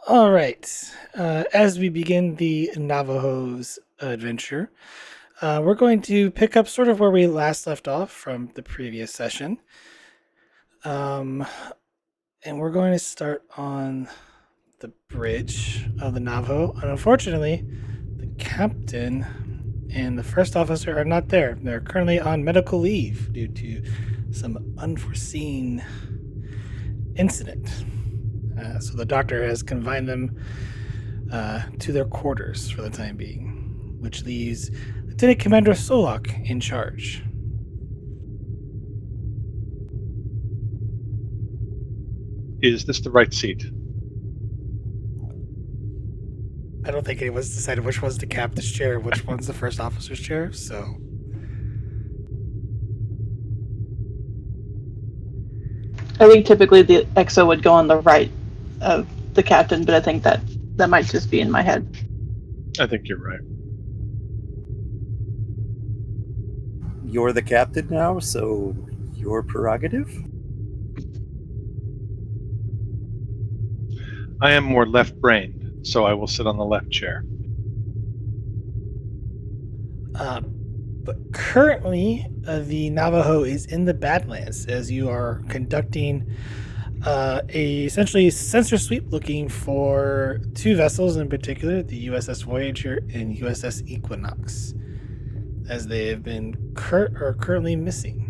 All right. As we begin the Navajo's adventure, we're going to pick up sort of where we last left off from the previous session. Um, and we're going to start on the bridge of the Navajo. And unfortunately, the captain and the first officer are not there. They're currently on medical leave due to some unforeseen incident. So the doctor has confined them to their quarters for the time being, which leaves Lieutenant Commander Solak in charge. Is this the right seat? I don't think anyone's decided which one's the captain's chair, which one's the first officer's chair, so. I think typically the EXO would go on the right of the captain, but I think that might just be in my head. I think you're right. You're the captain now, so your prerogative? I am more left-brained, so I will sit on the left chair. But currently, the Navajo is in the Badlands as you are conducting a essentially sensor sweep looking for two vessels in particular, the USS Voyager and USS Equinox, as they have been currently missing.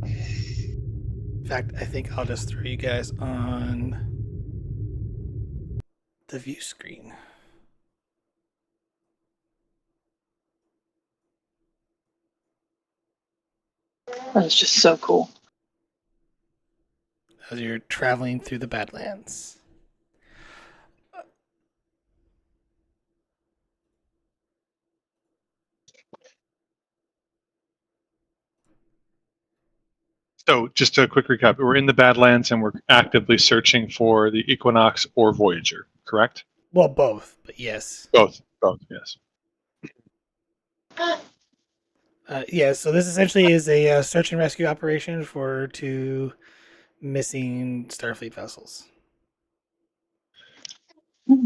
In fact, I think I'll just throw you guys on the view screen. That is just so cool. As you're traveling through the Badlands. So, just a quick recap. We're in the Badlands and we're actively searching for the Equinox or Voyager, correct? Well, both, but yes. Both, yes. Yeah, so this essentially is a search and rescue operation for two missing Starfleet vessels.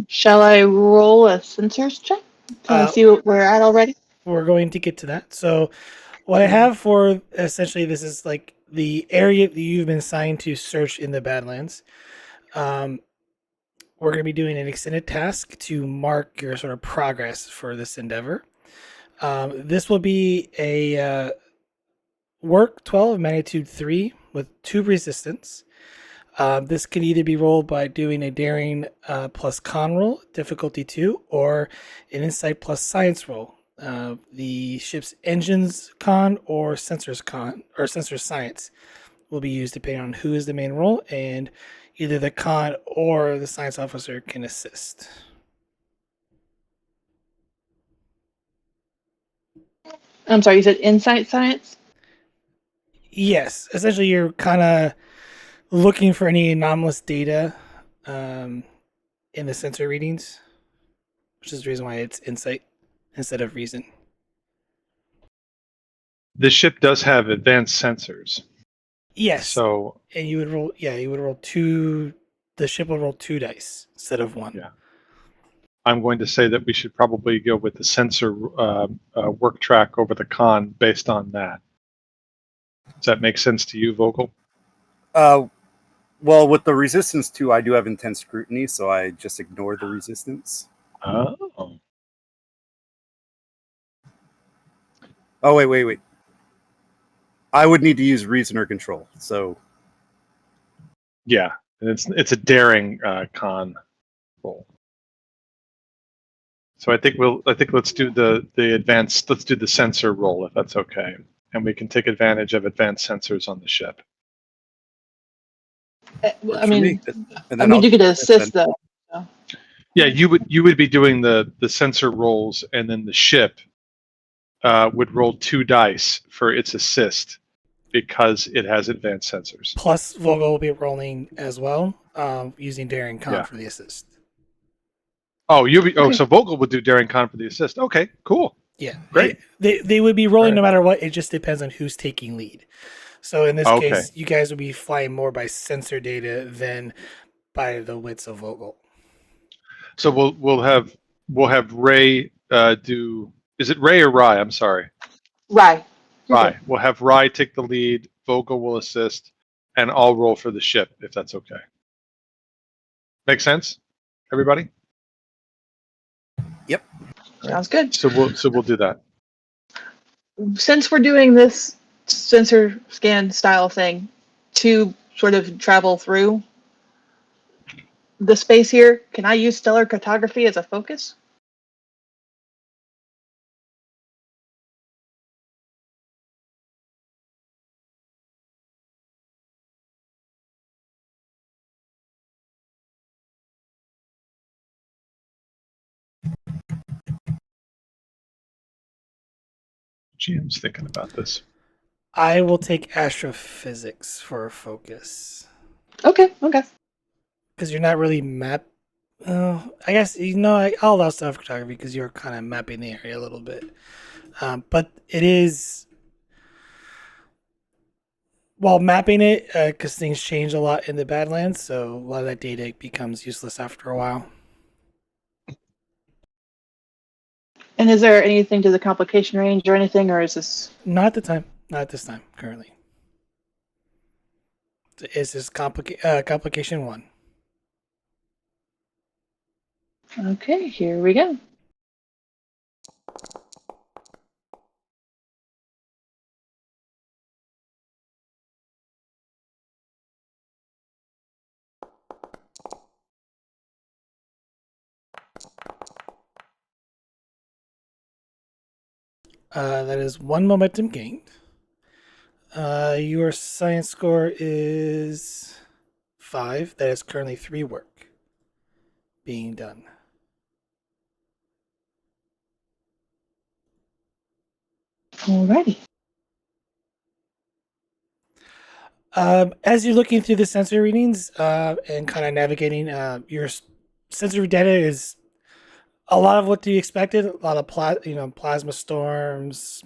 Shall I roll a sensors check to see what we're at already? We're going to get to that. So, what I have for essentially this is like the area that you've been assigned to search in the Badlands. We're going to be doing an extended task to mark your sort of progress for this endeavor. This will be a work 12 magnitude 3 with 2 resistance. This can either be rolled by doing a daring plus con roll, difficulty 2, or an insight plus science roll. The ship's engines con or sensors con or sensor science will be used depending on who is the main role, and either the con or the science officer can assist. I'm sorry, you said insight science? Yes, essentially you're kind of looking for any anomalous data in the sensor readings, which is the reason why it's insight instead of reason. The ship does have advanced sensors. Yes. So, and you would roll 2. The ship will roll 2 dice instead of 1. Yeah. I'm going to say that we should probably go with the sensor work track over the con based on that. Does that make sense to you, Vogel? Well, with the resistance 2, I do have intense scrutiny, so I just ignore the resistance. Oh. Oh, wait. I would need to use reason or control, so... Yeah, and it's a daring con roll. So I think let's do the advanced. Let's do the sensor roll if that's okay, and we can take advantage of advanced sensors on the ship. I mean, and you could assist though. So. Yeah, you would be doing the sensor rolls, and then the ship would roll 2 dice for its assist because it has advanced sensors. Plus, Vogel will be rolling as well, using daring con for the assist. Oh, so Vogel would do daring con for the assist. Okay, cool. Yeah, great. They would be rolling no matter what. It just depends on who's taking lead. So in this Okay. case, you guys will be flying more by sensor data than by the wits of Vogel. So we'll have Ray do. Is it Ray or Rye? I'm sorry. Right. You're good. Rye. We'll have Rye take the lead. Vogel will assist, and I'll roll for the ship if that's okay. Make sense, everybody? Yep. Sounds good. So we'll do that. Since we're doing this sensor scan style thing to sort of travel through the space here, can I use stellar cartography as a focus? GM's thinking about this. I will take astrophysics for a focus Okay, okay. because you're not really map. I guess I'll allow stuff photography because you're kind of mapping the area a little bit. But it is while mapping it because things change a lot in the Badlands, so a lot of that data becomes useless after a while. And is there anything to the complication range or anything, or is this Not at the time. Not at this time. Currently, it's just complication one. okay? Here we go. That is one momentum gained. Your science score is 5. That is currently 3 work being done. Alrighty. As you're looking through the sensor readings and kind of navigating, your sensory data is a lot of what you expected. A lot of plasma storms,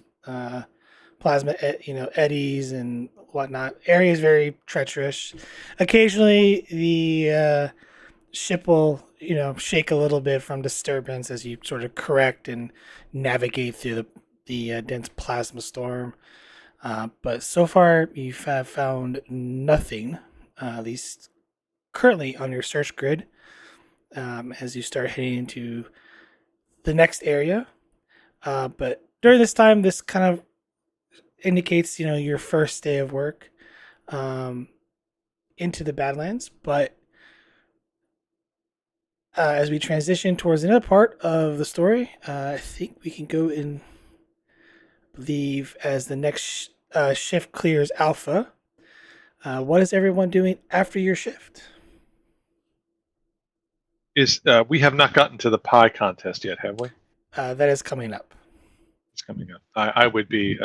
plasma eddies and whatnot. Area is very treacherous. Occasionally, the ship will shake a little bit from disturbance as you sort of correct and navigate through the dense plasma storm. But so far, you have found nothing, at least currently on your search grid. As you start heading into the next area, but during this time, this kind of indicates your first day of work um, into the Badlands. But as we transition towards another part of the story, I think we can go and leave as the next shift clears Alpha. What is everyone doing after your shift? We have not gotten to the pie contest yet, have we? That is coming up. It's coming up. I would be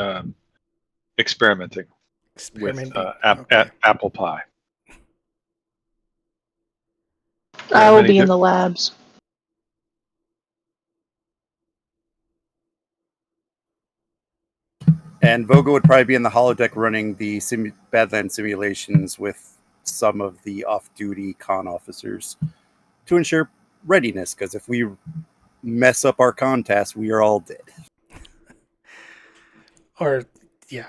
experimenting with Experimenting. Okay. apple pie. I will be in the labs. And Vogel would probably be in the holodeck running the Badland simulations with some of the off-duty con officers to ensure readiness, because if we mess up our con task, we are all dead. Or, yeah.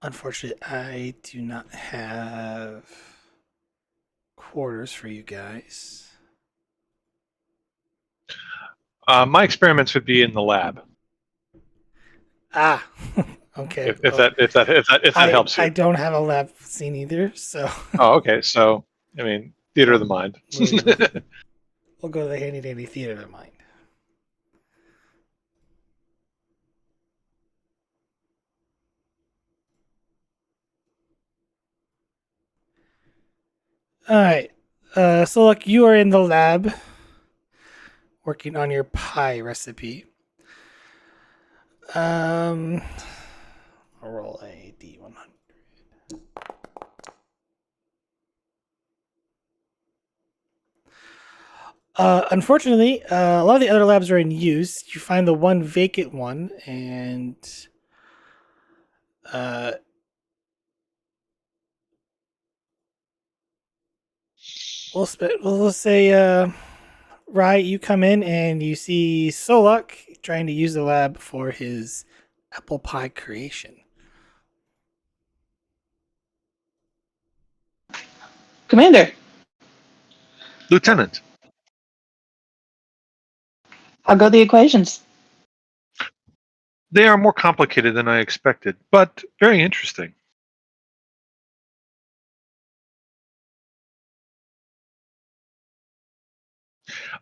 Unfortunately, I do not have quarters for you guys. My experiments would be in the lab. Ah, okay. If that helps you. I don't have a lab scene either, so Oh, okay. So I mean, theater of the mind. we'll go to the handy dandy theater of the mind. All right. So look, you are in the lab working on your pie recipe. I'll roll a D100. Unfortunately, a lot of the other labs are in use. You find the one vacant one, and uh, we'll say, Rye, you come in and you see Solok trying to use the lab for his apple pie creation. Commander, Lieutenant, how go the equations? they are more complicated than I expected, but very interesting.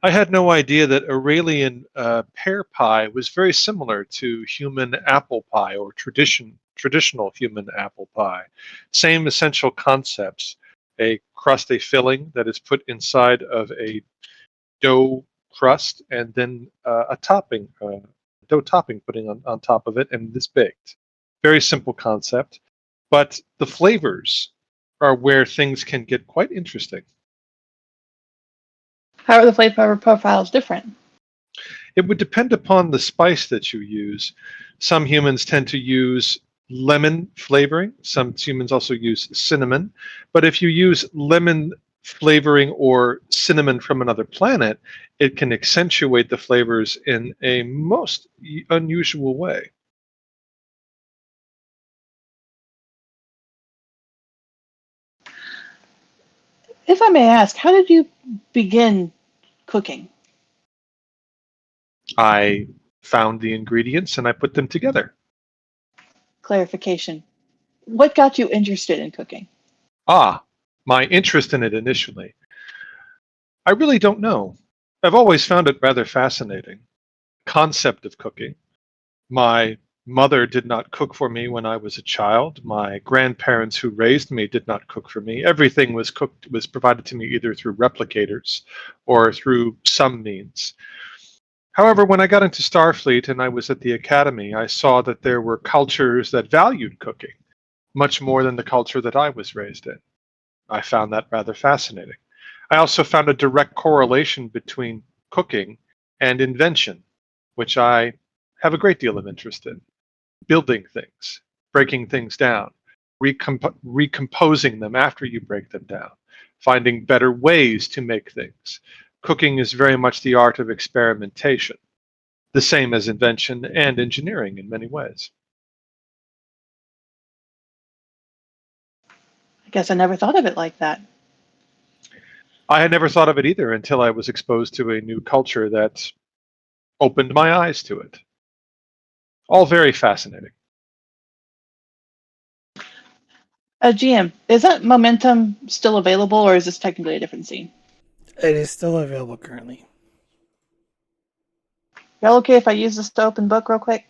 I had no idea that Aurelian pear pie was very similar to human apple pie or traditional human apple pie. Same essential concepts. A crust, a filling that is put inside of a dough crust, and then a topping, dough topping putting on top of it, and it's baked. Very simple concept, but the flavors are where things can get quite interesting. How are the flavor profiles different? It would depend upon the spice that you use. Some humans tend to use lemon flavoring. Some humans also use cinnamon. But if you use lemon flavoring or cinnamon from another planet, it can accentuate the flavors in a most unusual way. If I may ask, how did you begin cooking? I found the ingredients and I put them together. Clarification. What got you interested in cooking? Ah, my interest in it initially. I really don't know. I've always found it rather fascinating. Concept of cooking. My mother did not cook for me when I was a child. My grandparents who raised me did not cook for me. Everything was provided to me either through replicators or through some means. However, when I got into Starfleet and I was at the academy, I saw that there were cultures that valued cooking much more than the culture that I was raised in. I found that rather fascinating. I also found a direct correlation between cooking and invention, which I have a great deal of interest in. Building things, breaking things down, recomposing them after you break them down, finding better ways to make things. Cooking is very much the art of experimentation, the same as invention and engineering in many ways. I guess I never thought of it like that. I had never thought of it either until I was exposed to a new culture that opened my eyes to it. All very fascinating. GM, is that momentum still available, or is this technically a different scene? It is still available currently. Y'all okay if I use this to open book real quick?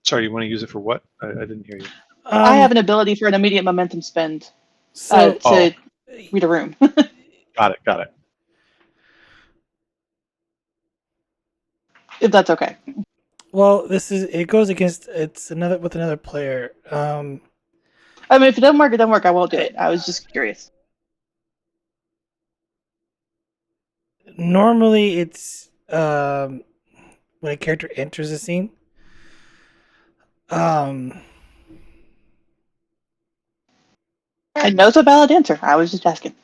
Sorry, you want to use it for what? I didn't hear you. I have Um, an ability for an immediate momentum spend so to Oh, read a room. got it. If that's okay. well, it goes against it's another with another player. I mean, if it doesn't work, it doesn't work. I won't do I, it. I was just curious. normally it's when a character enters a scene. Um, I know it's a valid answer. I was just asking.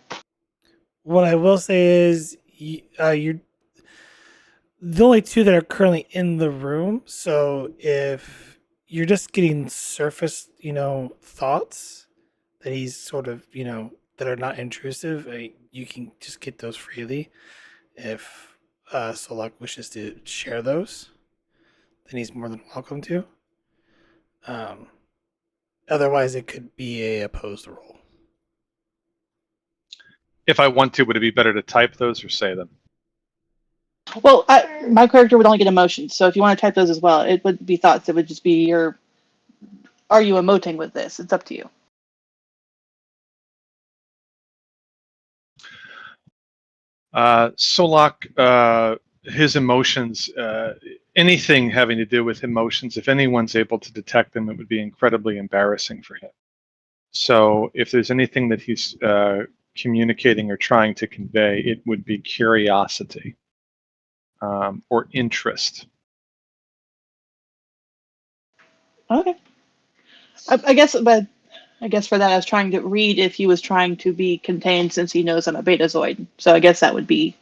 what I will say is you're the only two that are currently in the room. So if you're just getting surface, thoughts that he's sort of, that are not intrusive, you can just get those freely. If Solak wishes to share those, then he's more than welcome to. Um, otherwise, it could be a opposed roll. If I want to, would it be better to type those or say them? Well, my character would only get emotions, so if you want to type those as well, it would be thoughts. It would just be your, are you emoting with this? It's up to you. Solak, his emotions, anything having to do with emotions, if anyone's able to detect them, it would be incredibly embarrassing for him. So if there's anything that he's communicating or trying to convey, it would be curiosity or interest. Okay. I guess, but I guess for that, I was trying to read if he was trying to be contained since he knows I'm a betazoid. So I guess that would be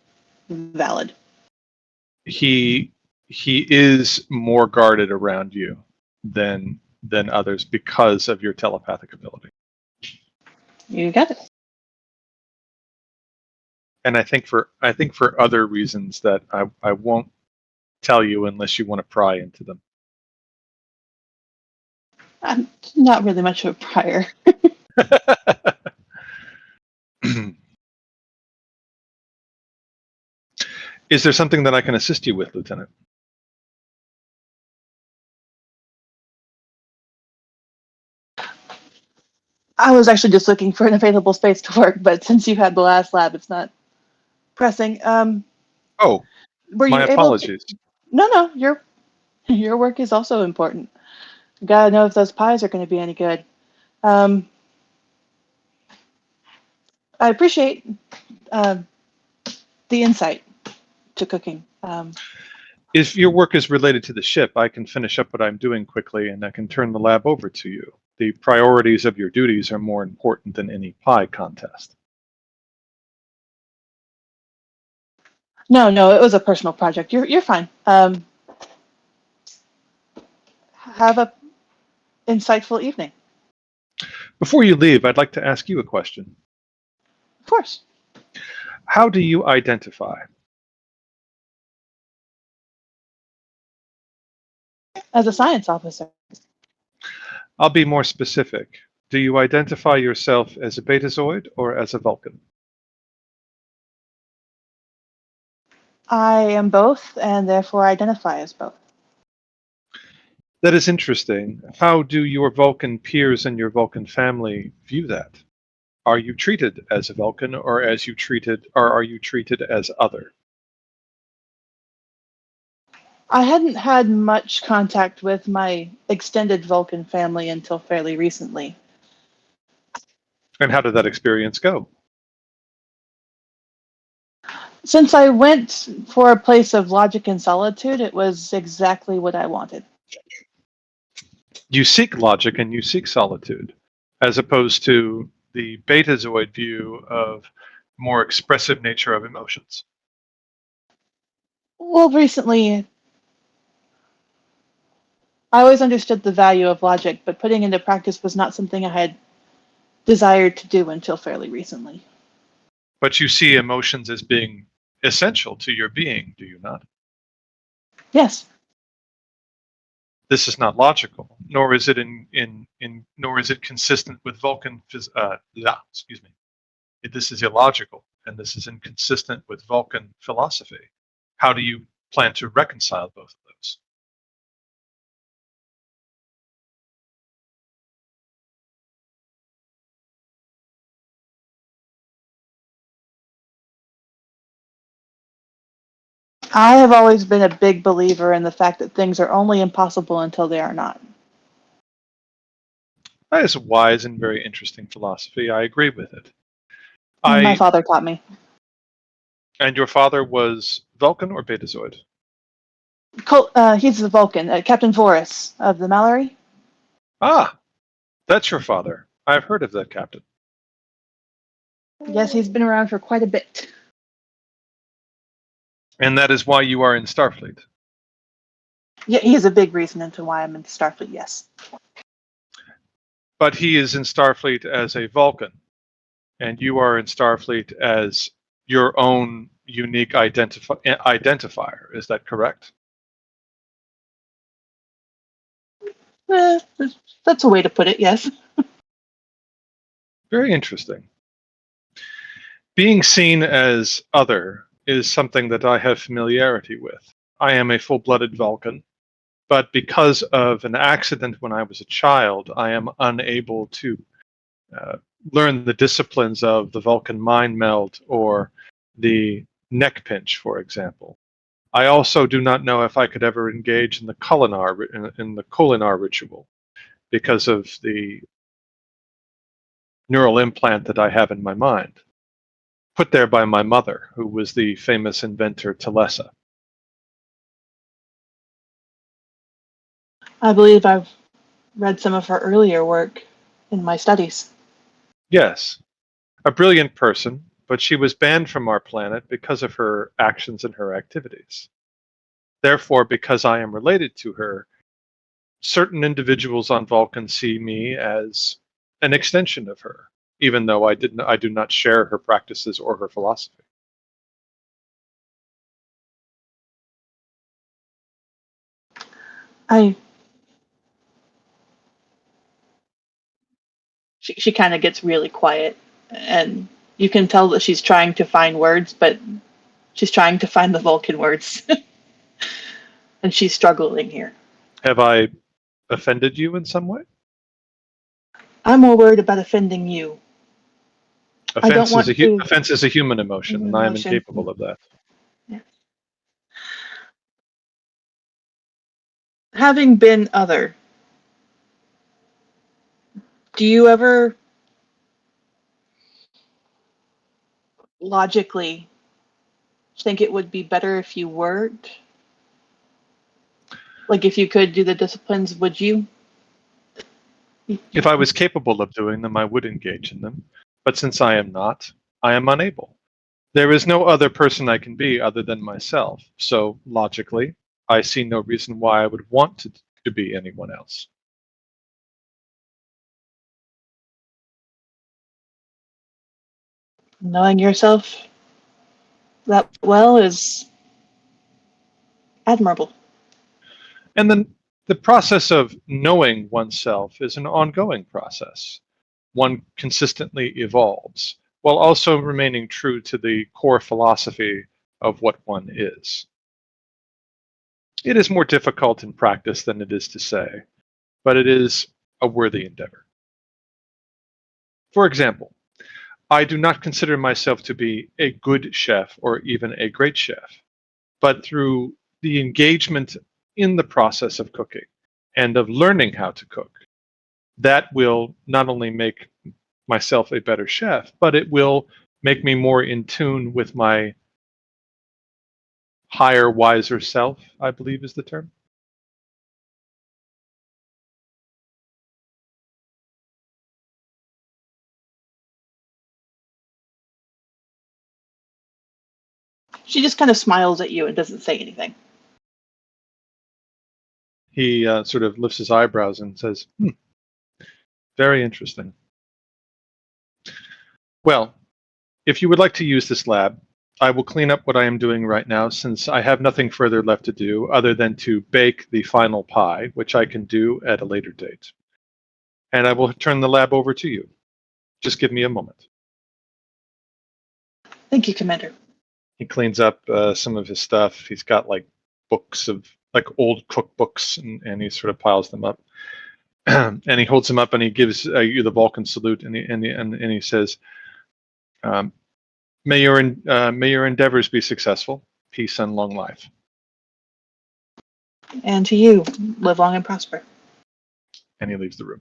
valid. He is more guarded around you than others because of your telepathic ability. You got it. And I think for other reasons that I won't tell you unless you want to pry into them. I'm not really much of a prior. Is there something that I can assist you with, Lieutenant? I was actually just looking for an available space to work, but since you had the last lab, it's not pressing. Oh, Were my you able to? apologies. No, your work is also important. Gotta know if those pies are going to be any good. I appreciate uh, the insight to cooking. If your work is related to the ship, I can finish up what I'm doing quickly and I can turn the lab over to you. The priorities of your duties are more important than any pie contest. No, it was a personal project. You're fine. Have a insightful evening. Before you leave, I'd like to ask you a question. Of course. How do you identify? As a science officer, I'll be more specific. Do you identify yourself as a betazoid or as a Vulcan? I am both, and therefore identify as both. That is interesting. How do your Vulcan peers and your Vulcan family view that? Are you treated as a Vulcan or are you treated as other? I hadn't had much contact with my extended Vulcan family until fairly recently. And how did that experience go? Since I went for a place of logic and solitude, it was exactly what I wanted. You seek logic and you seek solitude, as opposed to the betazoid view of more expressive nature of emotions. Well, recently, I always understood the value of logic, but putting into practice was not something I had desired to do until fairly recently. But you see emotions as being essential to your being, do you not? Yes. This is not logical, nor is it nor is it consistent with Vulcan. Excuse me. This is illogical, and this is inconsistent with Vulcan philosophy. How do you plan to reconcile both of those? I have always been a big believer in the fact that things are only impossible until they are not. That is a wise and very interesting philosophy. I agree with it. My father taught me. And your father was Vulcan or Betazoid? He's the Vulcan, Captain Voris of the Mallory. Ah, that's your father. I've heard of that captain. Yes, he's been around for quite a bit. And that is why you are in Starfleet. Yeah, he's a big reason into why I'm in Starfleet, yes. But he is in Starfleet as a Vulcan, and you are in Starfleet as your own unique identifier. Is that correct? Eh, that's a way to put it, yes. Very interesting. Being seen as other is something that I have familiarity with. I am a full-blooded Vulcan, but because of an accident when I was a child, I am unable to learn the disciplines of the Vulcan mind meld or the neck pinch, for example. I also do not know if I could ever engage in the culinar ritual because of the neural implant that I have in my mind, put there by my mother, who was the famous inventor Telesa. I believe I've read some of her earlier work in my studies. Yes, a brilliant person, but she was banned from our planet because of her actions and her activities. Therefore, because I am related to her, certain individuals on Vulcan see me as an extension of her, even though I do not share her practices or her philosophy. I she kind of gets really quiet, and you can tell that she's trying to find words, but she's trying to find the Vulcan words, and she's struggling here. Have I offended you in some way? I'm more worried about offending you. I don't want to. Offense is a human emotion, and I am Emotion. incapable of that. Yeah. Having been other, do you ever logically think it would be better if you weren't? Like, if you could do the disciplines, would you? If I was capable of doing them, I would engage in them. But since I am not, I am unable. There is no other person I can be other than myself. So logically, I see no reason why I would want to be anyone else. Knowing yourself that well is admirable. And then the process of knowing oneself is an ongoing process. One consistently evolves while also remaining true to the core philosophy of what one is. It is more difficult in practice than it is to say, but it is a worthy endeavor. For example, I do not consider myself to be a good chef or even a great chef, but through the engagement in the process of cooking and of learning how to cook, that will not only make myself a better chef, but it will make me more in tune with my higher, wiser self, I believe is the term. She just kind of smiles at you and doesn't say anything. He sort of lifts his eyebrows and says, very interesting. Well, if you would like to use this lab, I will clean up what I am doing right now since I have nothing further left to do other than to bake the final pie, which I can do at a later date. And I will turn the lab over to you. Just give me a moment. Thank you, Commander. He cleans up some of his stuff. He's got like books of like old cookbooks, and he sort of piles them up. And he holds them up and he gives you the Vulcan salute, and he says, may your endeavors be successful. Peace and long life. And to you, live long and prosper. And he leaves the room.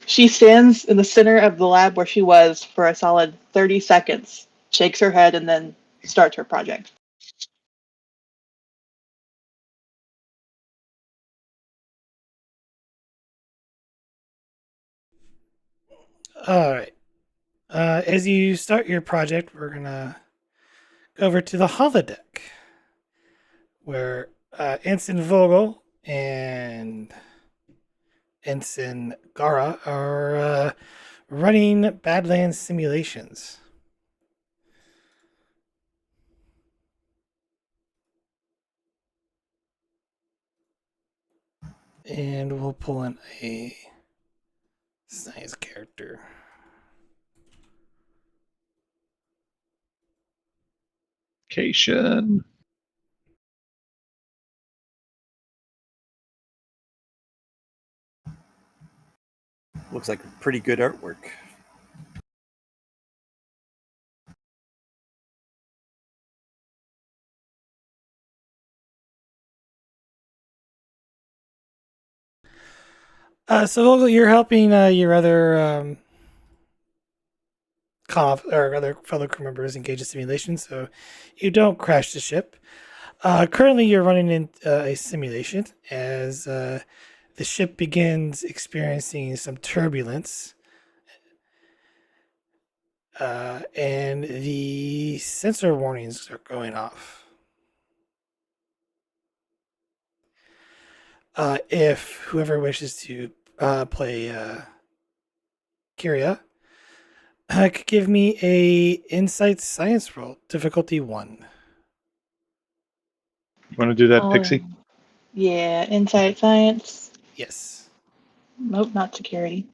She stands in the center of the lab where she was for a solid 30 seconds, shakes her head, and then starts her project. All right. As you start your project, we're gonna go over to the holodeck, where Ensign Vogel and Ensign Gara are running Badlands simulations. And we'll pull in a science character. Cation. Looks like pretty good artwork. So you're helping your other or other fellow crew members engage in simulation, so you don't crash the ship. Currently, you're running in a simulation as the ship begins experiencing some turbulence, and the sensor warnings are going off. If whoever wishes to play Kyria, could give me a insight science roll, difficulty 1. You want to do that, Oh, Pixie? yeah, insight science. Yes. Nope, not security.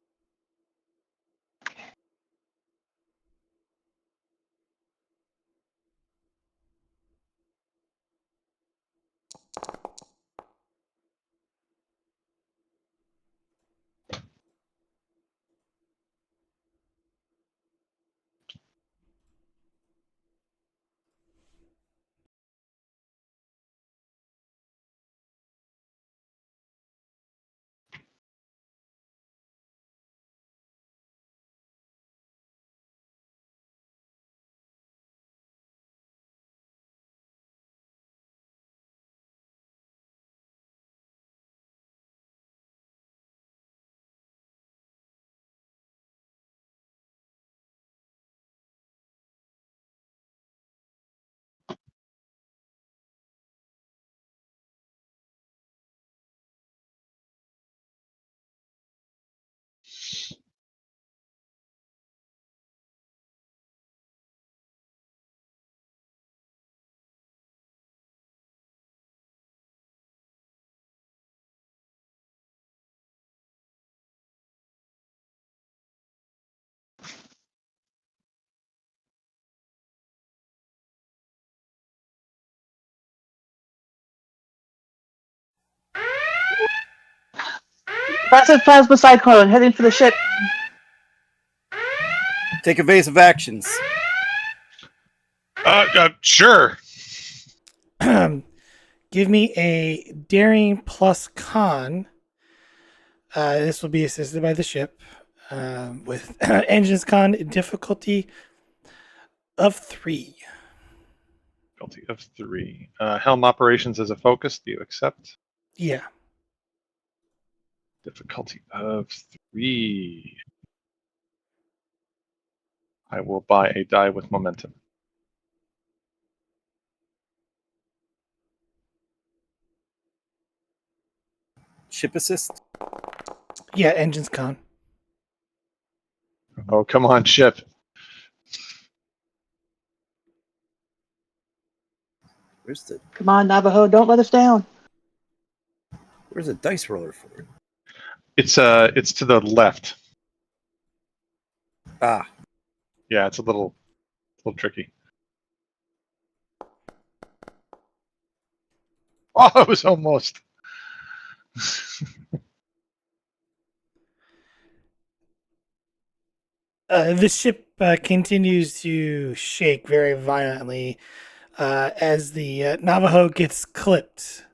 Massive plasma cyclone heading for the ship. Take evasive actions. Sure. Give me a daring plus con. This will be assisted by the ship with engines con difficulty of 3. Difficulty of 3. Helm operations as a focus. Do you accept? Yeah. Difficulty of 3. I will buy a die with momentum. Ship assist. Yeah, engines con. Oh, come on, ship. Where's the Come on, Navajo, don't let us down. Where's the dice roller for it? It's to the left. Ah, Yeah, it's a little tricky. Oh, it was almost. The ship continues to shake very violently as the Navajo gets clipped.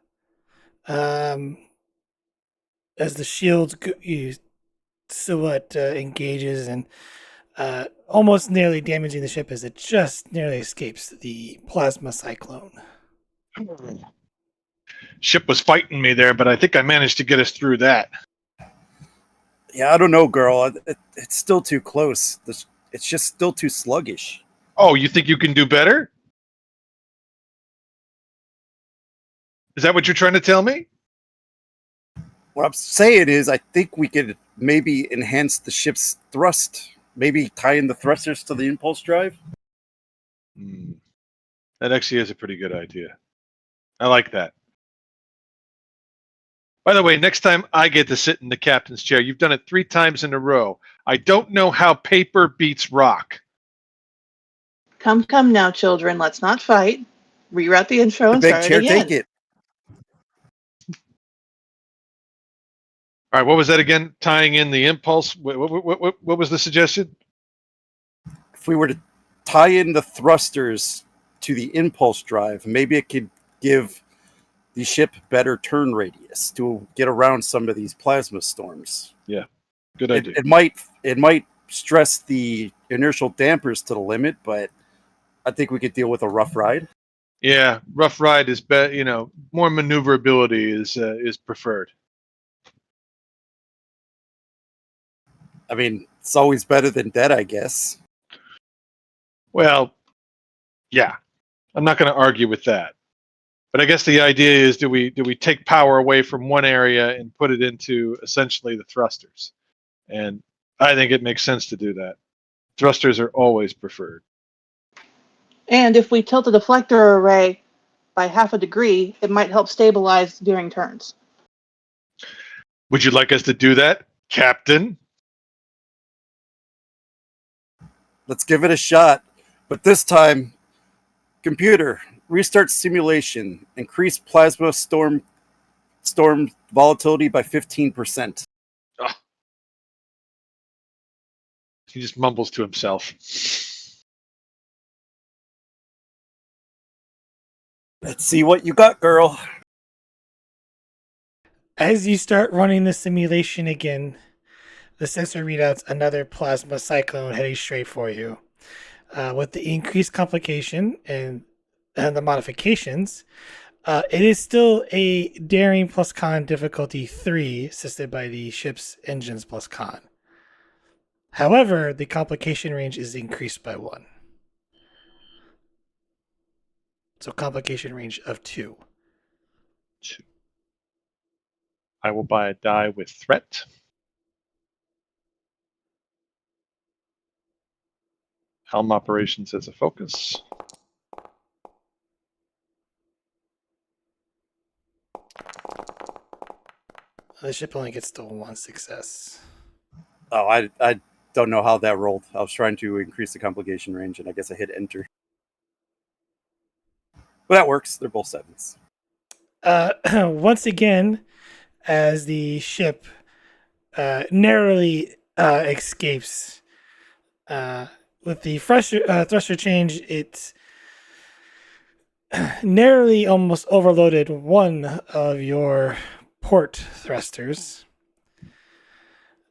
Um, as the shield silhouette engages and almost nearly damaging the ship as it just nearly escapes the plasma cyclone. Ship was fighting me there, but I think I managed to get us through that. yeah, I don't know, girl. It's still too close. It's just still too sluggish. Oh, you think you can do better? Is that what you're trying to tell me? What I'm saying is, I think we could maybe enhance the ship's thrust. Maybe tie in the thrusters to the impulse drive. That actually is a pretty good idea. I like that. By the way, next time I get to sit in the captain's chair, you've done it 3 times in a row. I don't know how paper beats rock. Come now, children, let's not fight. Reroute the intro The and big start chair, it again. take it. All right, what was that again? Tying in the impulse. What was the suggestion? If we were to tie in the thrusters to the impulse drive, maybe it could give the ship better turn radius to get around some of these plasma storms. Good idea. It might stress the inertial dampers to the limit, but I think we could deal with a rough ride. Yeah, rough ride is better. More maneuverability is preferred. I mean, it's always better than dead, I guess. Well, yeah, I'm not going to argue with that. But I guess the idea is, do we take power away from one area and put it into essentially the thrusters? And I think it makes sense to do that. Thrusters are always preferred. And if we tilt the deflector array by 0.5 degree, it might help stabilize during turns. Would you like us to do that, Captain? Let's give it a shot. But this time, computer, restart simulation. Increase plasma storm volatility by 15%. Oh. He just mumbles to himself. Let's see what you got, girl. As you start running the simulation again, the sensor readouts another plasma cyclone heading straight for you. With the increased complication and the modifications, it is still a daring plus con difficulty 3, assisted by the ship's engines plus con. However, the complication range is increased by 1. So complication range of 2. I will buy a die with threat. Helm operations as a focus. The ship only gets to 1 success. Oh, I don't know how that rolled. I was trying to increase the complication range, and I guess I hit enter. But that works. They're both 7s. Once again, as the ship narrowly escapes with the thruster change, it's narrowly almost overloaded one of your port thrusters.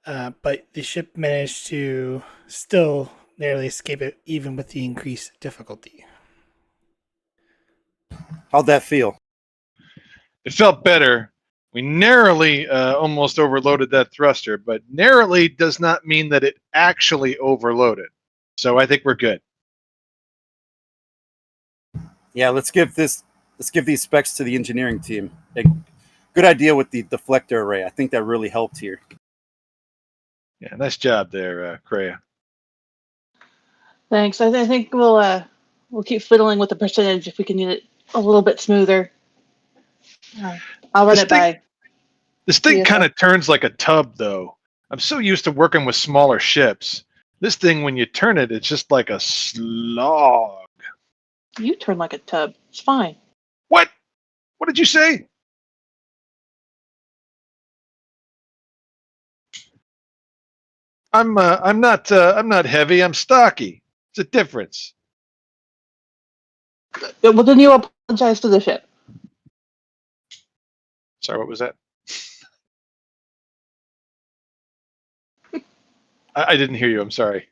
But the ship managed to still narrowly escape it, even with the increased difficulty. How'd that feel? It felt better. We narrowly almost overloaded that thruster, but narrowly does not mean that it actually overloaded. So I think we're good. Yeah, let's give these specs to the engineering team. Good idea with the deflector array. I think that really helped here. Yeah, nice job there, Kreia. Thanks. I think we'll keep fiddling with the percentage if we can get it a little bit smoother. I'll run it by. This thing CFO. kind of turns like a tub, though. I'm so used to working with smaller ships. This thing, when you turn it, it's just like a slog. You turn like a tub. It's fine. What? What did you say? I'm not heavy. I'm stocky. It's a difference. Well, then you apologize to the ship. Sorry, what was that? I didn't hear you. I'm sorry.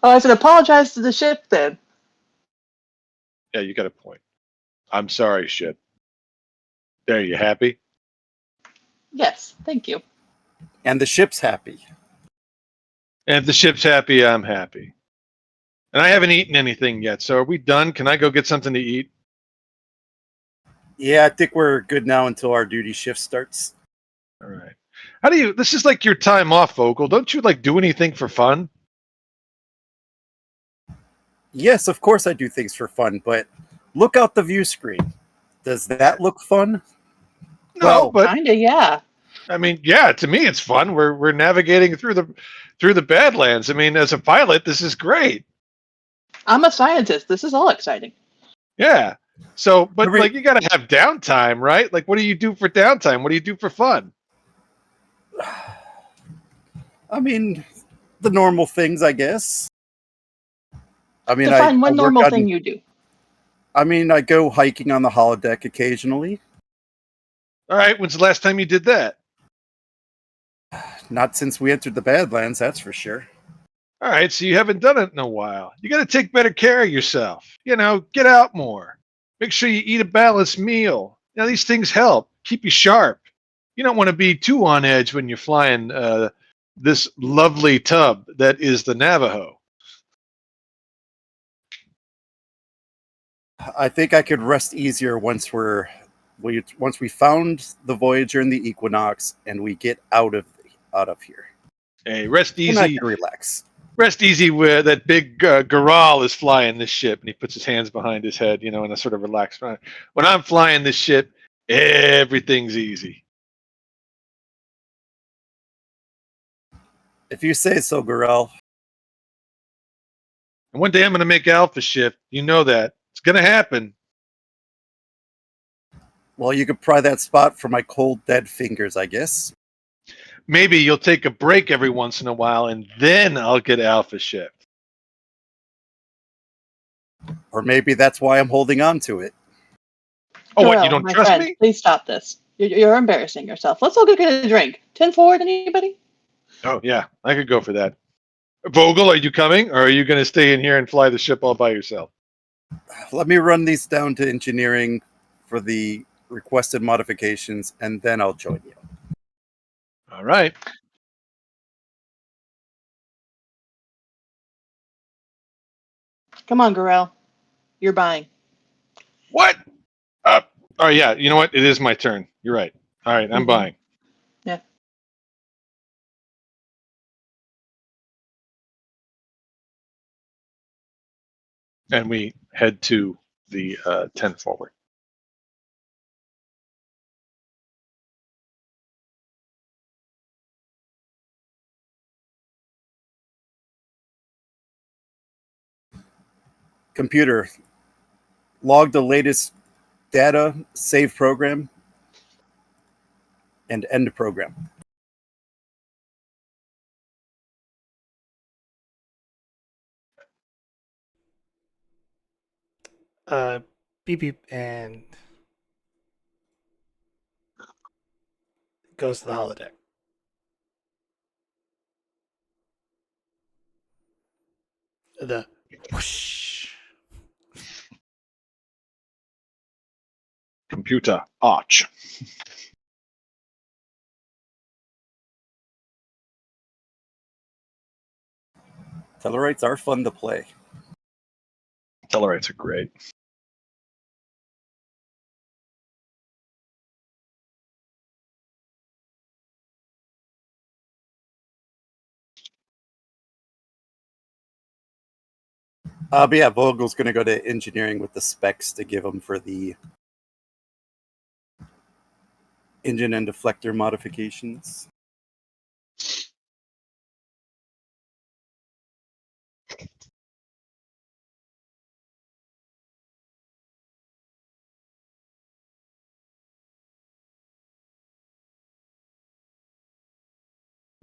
Oh, I said apologize to the ship then. Yeah, you got a point. I'm sorry, ship. There, you happy? Yes, thank you. And the ship's happy. And if the ship's happy, I'm happy. And I haven't eaten anything yet, so are we done? Can I go get something to eat? Yeah, I think we're good now until our duty shift starts. All right. This is like your time off, Vogel. Don't you do anything for fun? Yes, of course I do things for fun, but look out the view screen. Does that look fun? No, Well, but Kinda, yeah. I mean, yeah, to me it's fun. We're navigating through the Badlands. I mean, as a pilot, this is great. I'm a scientist. This is all exciting. Yeah. So, but Re- you got to have downtime, right? What do you do for downtime? What do you do for fun? I mean, the normal things, I guess. I mean, Define I one work normal on- thing you do. I mean, I go hiking on the holodeck occasionally. All right, when's the last time you did that? Not since we entered the Badlands, that's for sure. All right, so you haven't done it in a while. You got to take better care of yourself. Get out more. Make sure you eat a balanced meal. These things help keep you sharp. You don't want to be too on edge when you're flying this lovely tub that is the Navajo. I think I could rest easier once we found the Voyager and the Equinox, and we get out of here. Hey, rest And I easy. can relax. Rest easy where that big Garal is flying this ship, and he puts his hands behind his head, in a sort of relaxed manner. When I'm flying this ship, everything's easy. If you say so, Gorell. And one day I'm going to make Alpha shift. You know that. It's going to happen. Well, you could pry that spot from my cold, dead fingers, I guess. Maybe you'll take a break every once in a while, and then I'll get Alpha shift. Or maybe that's why I'm holding on to it. Oh, what? Joel, You don't my trust friend, me? Please stop this. You're embarrassing yourself. Let's all go get a drink. 10 forward, anybody? Oh, yeah. I could go for that. Vogel, are you coming, or are you going to stay in here and fly the ship all by yourself? Let me run these down to engineering for the requested modifications, and then I'll join you. All right. Come on, Gorell. You're buying. What? Oh, yeah. You know what? It is my turn. You're right. All right. I'm buying. Yeah. And we head to the 10 forward. Computer, log the latest data, save program, and end program. Beep beep, and goes to the holodeck. The whoosh. Computer arch. Tellarites are fun to play. Tellarites are great. But yeah, Vogel's going to go to engineering with the specs to give him for the engine and deflector modifications.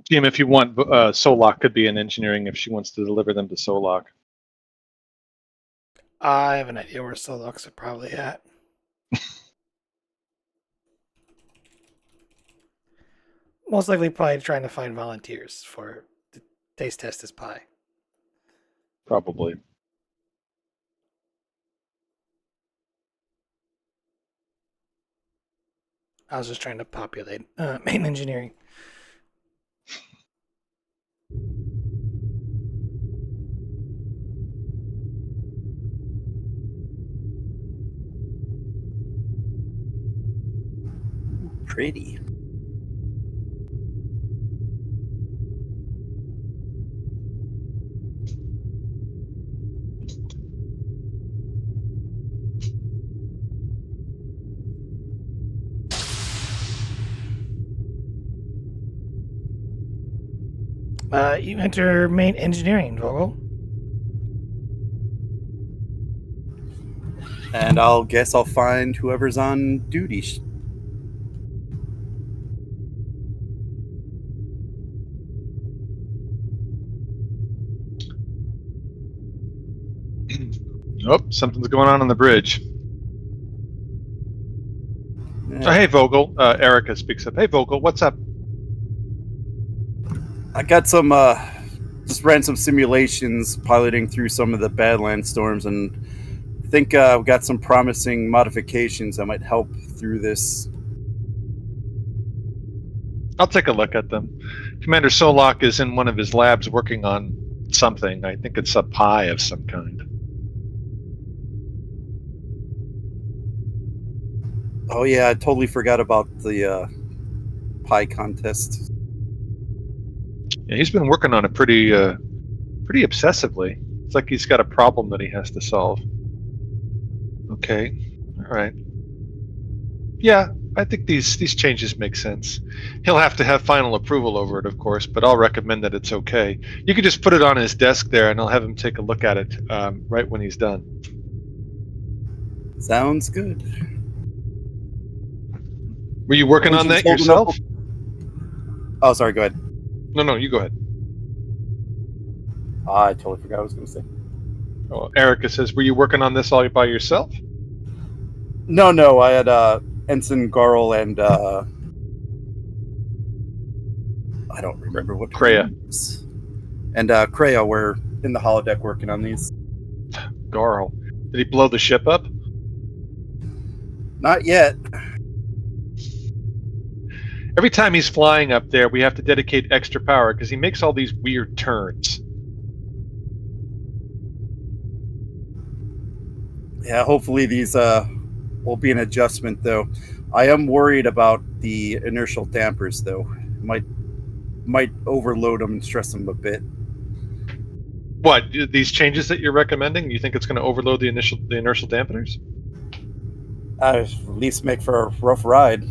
Jim, if you want, Solok could be in engineering if she wants to deliver them to Solok. I have an idea where Solok's are probably at. Most likely, probably trying to find volunteers for the taste test this pie. Probably. I was just trying to populate main engineering. Pretty. You enter main engineering, Vogel. And I'll guess I'll find whoever's on duty. Oh, something's going on the bridge. Oh, hey, Vogel. Erica speaks up. Hey, Vogel, what's up? I got some, just ran some simulations piloting through some of the Badlands storms, and think I've got some promising modifications that might help through this. I'll take a look at them. Commander Solak is in one of his labs working on something. I think it's a pie of some kind. Oh yeah, I totally forgot about the pie contest. Yeah, he's been working on it pretty obsessively. It's like he's got a problem that he has to solve. Okay, all right. Yeah, I think these changes make sense. He'll have to have final approval over it, of course, but I'll recommend that it's okay. You can just put it on his desk there, and I'll have him take a look at it right when he's done. Sounds good. Were you working on that Engine's holding yourself? up. Oh, sorry. Go ahead. No, you go ahead. I totally forgot what I was going to say. Oh, Erica says, were you working on this all by yourself? No. I had Ensign Garl and I don't remember what Kreia. names. And Kreia were in the holodeck working on these. Garl. Did he blow the ship up? Not yet. Every time he's flying up there, we have to dedicate extra power because he makes all these weird turns. Yeah, hopefully these will be an adjustment, though. I am worried about the inertial dampers, though. Might overload them and stress them a bit. What, these changes that you're recommending? You think it's going to overload the inertial dampeners? At least make for a rough ride.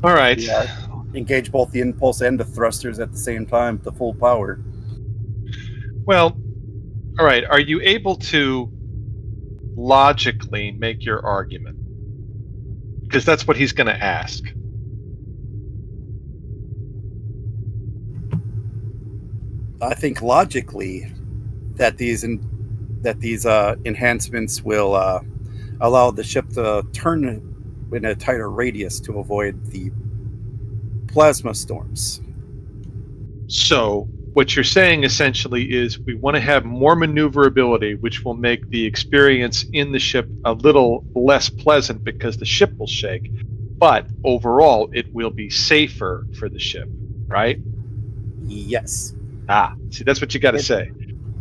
All right. Yeah, engage both the impulse and the thrusters at the same time to full power. Well, all right. Are you able to logically make your argument? Because that's what he's going to ask. I think logically that these enhancements will allow the ship to turn in a tighter radius to avoid the plasma storms. So what you're saying essentially is we want to have more maneuverability, which will make the experience in the ship a little less pleasant because the ship will shake. But overall, it will be safer for the ship, right? Yes. See, that's what you got to say.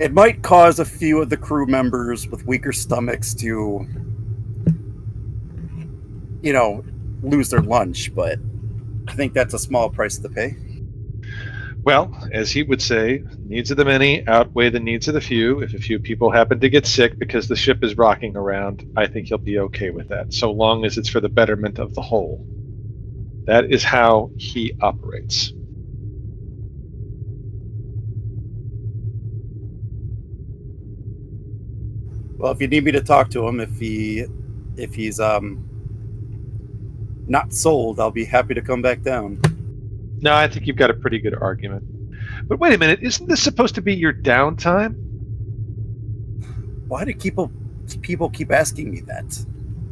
It might cause a few of the crew members with weaker stomachs to, lose their lunch, but I think that's a small price to pay. Well, as he would say, needs of the many outweigh the needs of the few. If a few people happen to get sick because the ship is rocking around, I think he'll be okay with that, so long as it's for the betterment of the whole. That is how he operates. Well, if you need me to talk to him, if he's not sold, I'll be happy to come back down. No, I think you've got a pretty good argument. But wait a minute, isn't this supposed to be your downtime? Why do people keep asking me that?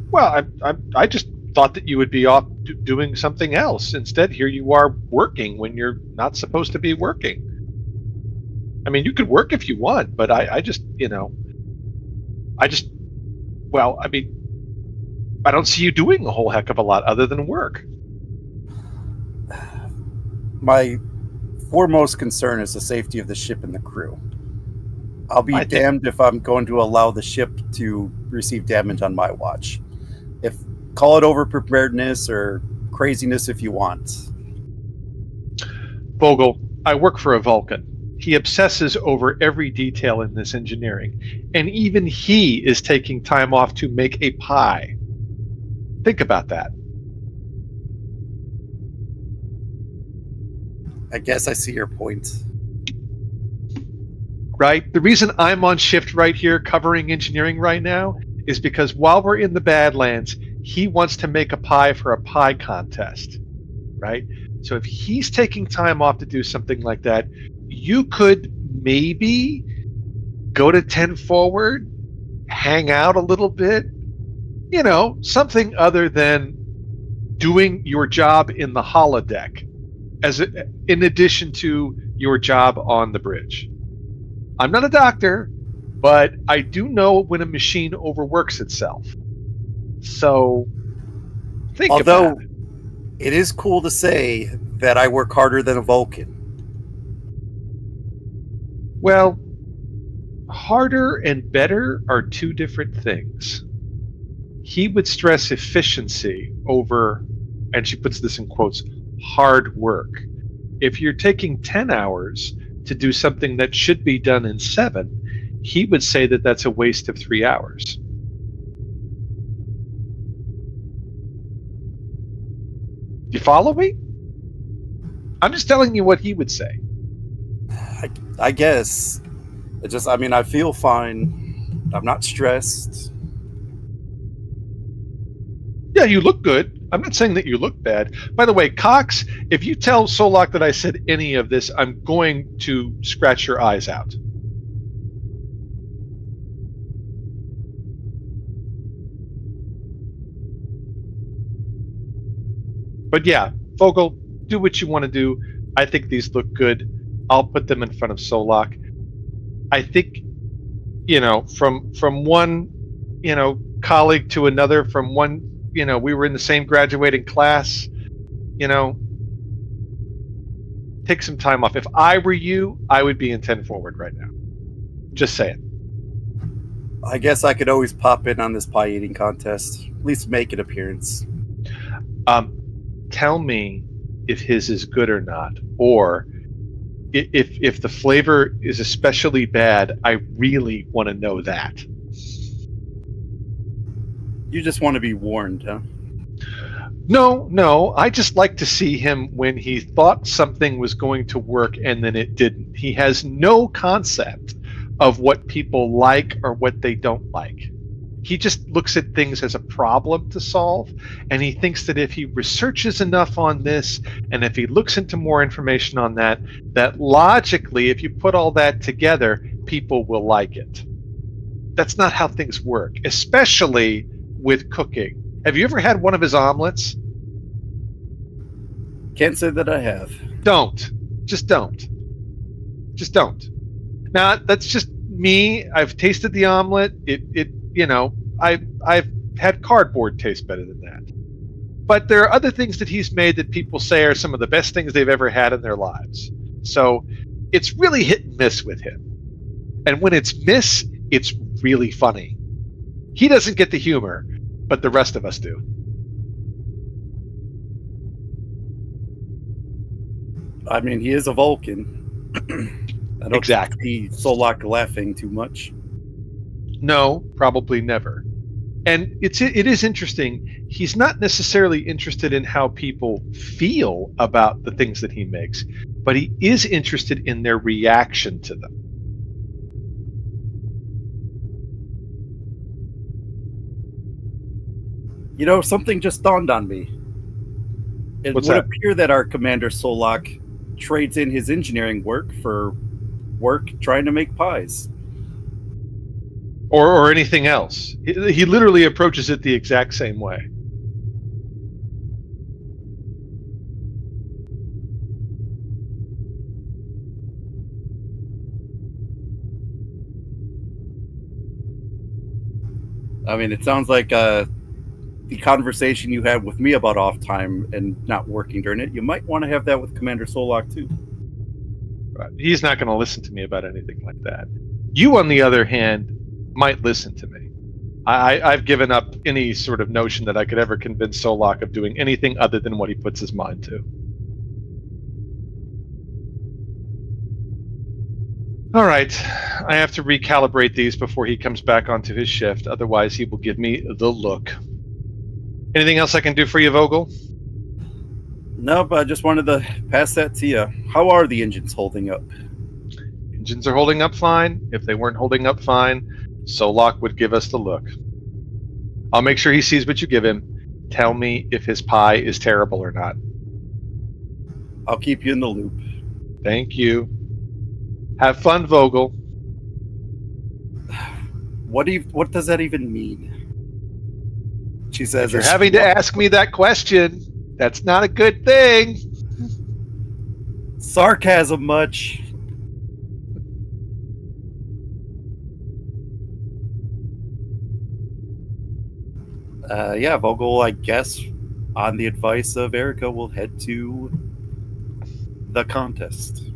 Well, I just thought that you would be off doing something else. Instead, here you are working when you're not supposed to be working. I mean, you could work if you want, but I don't see you doing a whole heck of a lot other than work. My foremost concern is the safety of the ship and the crew. I'll be damned if I'm going to allow the ship to receive damage on my watch. Call it over-preparedness or craziness if you want. Vogel, I work for a Vulcan. He obsesses over every detail in this engineering, and even he is taking time off to make a pie. Think about that. I guess I see your point. Right? The reason I'm on shift right here covering engineering right now is because while we're in the Badlands, he wants to make a pie for a pie contest. Right? So if he's taking time off to do something like that, you could maybe go to 10 forward, hang out a little bit, something other than doing your job in the holodeck in addition to your job on the bridge. I'm not a doctor, but I do know when a machine overworks itself. So think about Although it. it is cool to say that I work harder than a Vulcan. Well, harder and better are two different things. He would stress efficiency over, and she puts this in quotes, hard work. If you're taking 10 hours to do something that should be done in 7, he would say that that's a waste of 3 hours. You follow me? I'm just telling you what he would say. I guess. I feel fine. I'm not stressed. Yeah, you look good. I'm not saying that you look bad. By the way, Cox, if you tell Solak that I said any of this, I'm going to scratch your eyes out. But yeah, Vogel, do what you want to do. I think these look good. I'll put them in front of Solak. I think, from one, colleague to another, from one, we were in the same graduating class, take some time off. If I were you, I would be in 10 forward right now. Just saying. I guess I could always pop in on this pie eating contest. At least make an appearance. Tell me if his is good or not, or if the flavor is especially bad. I really want to know that. You just want to be warned, huh? No, I just like to see him when he thought something was going to work and then it didn't. He has no concept of what people like or what they don't like. He just looks at things as a problem to solve, and he thinks that if he researches enough on this and if he looks into more information on that, that logically, if you put all that together, people will like it. That's not how things work, especially with cooking. Have you ever had one of his omelets? Can't say that I have. Don't. Just don't. Just don't. Now, that's just me. I've tasted the omelet. I've had cardboard taste better than that. But there are other things that he's made that people say are some of the best things they've ever had in their lives. So it's really hit and miss with him. And when it's miss, it's really funny. He doesn't get the humor, but the rest of us do. I mean, he is a Vulcan. I don't Exactly. see Solak laughing too much. No, probably never. And it is interesting. He's not necessarily interested in how people feel about the things that he makes, but he is interested in their reaction to them. Something just dawned on me. It What's would that? appear that our Commander Solak trades in his engineering work for work trying to make pies. Or anything else. He literally approaches it the exact same way. I mean, it sounds like the conversation you had with me about off time and not working during it, you might want to have that with Commander Solak too. Right. He's not going to listen to me about anything like that. You, on the other hand, might listen to me. I've given up any sort of notion that I could ever convince Solak of doing anything other than what he puts his mind to. All right, I have to recalibrate these before he comes back onto his shift. Otherwise, he will give me the look. Anything else I can do for you, Vogel? No, but I just wanted to pass that to you. How are the engines holding up? Engines are holding up fine. If they weren't holding up fine, Solak would give us the look. I'll make sure he sees what you give him. Tell me if his pie is terrible or not. I'll keep you in the loop. Thank you. Have fun, Vogel. What does that even mean? She says, If you're as she having to walks- ask me that question, that's not a good thing. sarcasm much. Yeah, Vogel, I guess, on the advice of Erica, will head to the contest.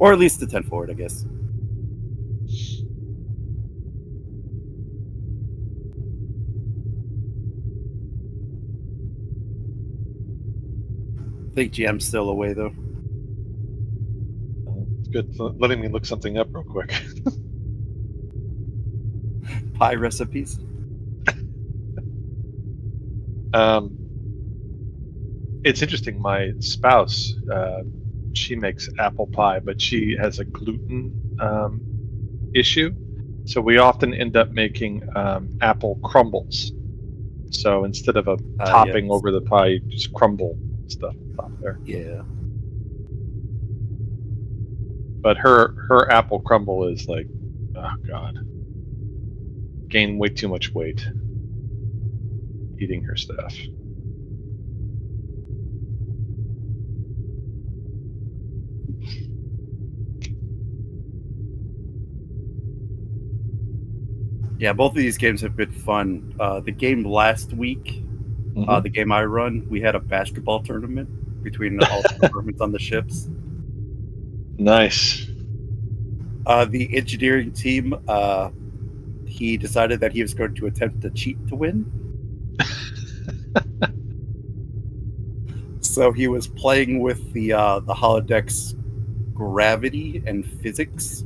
Or at least the 10 forward, I guess. I think GM's still away, though. It's good letting me look something up real quick. Pie recipes. It's interesting. My spouse, she makes apple pie, but she has a gluten issue. So we often end up making apple crumbles. So instead of a topping Yes. over the pie, you just crumble stuff on top there. Yeah. But her apple crumble is like, oh god, gained way too much weight eating her stuff. Yeah, both of these games have been fun. The game last week, the game I run, we had a basketball tournament between all the departments on the ships. Nice. The engineering team, he decided that he was going to attempt to cheat to win. So he was playing with the holodeck's gravity and physics.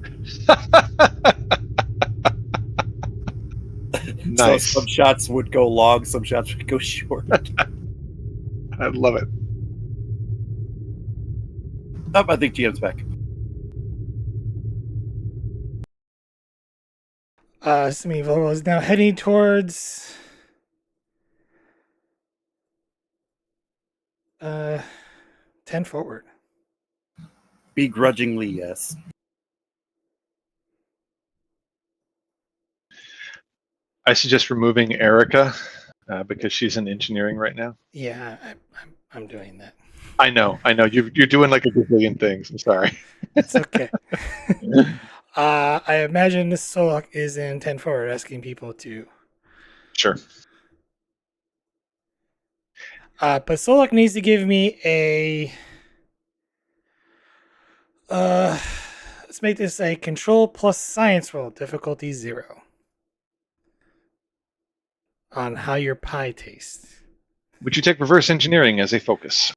So Nice. some shots would go long, some shots would go short. I love it. Oh, I think GM's back. Simi Vogel is now heading towards 10 forward. Begrudgingly, yes. I suggest removing Erica because she's in engineering right now. Yeah, I'm doing that. I know. You're doing like a gazillion things. I'm sorry. It's okay. I imagine this Solok is in 10 forward asking people to. Sure. But Solok needs to give me a. Let's make this a control plus science roll, difficulty 0. On how your pie tastes. Would you take reverse engineering as a focus?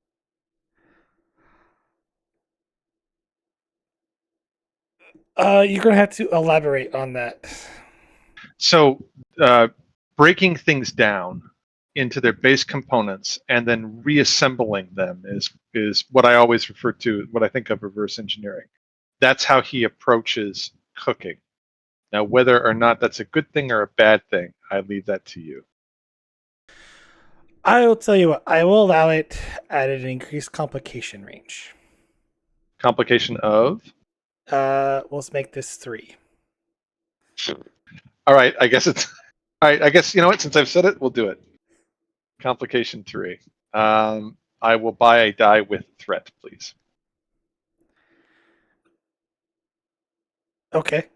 You're gonna have to elaborate on that. So, breaking things down into their base components and then reassembling them is what I always refer to, what I think of reverse engineering. That's how he approaches cooking. Now, whether or not that's a good thing or a bad thing, I leave that to you. I will tell you what, I will allow it at an increased complication range. Complication of? Let's make this 3. All right, I guess it's. All right, I guess, you know what? Since I've said it, we'll do it. Complication 3. I will buy a die with threat, please. Okay.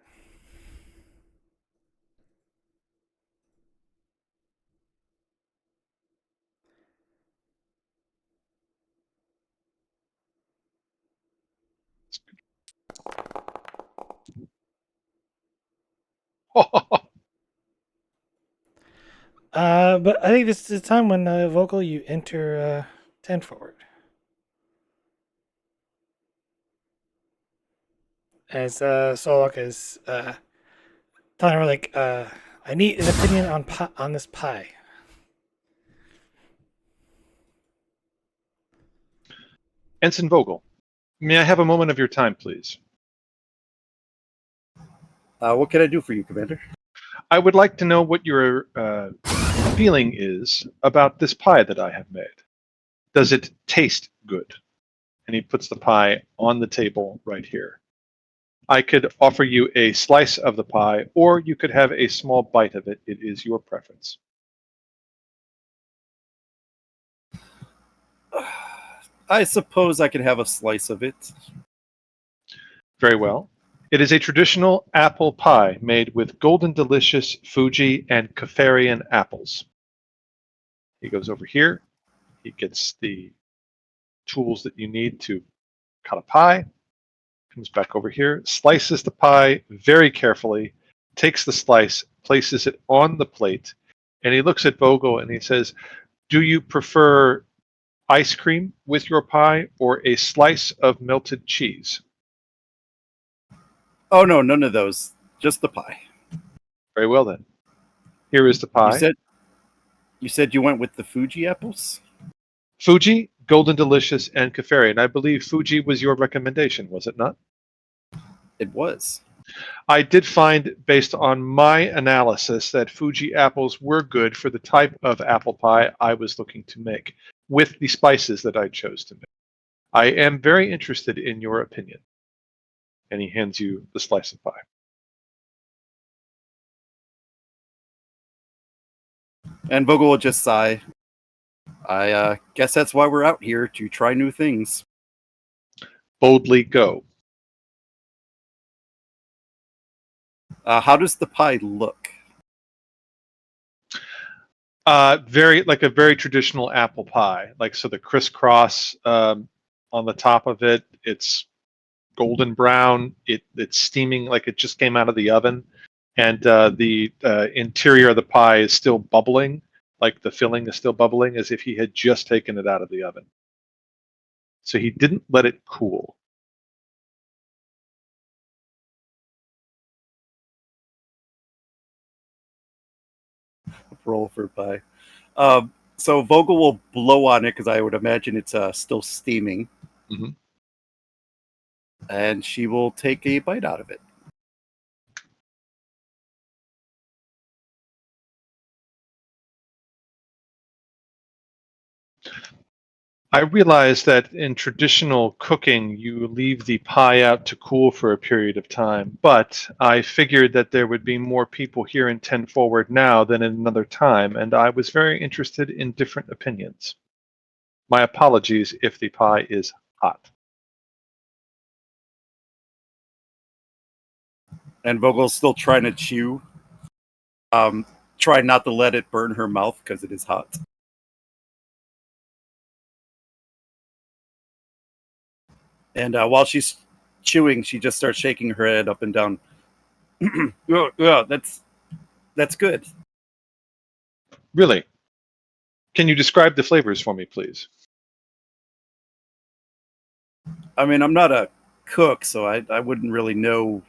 But I think this is the time when Vogel you enter 10 forward. As Solok is telling her like, I need an opinion on this pie. Ensign Vogel, may I have a moment of your time, please? What can I do for you, Commander? I would like to know what your feeling is about this pie that I have made. Does it taste good? And he puts the pie on the table right here. I could offer you a slice of the pie, or you could have a small bite of it. It is your preference. I suppose I could have a slice of it. Very well. It is a traditional apple pie made with golden delicious Fuji and Kafarian apples. He goes over here. He gets the tools that you need to cut a pie. Comes back over here, slices the pie very carefully, takes the slice, places it on the plate, and he looks at Vogel and he says, "Do you prefer ice cream with your pie or a slice of melted cheese?" Oh no, none of those. Just the pie. Very well then. Here is the You pie. said you said you went with the Fuji apples? Fuji, Golden Delicious, and Kafarian. I believe Fuji was your recommendation, was it not? It was. I did find, based on my analysis, that Fuji apples were good for the type of apple pie I was looking to make, with the spices that I chose to make. I am very interested in your opinion. And he hands you the slice of pie. And Vogel will just sigh. I guess that's why we're out here, to try new things. Boldly go. How does the pie look? Very like a very traditional apple pie. Like so, the crisscross on the top of it. It's golden brown. It's steaming like it just came out of the oven, and the interior of the pie is still bubbling. Like the filling is still bubbling, as if he had just taken it out of the oven. So he didn't let it cool. Roll for pie. So Vogel will blow on it because I would imagine it's still steaming. Mhm. And she will take a bite out of it. I realize that in traditional cooking, you leave the pie out to cool for a period of time, but I figured that there would be more people here in 10 Forward now than in another time, and I was very interested in different opinions. My apologies if the pie is hot. And Vogel's still trying to chew. Try not to let it burn her mouth because it is hot. And while she's chewing, she just starts shaking her head up and down. Yeah, that's good. Really? Can you describe the flavors for me, please? I mean, I'm not a cook, so I wouldn't really know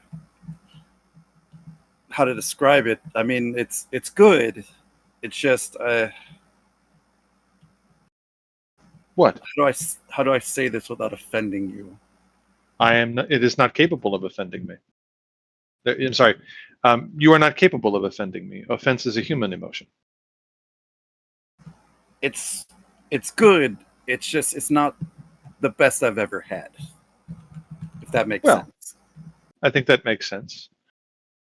how to describe it. I mean, it's good. It's just What? how do I say this without offending you? It is not capable of offending me. I'm sorry. You are not capable of offending me. Offense is a human emotion. It's good. It's just it's not the best I've ever had. If that makes Well, sense. I think that makes sense.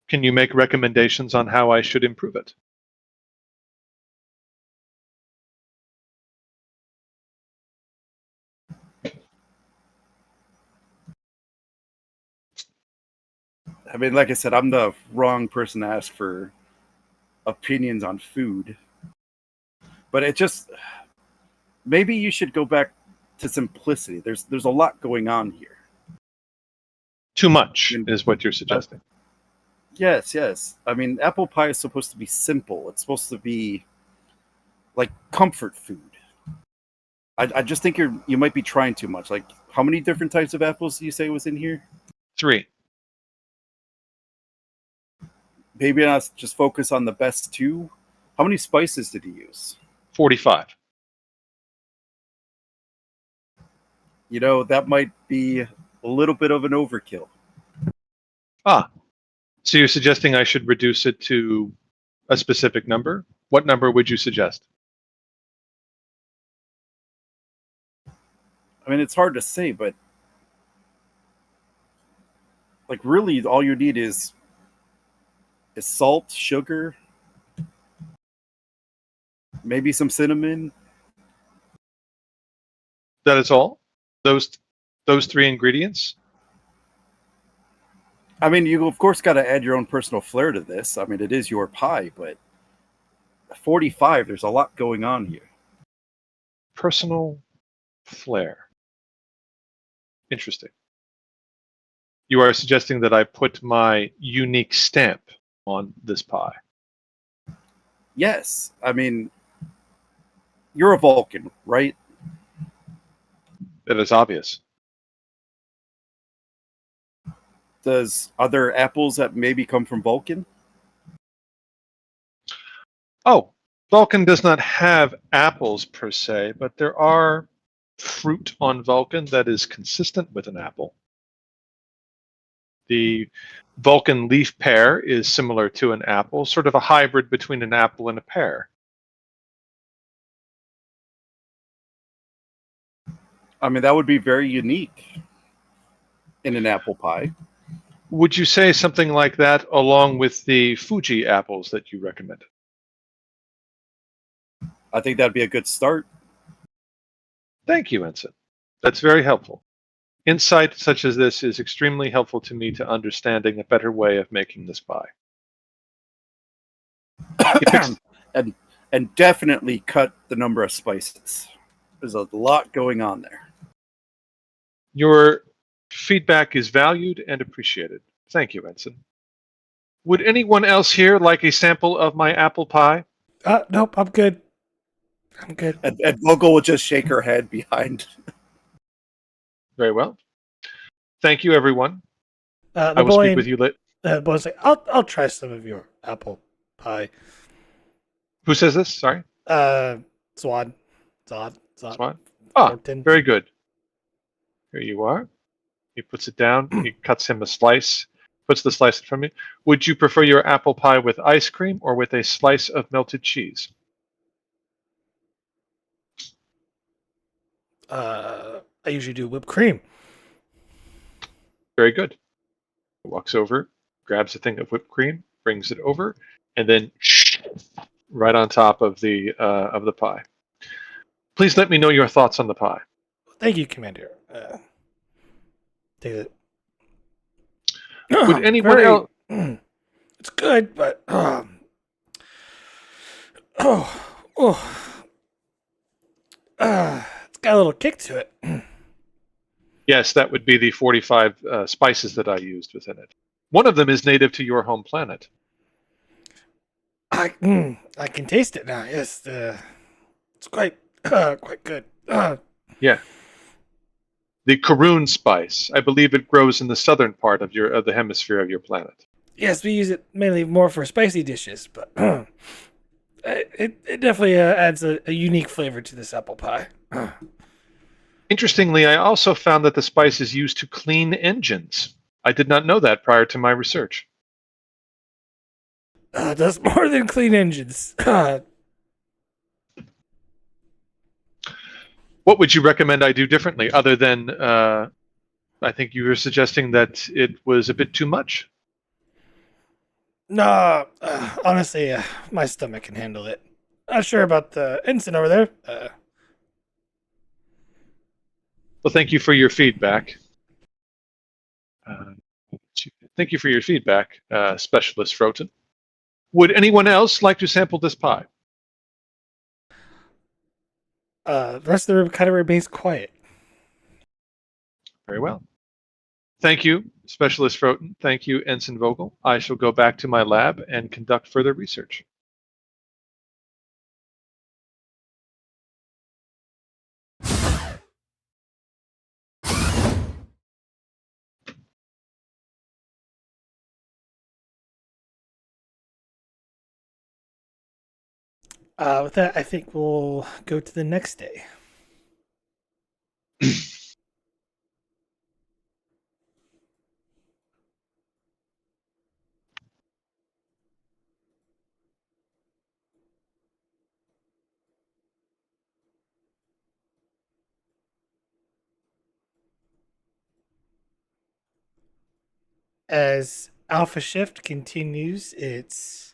Can you make recommendations on how I should improve it? I mean, like I said, I'm the wrong person to ask for opinions on food. But it just maybe you should go back to simplicity. There's a lot going on here. Too much I mean, is what you're suggesting. Yes. I mean, apple pie is supposed to be simple. It's supposed to be like comfort food. I just think you might be trying too much. Like, how many different types of apples do you say was in here? 3. Maybe not just focus on the best two. How many spices did you use? 45. You know, that might be a little bit of an overkill. Ah, so you're suggesting I should reduce it to a specific number? What number would you suggest? I mean, it's hard to say, but like really all you need is salt, sugar, maybe some cinnamon. That is all? Those three ingredients? I mean, you of course got to add your own personal flair to this. I mean, it is your pie, but 45, there's a lot going on here. Personal flair. Interesting. You are suggesting that I put my unique stamp on this pie. Yes, I mean, you're a Vulcan, right? That is obvious. Does other apples that maybe come from Vulcan? Oh, Vulcan does not have apples per se, but there are fruit on Vulcan that is consistent with an apple. The Vulcan leaf pear is similar to an apple, sort of a hybrid between an apple and a pear. I mean, that would be very unique in an apple pie. Would you say something like that along with the Fuji apples that you recommended? I think that'd be a good start. Thank you, Ensign. That's very helpful. Insight such as this is extremely helpful to me to understanding a better way of making this pie. and definitely cut the number of spices. There's a lot going on there. Your feedback is valued and appreciated. Thank you, Ensign. Would anyone else here like a sample of my apple pie? Nope, I'm good. I'm good. And Vogel will just shake her head behind. Very well. Thank you, everyone. The I will boy speak with you later. The boy's like, I'll try some of your apple pie. Who says this? Sorry. Zod. Swan? Ah, Thornton. very good. Here you are. He puts it down. He cuts him a slice. Puts the slice in front of me. Would you prefer your apple pie with ice cream or with a slice of melted cheese? I usually do whipped cream. Very good. He walks over, grabs a thing of whipped cream, brings it over, and then right on top of the pie. Please let me know your thoughts on the pie. Thank you, Commander. Take it. Would anyone else? It's good, but it's got a little kick to it. Yes, that would be the 45 spices that I used within it. One of them is native to your home planet. I can taste it now. Yes, it's quite good. Yeah. The Karoon spice. I believe it grows in the southern part of the hemisphere of your planet. Yes, we use it mainly more for spicy dishes, but it definitely adds a unique flavor to this apple pie. Interestingly, I also found that the spice is used to clean engines. I did not know that prior to my research. Does more than clean engines. What would you recommend I do differently other than I think you were suggesting that it was a bit too much? No, honestly, my stomach can handle it. Not sure about the ensign over there. Well, thank you for your feedback. Thank you for your feedback, Specialist Froten. Would anyone else like to sample this pie? The rest of the room kind of remains quiet. Very well. Thank you, Specialist Froten. Thank you, Ensign Vogel. I shall go back to my lab and conduct further research. With that, I think we'll go to the next day. As Alpha Shift continues its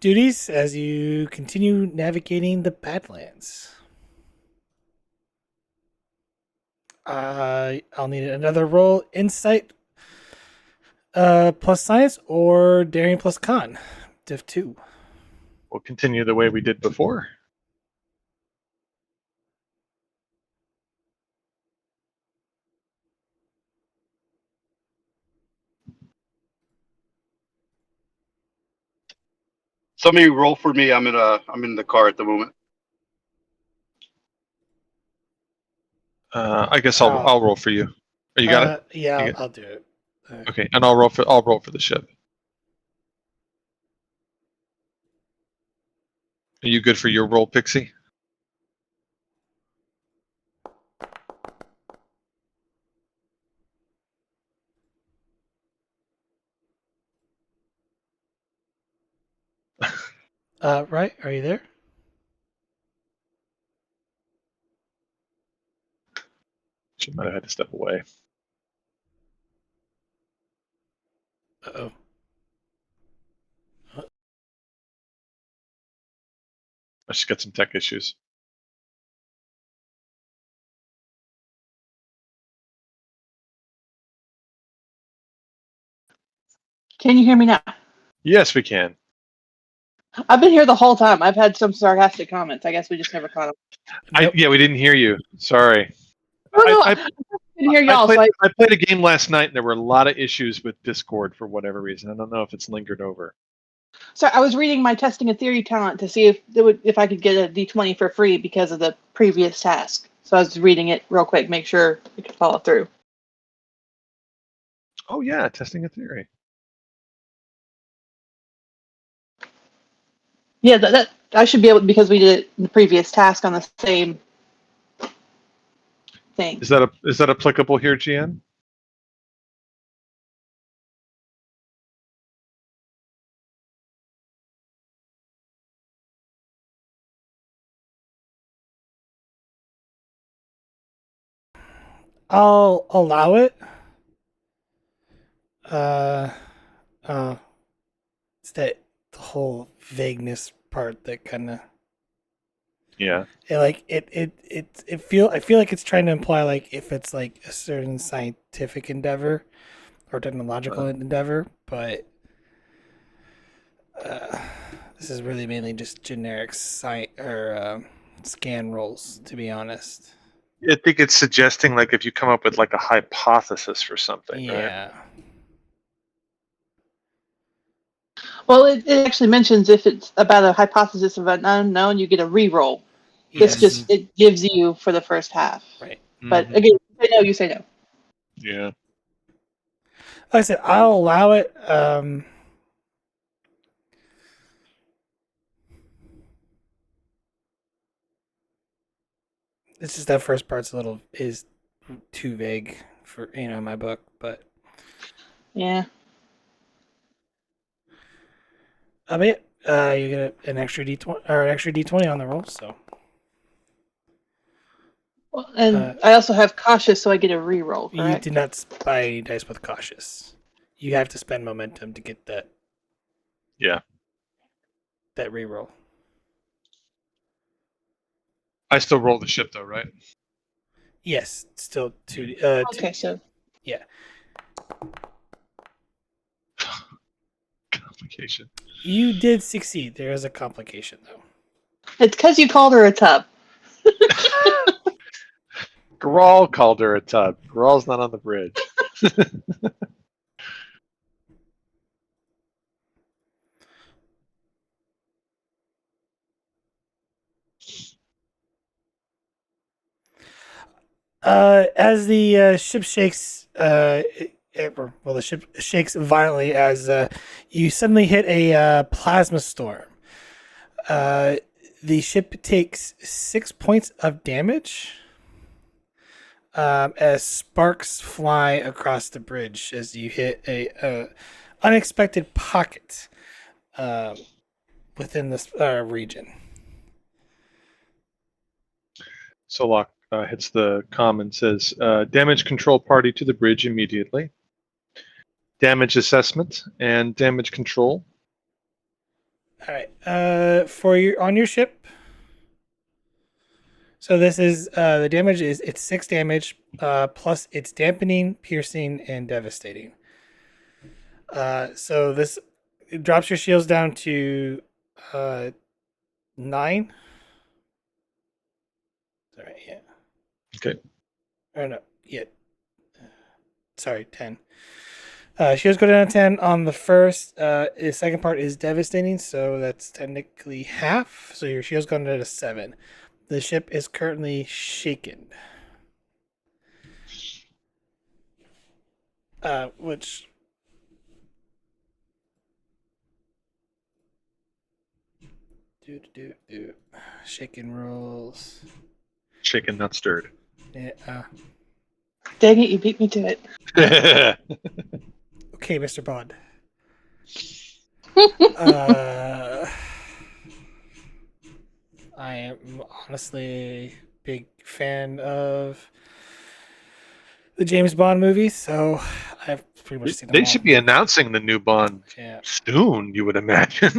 duties as you continue navigating the Badlands. I'll need another roll: insight plus science or daring plus con. Div 2. We'll continue the way we did before. Somebody roll for me. I'm in the car at the moment. I guess I'll roll for you. Oh, you got it. Yeah, You I'll do it. Okay, and I'll roll for the ship. Are you good for your roll, Pixie? Right? Are you there? She might have had to step away. Uh-oh. She's got some tech issues. Can you hear me now? Yes, we can. I've been here the whole time. I've had some sarcastic comments. I guess we just never caught them. Nope. Yeah, we didn't hear you. Sorry. Oh no, I, I didn't hear y'all. I played a game last night, and there were a lot of issues with Discord for whatever reason. I don't know if it's lingered over. So I was reading my testing a theory talent to see if I could get a D20 for free because of the previous task. So I was reading it real quick, make sure it could follow through. Oh yeah, testing a theory. Yeah, that I should be able because we did it in the previous task on the same thing. Is that applicable here, GN? I'll allow it. Uh, it's that the whole vagueness part that kind of Yeah. I feel like it's trying to imply like if it's like a certain scientific endeavor or technological endeavor, but uh, this is really mainly just generic scan rolls, to be honest. I think it's suggesting like if you come up with like a hypothesis for something, right? Yeah. Well, it actually mentions if it's about a hypothesis of an unknown, you get a reroll. Yes. This just it gives you for the first half. Right. But Mhm. again, you say no, you say no. Yeah. Like I said, I'll allow it. It's just that first part's is too vague for my book, but Yeah. but yeah, you get an extra D20 or an extra D20 on the roll. So Well, and I also have cautious, so I get a reroll. you Correct. do not buy any dice with cautious. You have to spend momentum to get Yeah. that reroll. I still roll the ship though, right? Yes, still two. Okay, so Yeah, Complication. you did succeed. There is a complication though. it's because you called her a tub. Grawl called her a tub. Grawl's not on the bridge. As the ship shakes, the ship shakes violently as you suddenly hit a plasma storm. The ship takes 6 points of damage as sparks fly across the bridge as you hit a unexpected pocket within this region. Solok hits the comm and says, damage control party to the bridge immediately. Damage assessment and damage control. All right. On your ship. So this is the damage is it's 6 damage plus it's dampening, piercing, and devastating. So this it drops your shields down to 9. Sorry, yeah. Okay. Or no, yeah. Sorry, 10. Shields go down to 10 on the first. The second part is devastating, so that's technically half. So your shields go down to 7. The ship is currently shaken. Which do shaken rolls. Shaken, not stirred. Yeah. Dang it, you beat me to it. Okay, Mr. Bond. I am honestly a big fan of the James Bond movies, so I've pretty much seen them They all. should be announcing the new Bond Yeah. soon, you would imagine.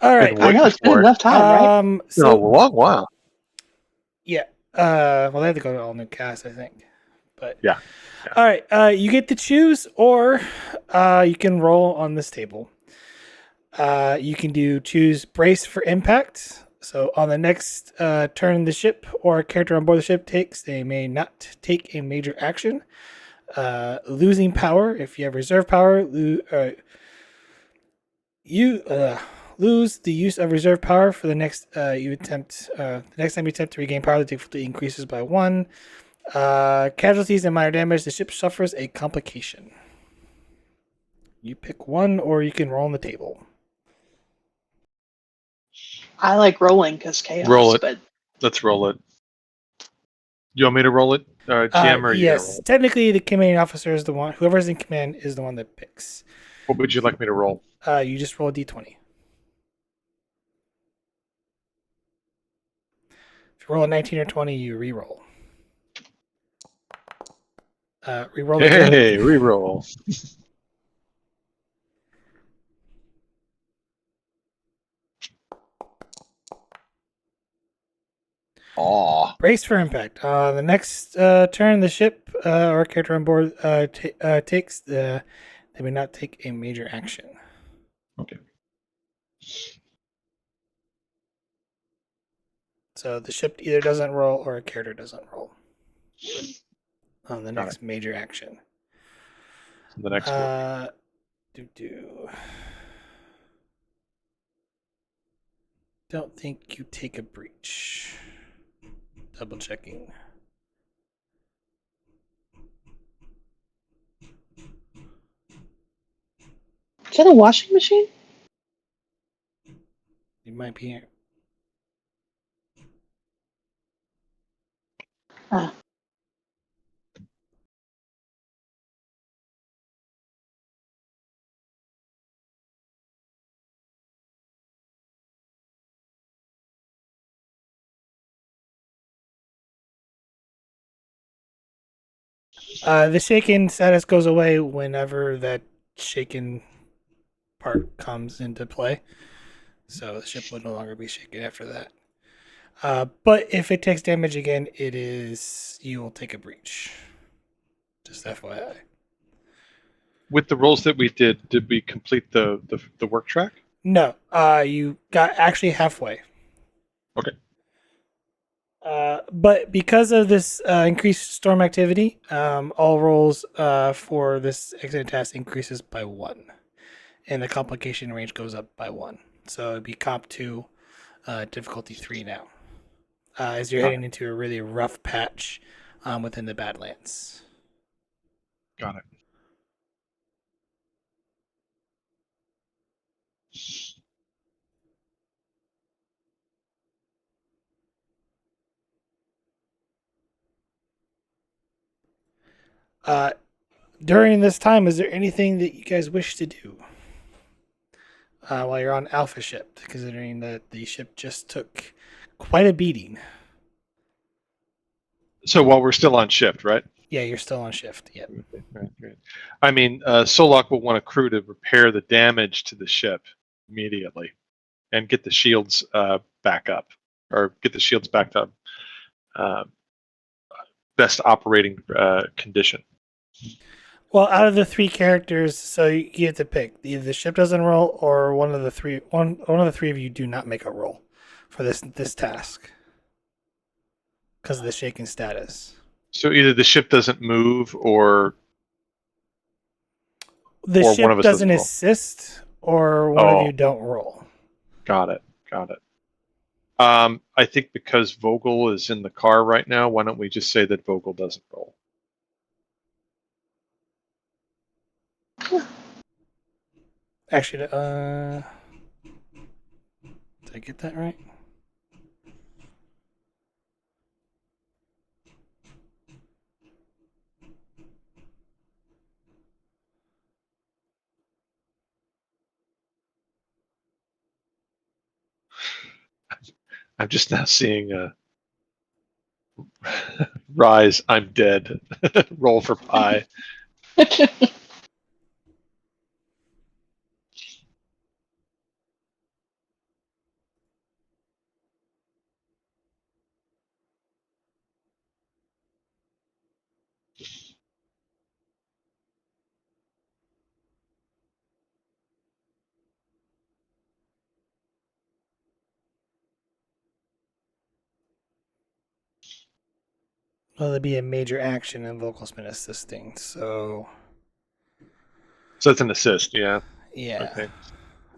All right. I know, it's been for it. enough time, right? It's been a long while. Yeah. Well, they have to go to all new cast, I think. But Yeah. All right. You get to choose, or you can roll on this table. You can choose brace for impact. So on the next turn the ship or a character on board the ship takes, they may not take a major action. Losing power. If you have reserve power, you lose the use of reserve power for the next the next time you attempt to regain power, the difficulty increases by 1. Casualties and minor damage. The ship suffers a complication. You pick one, or you can roll on the table. I like rolling because chaos. Roll it. But Let's roll it. You want me to roll it, GM, or you gonna roll Yes, it? technically the commanding officer is the one. Whoever's in command is the one that picks. What would you like me to roll? You just roll a d20. If you roll a 19 or 20, you re-roll. Re-roll again. Hey, re-roll. Aw. Brace for impact. The next turn, the ship or a character on board takes they may not take a major action. Okay. So the ship either doesn't roll or a character doesn't roll on the Got next major action. The next one. Don't think you take a breach. Double checking. is that a washing machine? You might be here. Ah. The shaken status goes away whenever that shaken part comes into play. So the ship will no longer be shaken after that. But if it takes damage again, you will take a breach. Just FYI. With the rolls that we did we complete the work track? No, you got actually halfway. Okay. But because of this increased storm activity, all rolls for this exit task increases by 1, and the complication range goes up by 1. So it'd be comp 2, difficulty 3 now, as you're heading into a really rough patch within the Badlands. Got it. During this time, is there anything that you guys wish to do while you're on Alpha Ship, considering that the ship just took quite a beating? So while we're still on shift, right? Yeah, you're still on shift. Yep. Right. I mean, Solok will want a crew to repair the damage to the ship immediately and get the shields back up, or get the shields backed up. uh, best operating condition. Well, out of the three characters, so you have to pick either the ship doesn't roll or one of the three. One of the three of you do not make a roll for this task because of the shaken status. So either the ship doesn't move, or The one of ship us doesn't doesn't roll. assist, or one of Oh, you don't roll. got it. I think because Vogel is in the car right now, why don't we just say that Vogel doesn't roll? Actually, did I get that right? I'm just now seeing Rise, I'm dead. Roll for pie. Well, there'd be a major action and Vocal's been assisting, so So it's an assist, yeah. yeah. Okay.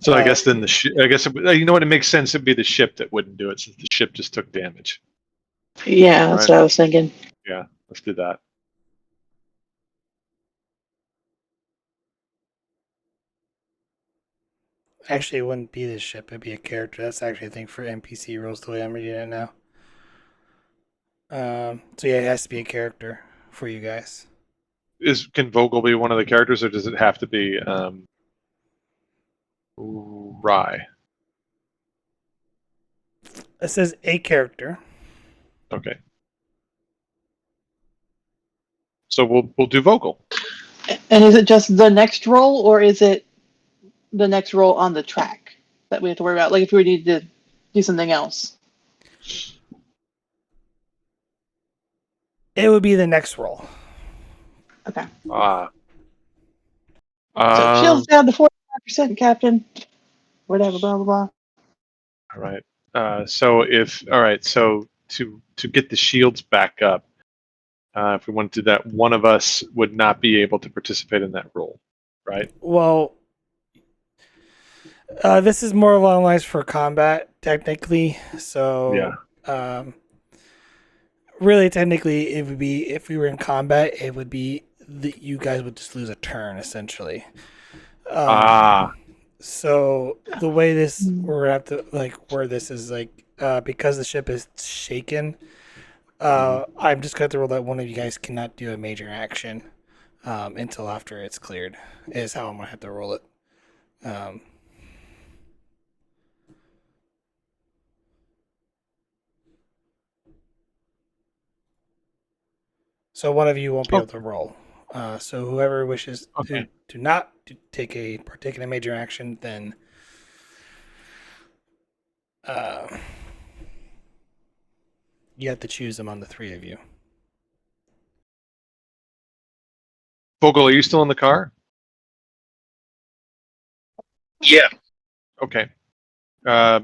So I guess then you know what? It makes sense. It'd be the ship that wouldn't do it, since the ship just took damage. Yeah, that's Right. what I was thinking. Yeah, let's do that. Actually, it wouldn't be the ship; it'd be a character. That's actually a thing for NPC rules the way I'm reading it now. So yeah, it has to be a character for you guys. Can Vogel be one of the characters, or does it have to be Rye? It says a character. Okay. So we'll do Vogel. And is it just the next roll, or is it the next roll on the track that we have to worry about? Like if we need to do something else. It would be the next roll. Okay. Ah. So shields down to 45%, Captain. Whatever, blah, blah, blah. All right. So to get the shields back up, if we want to do that, one of us would not be able to participate in that role, right? Well, this is more along the lines for combat, technically. So, really, technically, it would be if we were in combat, it would be that you guys would just lose a turn, essentially. So the way this we're gonna have to where this is because the ship is shaken. I'm just going to rule that one of you guys cannot do a major action until after it's cleared. Is how I'm going to have to roll it. So one of you won't be able to roll. So whoever wishes to not take a partake in a major action, then you have to choose among the three of you. Vogel, are you still in the car? Yeah. Okay. Why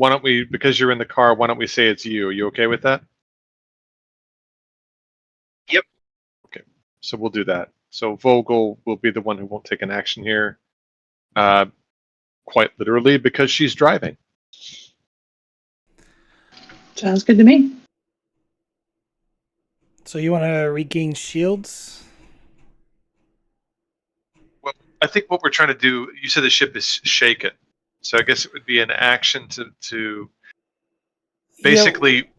don't we, because you're in the car, why don't we say it's you? Are you okay with that? Yep. Okay. So we'll do that. So Vogel will be the one who won't take an action here. Quite literally because she's driving. Sounds good to me. So you want to regain shields? Well, I think what we're trying to do, you said the ship is shaken. So I guess it would be an action to basically,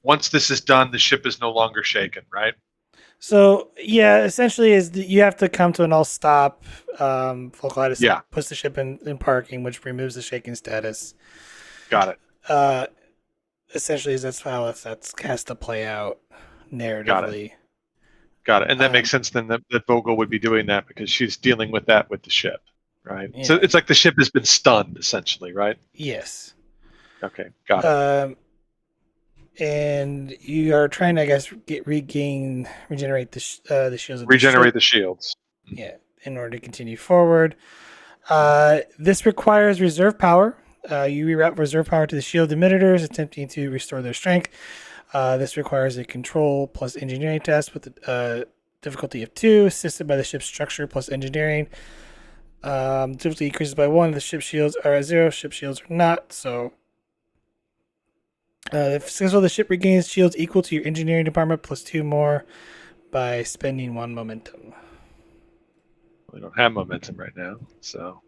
once this is done, the ship is no longer shaken, right? So yeah, essentially is you have to come to an all stop. Volcolitis puts the ship in parking, which removes the shaking status. Got it. Essentially, that's how that has to play out narratively. Got it. And that makes sense then that Vogel would be doing that because she's dealing with that with the ship, right? Yeah. So it's like the ship has been stunned, essentially, right? Yes. Okay, got it. And you are trying to, I guess, regenerate the shields of the Regenerate ship. the shields. Yeah, in order to continue forward. This requires reserve power. You reroute reserve power to the shield emitters, attempting to restore their strength. This requires a control plus engineering test with a difficulty of 2, assisted by the ship's structure plus engineering. Difficulty increases by 1. The ship shields are at 0. Ship shields are not. So, if successful, the ship regains shields equal to your engineering department plus 2 more by spending 1 momentum. We don't have momentum right now, so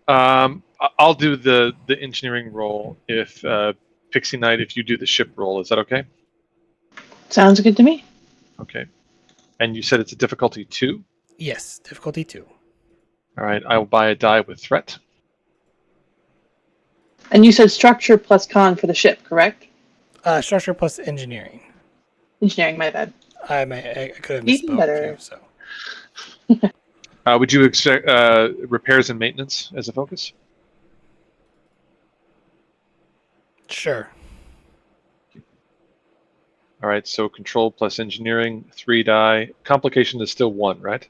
I'll do the engineering roll if Pixie Knight, if you do the ship roll. Is that okay? Sounds good to me. Okay. And you said it's a difficulty 2? Yes, difficulty 2. All right, I will buy a die with threat. And you said structure plus con for the ship, correct? Structure plus engineering. Engineering, my bad. I could have Even misspoke better. too. So Would you expect repairs and maintenance as a focus? sure. All right, so control plus engineering, 3 die. Complication is still 1, right?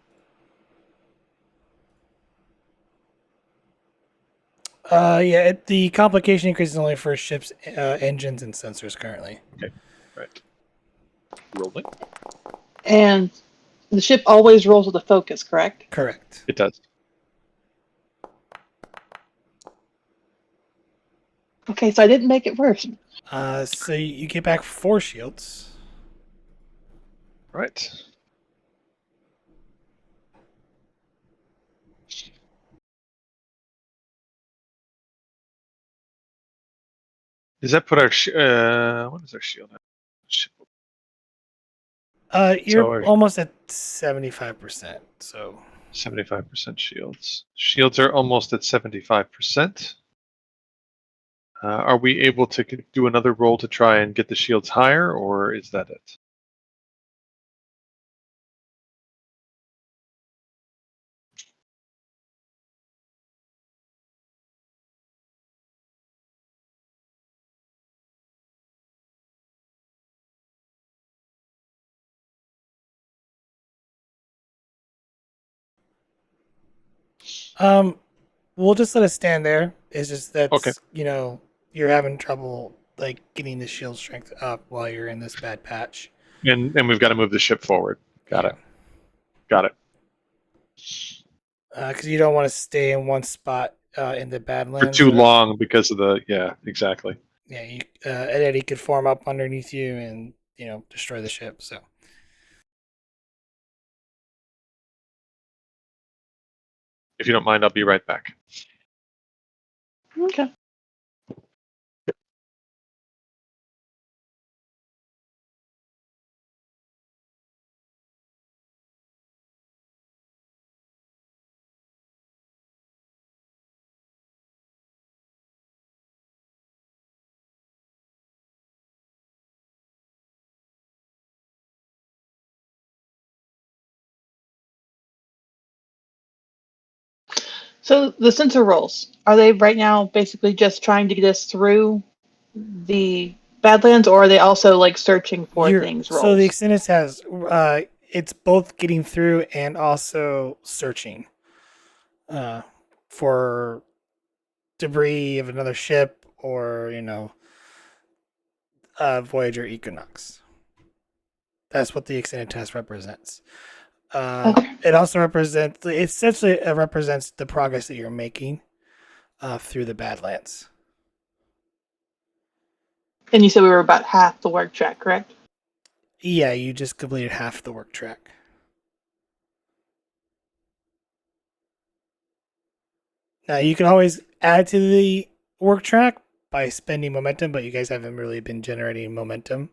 The complication increase is only for ships, engines, and sensors currently. Okay, right. Rolling. And the ship always rolls with a focus, correct? Correct. It does. Okay, so I didn't make it worse. So you get back 4 shields. Right. Does that put our what is our shield at? You're our almost at 75%. So 75% shields. Shields are almost at 75%. Are we able to do another roll to try and get the shields higher, or is that it? we'll just let it stand there. It's just Okay. that's you're having trouble like getting the shield strength up while you're in this bad patch. And we've got to move the ship forward. Got Yeah. it. Got it. Because you don't want to stay in one spot in the For Badlands. too long because of the exactly. Yeah, an eddy could form up underneath you and destroy the ship. So If you don't mind, I'll be right back. Okay. So the sensor rolls, are they right now basically just trying to get us through the Badlands, or are they also like searching for things so the rolls? Extended has it's both getting through and also searching for debris of another ship or Voyager Equinox. That's what the Extended test represents. Okay. It also represents represents the progress that you're making through the Badlands. And you said we were about half the work track, correct? Yeah, you just completed half the work track. Now you can always add to the work track by spending momentum, but you guys haven't really been generating momentum.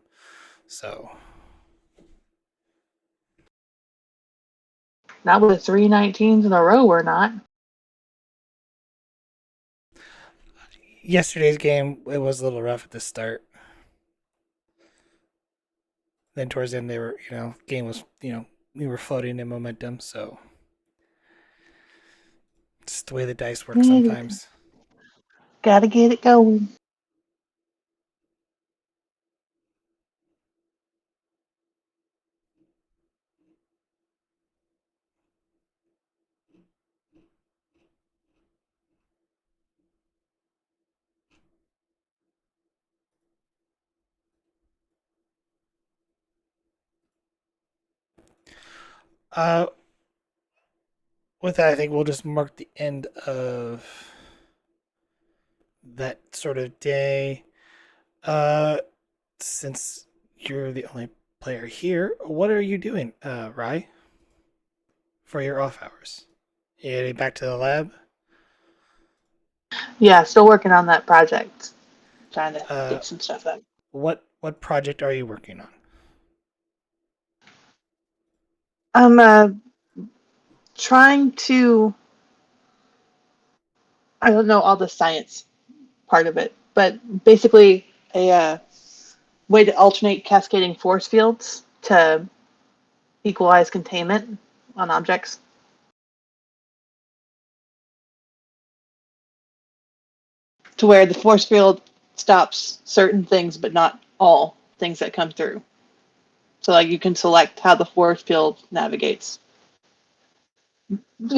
So Not with 319s in a row, we're not. yesterday's game, it was a little rough at the start. Then towards the end, they were, game was, we were floating in momentum. So it's the way the dice work sometimes. Gotta get it going. Uh, with that, I think we'll just mark the end of that sort of day. Uh, since you're the only player here, what are you doing, Rye, for your off hours? You heading back to the lab? Yeah, still working on that project. Trying to Uh, get some stuff out. what project are you working on? I'm trying to. I don't know all the science part of it, but basically a way to alternate cascading force fields to equalize containment on objects. To where the force field stops certain things, but not all things that come through. So, like, you can select how the force field navigates.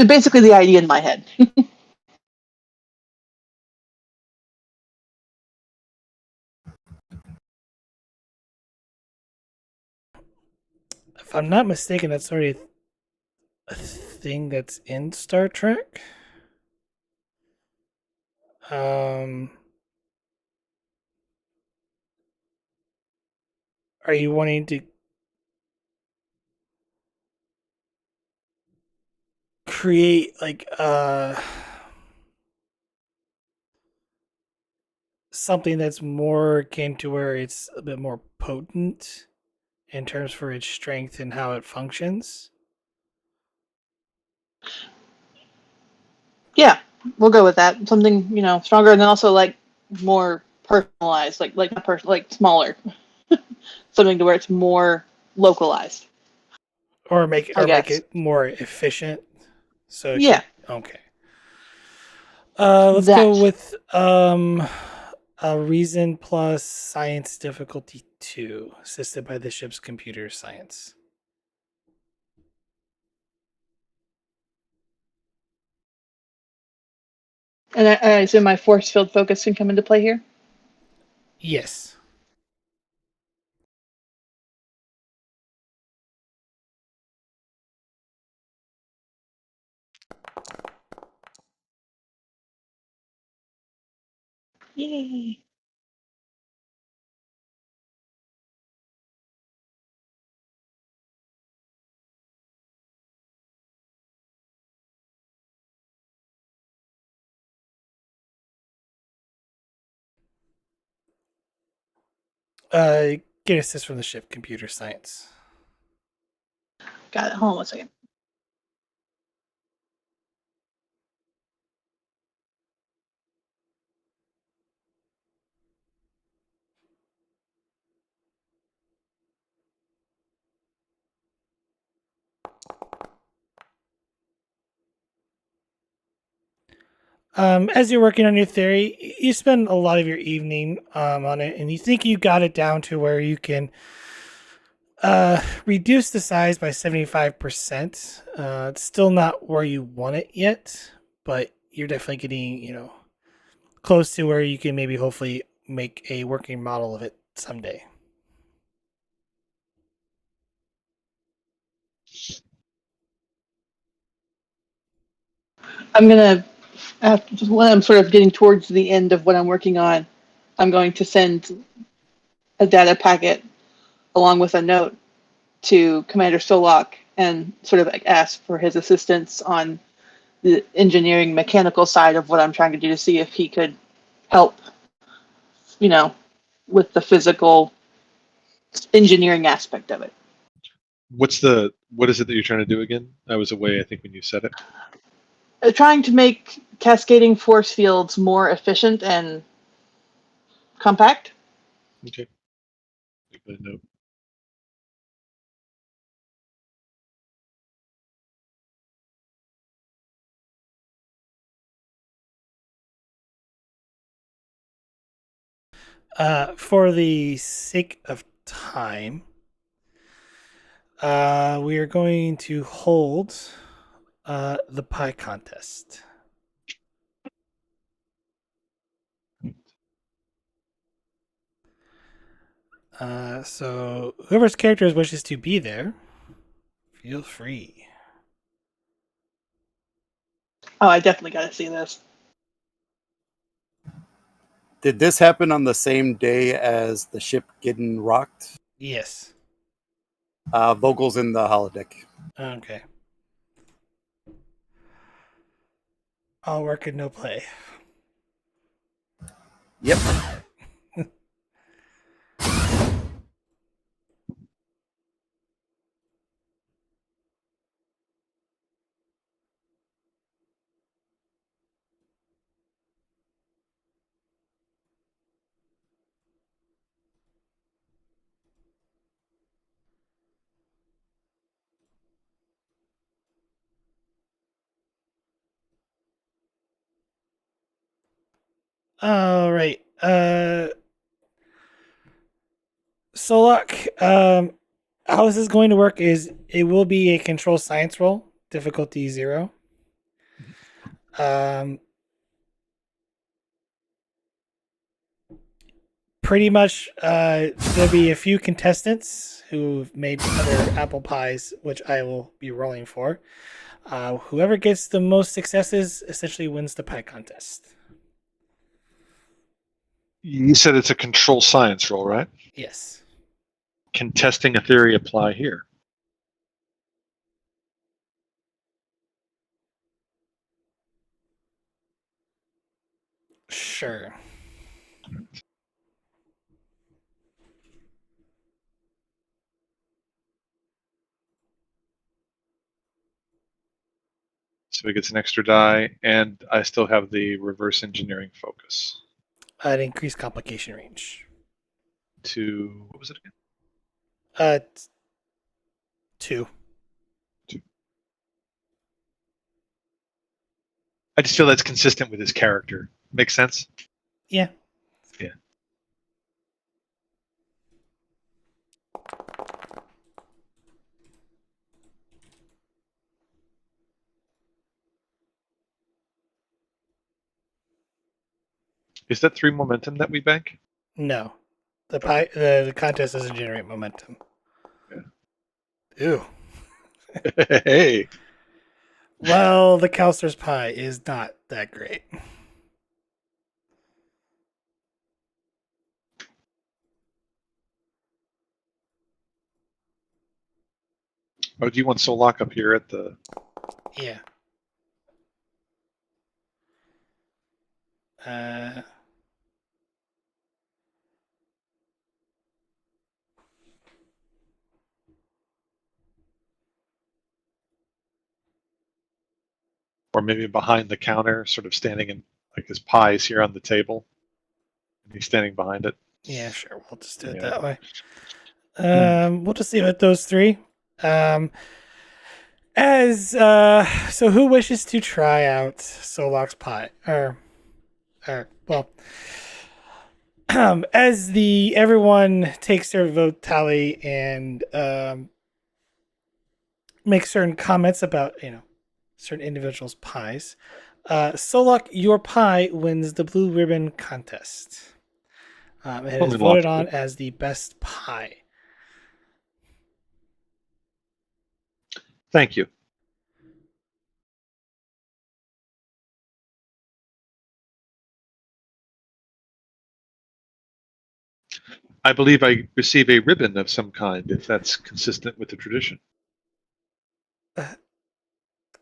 Basically, the idea in my head. If I'm not mistaken, that's already a thing that's in Star Trek. Um, are you wanting to create like something that's more akin to where it's a bit more potent in terms for its strength and how it functions? Yeah, we'll go with that. Something stronger, and then also like more personalized, like smaller. Something to where it's more localized. I Make guess. it more efficient so it Yeah, could okay. Let's go that. with a reason plus science difficulty 2, assisted by the ship's computer science. And I assume my force field focus can come into play here. Yes. Yay. Get assist from the ship computer science. Got it. Hold on one second. As you're working on your theory, you spend a lot of your evening on it, and you think you got it down to where you can reduce the size by 75%. It's still not where you want it yet, but you're definitely getting, close to where you can maybe hopefully make a working model of it someday. I'm gonna when I'm sort of getting towards the end of what I'm working on, I'm going to send a data packet along with a note to Commander Solak and sort of like ask for his assistance on the engineering mechanical side of what I'm trying to do to see if he could help, you know, with the physical engineering aspect of it. What is it that you're trying to do again? I was away, I think, when you said it. Trying to make cascading force fields more efficient and compact. Okay. Make a note. For the sake of time, we are going to hold the pie contest. So whoever's character wishes to be there, Feel free. Oh, I definitely got to see this. Did this happen on the same day as the ship getting rocked? Yes. Vogel's in the holodeck. Okay. All work and no play. Yep. All right. Solok, how this is going to work is it will be a control science roll, difficulty 0. Um, pretty much, there'll be a few contestants who've made other apple pies, which I will be rolling for. Whoever gets the most successes essentially wins the pie contest. You said it's a control science role, right? Yes. Can testing a theory apply here? Sure. So he gets an extra die, and I still have the reverse engineering focus An increased complication range. to, what was it again? Uh, 2. Two. I just feel that's consistent with his character. Makes sense? Yeah. Yeah. Is that 3 momentum that we bank? No. The contest doesn't generate momentum. Yeah. Ew. Hey. Well, the counselor's pie is not that great. Oh, do you want Solak up here at the... Yeah. Uh, Or maybe behind the counter, sort of standing in, like his pie is here on the table, and he's standing behind it. yeah, sure. We'll just do it Yeah. that way. We'll just leave it those 3. Um, so who wishes to try out Solok's pie? Or well, as the everyone takes their vote tally and makes certain comments about certain individuals' pies. Solok, your pie wins the blue ribbon contest. It is Only voted logically. on as the best pie. Thank you. I believe I receive a ribbon of some kind, if that's consistent with the tradition.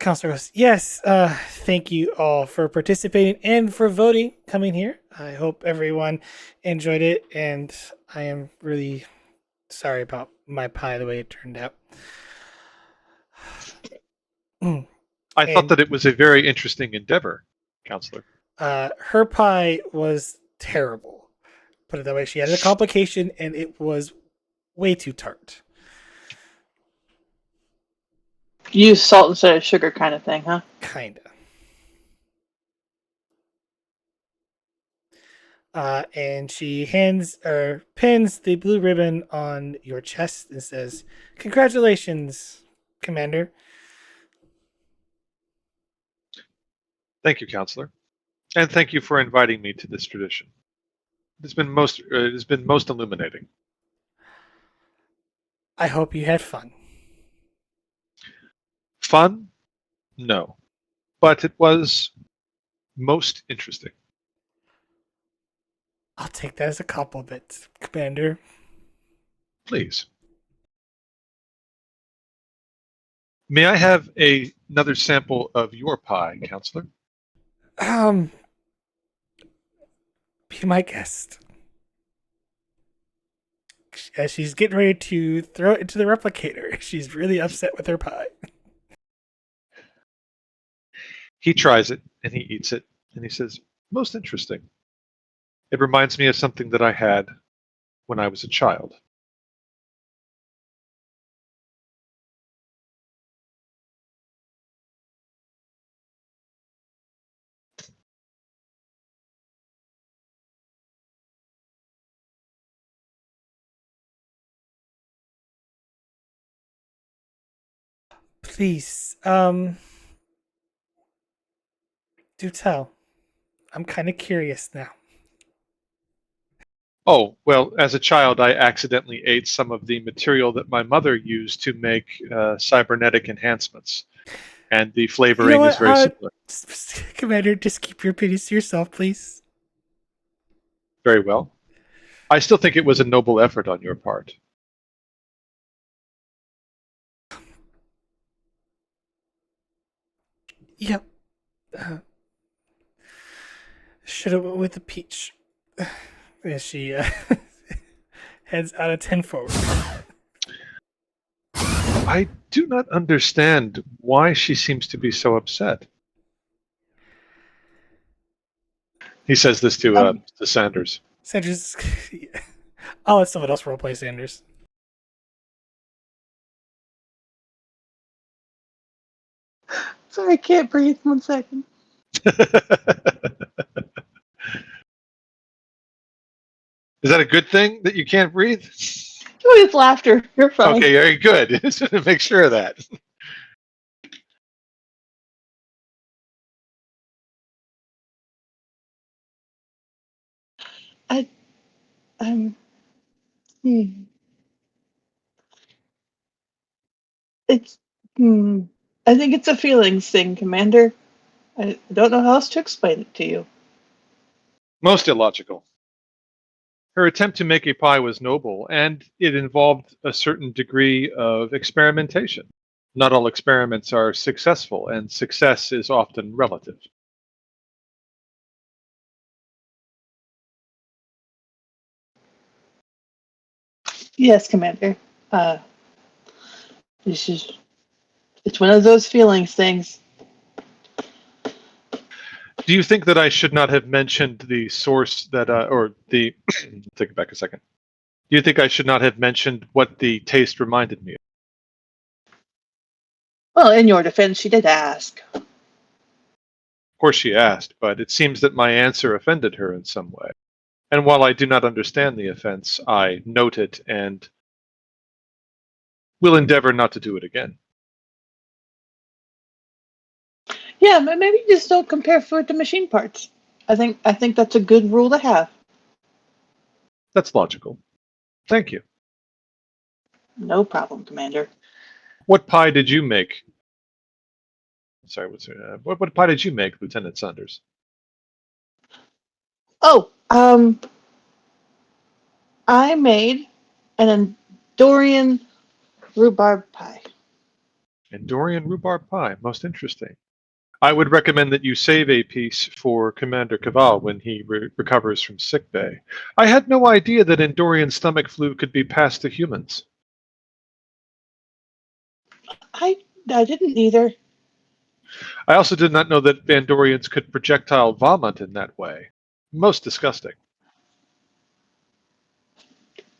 Counselor goes, yes, thank you all for participating and for voting, coming here. I hope everyone enjoyed it, and I am really sorry about my pie, the way it turned out. I thought And that it was a very interesting endeavor, Counselor. her pie was terrible. Put it that way. She had a complication, and it was way too tart. Use salt instead of sugar kind of thing, huh? Kinda. And she hands or pins the blue ribbon on your chest and says, "Congratulations, Commander." Thank you, Counselor. And thank you for inviting me to this tradition. It has been most illuminating. I hope you had fun. fun? No. But it was most interesting. I'll take that as a compliment, Commander. Please. May I have another sample of your pie, Counselor? Um, be my guest. As she's getting ready to throw it into the replicator, she's really upset with her pie. He tries it, and he eats it, and he says, most interesting. It reminds me of something that I had when I was a child. Please, do tell. I'm kind of curious now. Oh, well, as a child, I accidentally ate some of the material that my mother used to make cybernetic enhancements. And the You know flavoring is what? very similar. Commander, just keep your opinions to yourself, please. Very well. I still think it was a noble effort on your part. Yep. Uh, Should have went with the peach. As she heads out of 10 forward. I do not understand why she seems to be so upset. He says this to Sanders. Sanders. I'll let someone else roleplay Sanders. Sorry, I can't breathe. 1 second. Is that a good thing that you can't breathe? Oh, it's laughter. You're fine. Okay, very good. Just to make sure of that. I'm. Hmm. It's. Hmm. I think it's a feelings thing, Commander. I don't know how else to explain it to you. Most illogical. Her attempt to make a pie was noble, and it involved a certain degree of experimentation. Not all experiments are successful, and success is often relative. Yes, Commander. Uh, this is. It's one of those feelings things. Do you think that I should not have mentioned the source that, or the, take it back a second. Do you think I should not have mentioned what the taste reminded me of? Well, in your defense, she did ask. Of course she asked, but it seems that my answer offended her in some way. And while I do not understand the offense, I note it and will endeavor not to do it again. Yeah, but maybe just don't compare food to machine parts. I think that's a good rule to have. That's logical. Thank you. No problem, Commander. What pie did you make? Sorry, what pie did you make, Lieutenant Saunders? Oh, I made an Endorian rhubarb pie. Andorian rhubarb pie. Most interesting. I would recommend that you save a piece for Commander Cavall when he recovers from sickbay. I had no idea that Andorian stomach flu could be passed to humans. I I didn't either. I also did not know that Vandorians could projectile vomit in that way. Most disgusting.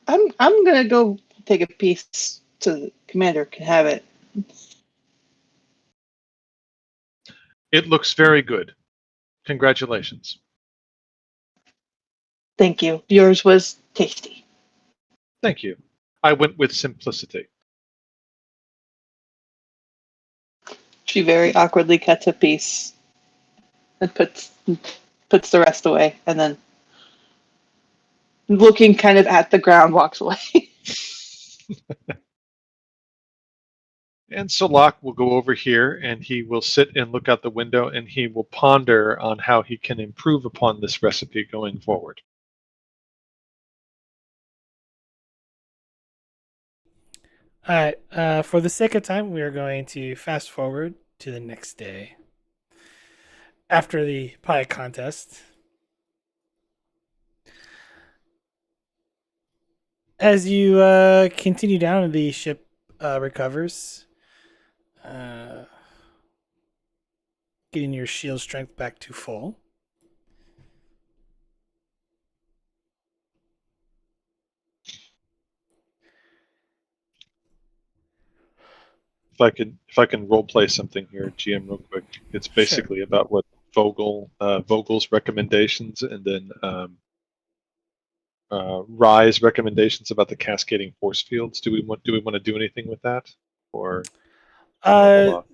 I'm gonna go take a piece so the commander can have it. It looks very good. Congratulations. Thank you. Yours was tasty. Thank you. I went with simplicity. She very awkwardly cuts a piece and puts the rest away, and then looking kind of at the ground walks away. And Solak will go over here and he will sit and look out the window and he will ponder on how he can improve upon this recipe going forward. All right. For the sake of time, we are going to fast forward to the next day after the pie contest. As you continue down, the ship recovers, uh, getting your shield strength back to full. If I can role play something here, GM, real quick, it's Sure. basically about what Vogel's recommendations, and then Rye's recommendations about the cascading force fields. Do we want to do anything with that, or hold Uh, off?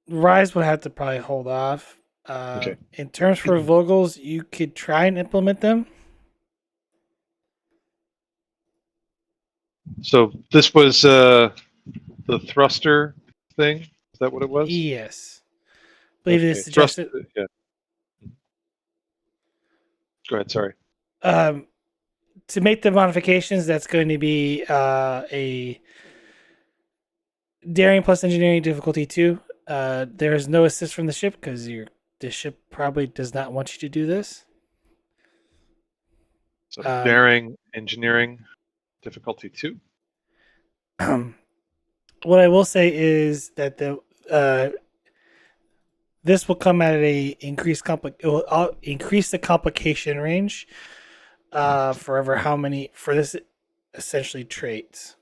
Rise would have to probably hold off. Okay. In terms for Vogels, you could try and implement them. So this was the thruster thing. Is that what it was? Yes. I believe it is Okay. Thrust. suggested. Yeah. Go ahead. Sorry. Um, to make the modifications, that's going to be a daring plus engineering difficulty 2. There is no assist from the ship because the ship probably does not want you to do this. So Um, daring engineering difficulty 2. what I will say is that uh, this will come at a it will increase the complication range for ever how many for this essentially traits.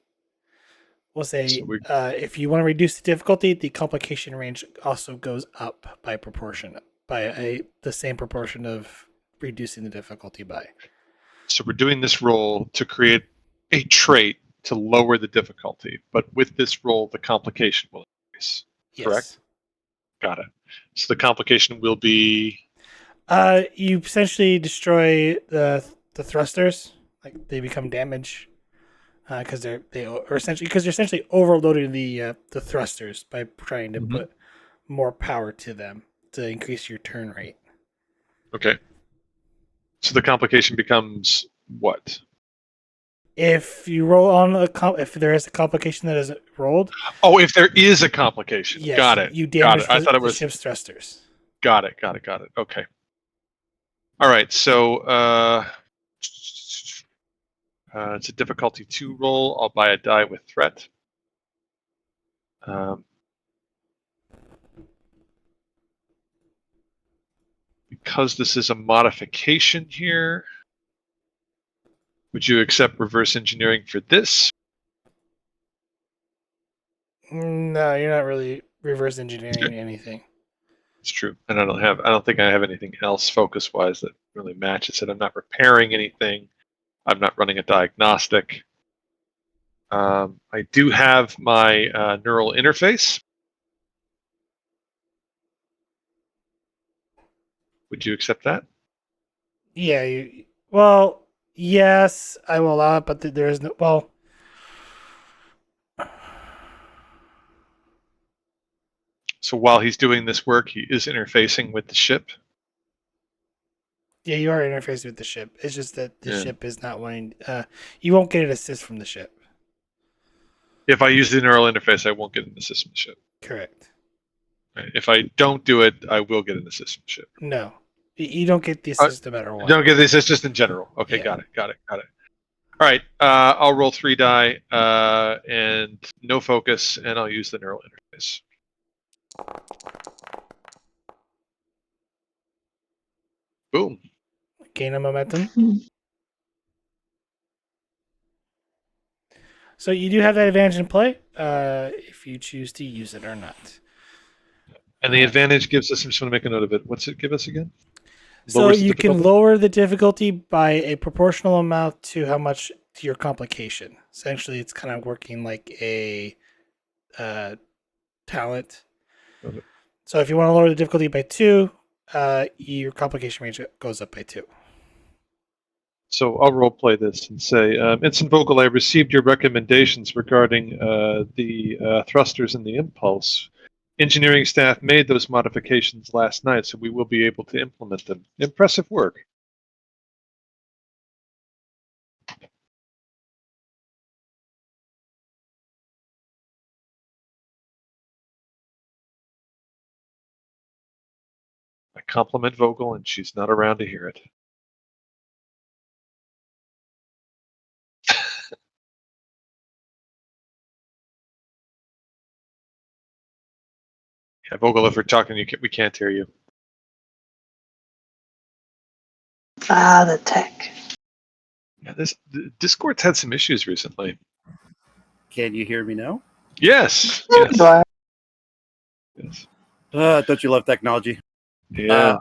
We'll So say we if you want to reduce the difficulty, the complication range also goes up by proportion the same proportion of reducing the difficulty by. so we're doing this roll to create a trait to lower the difficulty, but with this roll, the complication will increase. Correct? Yes. Got it. So the complication will be You essentially destroy the thrusters, like they become damage because they're essentially overloading the thrusters by trying to Mhm. put more power to them to increase your turn rate. Okay. So the complication becomes what? If you roll on if there is a complication that is rolled, Oh, if there is a complication. yes, Got it. you Got it. damage I thought it the was. ship's thrusters. Got it. Got it. Got it. Okay. All right. So it's a difficulty 2 roll. I'll buy a die with threat. Um, because this is a modification here, would you accept reverse engineering for this? No, you're not really reverse Okay. engineering anything. It's true. And I don't think I have anything else focus wise that really matches it. I'm not repairing anything. I'm not running a diagnostic. I do have my neural interface. Would you accept that? Yeah, well, yes, I will allow it, but there is no well. So while he's doing this work, he is interfacing with the ship. Yeah, you are interfaced with the ship. It's just that the Yeah. ship is not wanting. You won't get an assist from the ship. If I use the neural interface, I won't get an assist from the ship. Correct. Right? If I don't do it, I will get an assist from the ship. No, you don't get the assist no matter what. Don't get this. It's just in general. Okay, Yeah. got it. Got it. Got it. All right. I'll roll 3 die and no focus, and I'll use the neural interface. Boom. Gain a momentum. So you do have that advantage in play if you choose to use it or not. And the advantage gives us, I just want to make a note of it. What's it give us again? So Lowers the you can difficulty? lower the difficulty by a proportional amount to how much to your complication. Essentially, it's kind of working like a talent. Okay. So if you want to lower the difficulty by 2, your complication range goes up by 2. So I'll role play this and say, Ensign Vogel, I received your recommendations regarding the thrusters and the impulse. Engineering staff made those modifications last night, so we will be able to implement them. Impressive work. I compliment Vogel, and she's not around to hear it. Yeah, Vogel, if we're talking, we can't hear you. Ah, the tech. Yeah, Discord's had some issues recently. Can you hear me now? Yes. Do Yes. I? Yes. Don't you love technology? Yeah.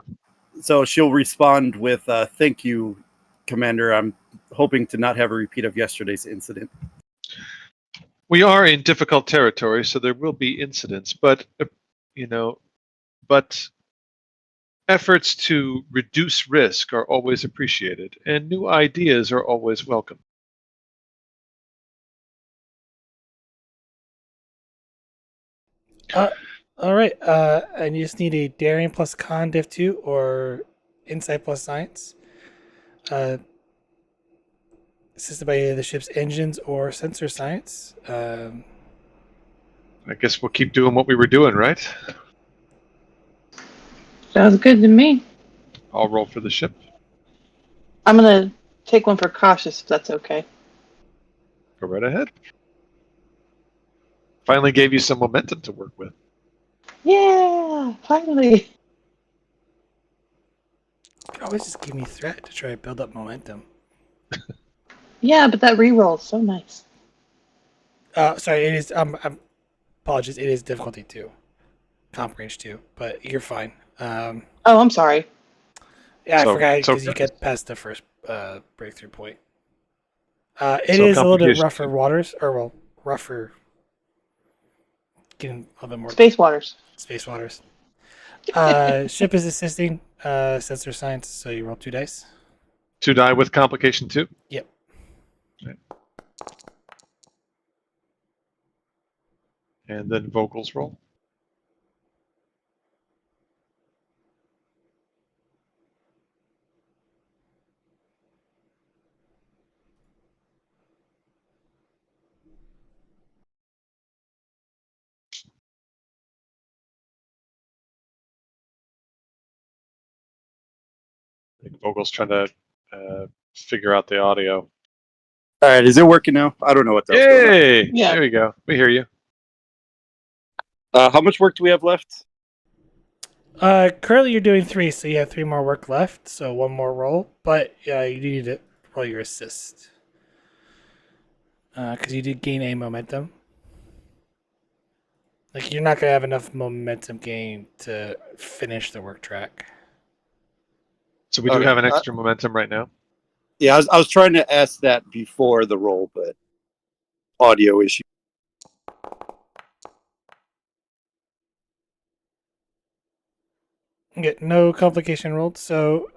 So she'll respond with, thank you, Commander. I'm hoping to not have a repeat of yesterday's incident. We are in difficult territory, so there will be incidents, but but efforts to reduce risk are always appreciated, and new ideas are always welcome. All right. And you just need a daring plus con diff 2 or insight plus science. Assisted by either the ship's engines or sensor science. I guess we'll keep doing what we were doing, right? Sounds good to me. I'll roll for the ship. I'm gonna take one for cautious, if that's okay. Go right ahead. Finally gave you some momentum to work with. Yeah, finally. You can always just give me threat to try to build up momentum. Yeah, but that reroll is so nice. Sorry, it is. Apologies. It is difficulty 2, comp range 2, but you're fine. Oh, I'm sorry. Yeah, I So- forgot so- because you get past the first breakthrough point. It So is a little bit complication rougher waters, or well, rougher. Getting a little bit more Space waters. space waters. Ship is assisting sensor science, so you roll 2 dice. 2 die with complication 2. Yep. Right. And then vocals roll. I think Vogel's trying to figure out the audio. All right, is it working now? I don't know what else going on. Yay! Yeah. There we go. We hear you. How much work do we have left? Currently you're doing 3, so you have 3 more work left. So 1 more roll, but you need to roll your assist because you did gain a momentum. Like you're not gonna have enough momentum gain to finish the work track. So we do Okay. have an extra momentum right now. Yeah, I was trying to ask that before the roll, but audio issue. Okay, no complication rolled. So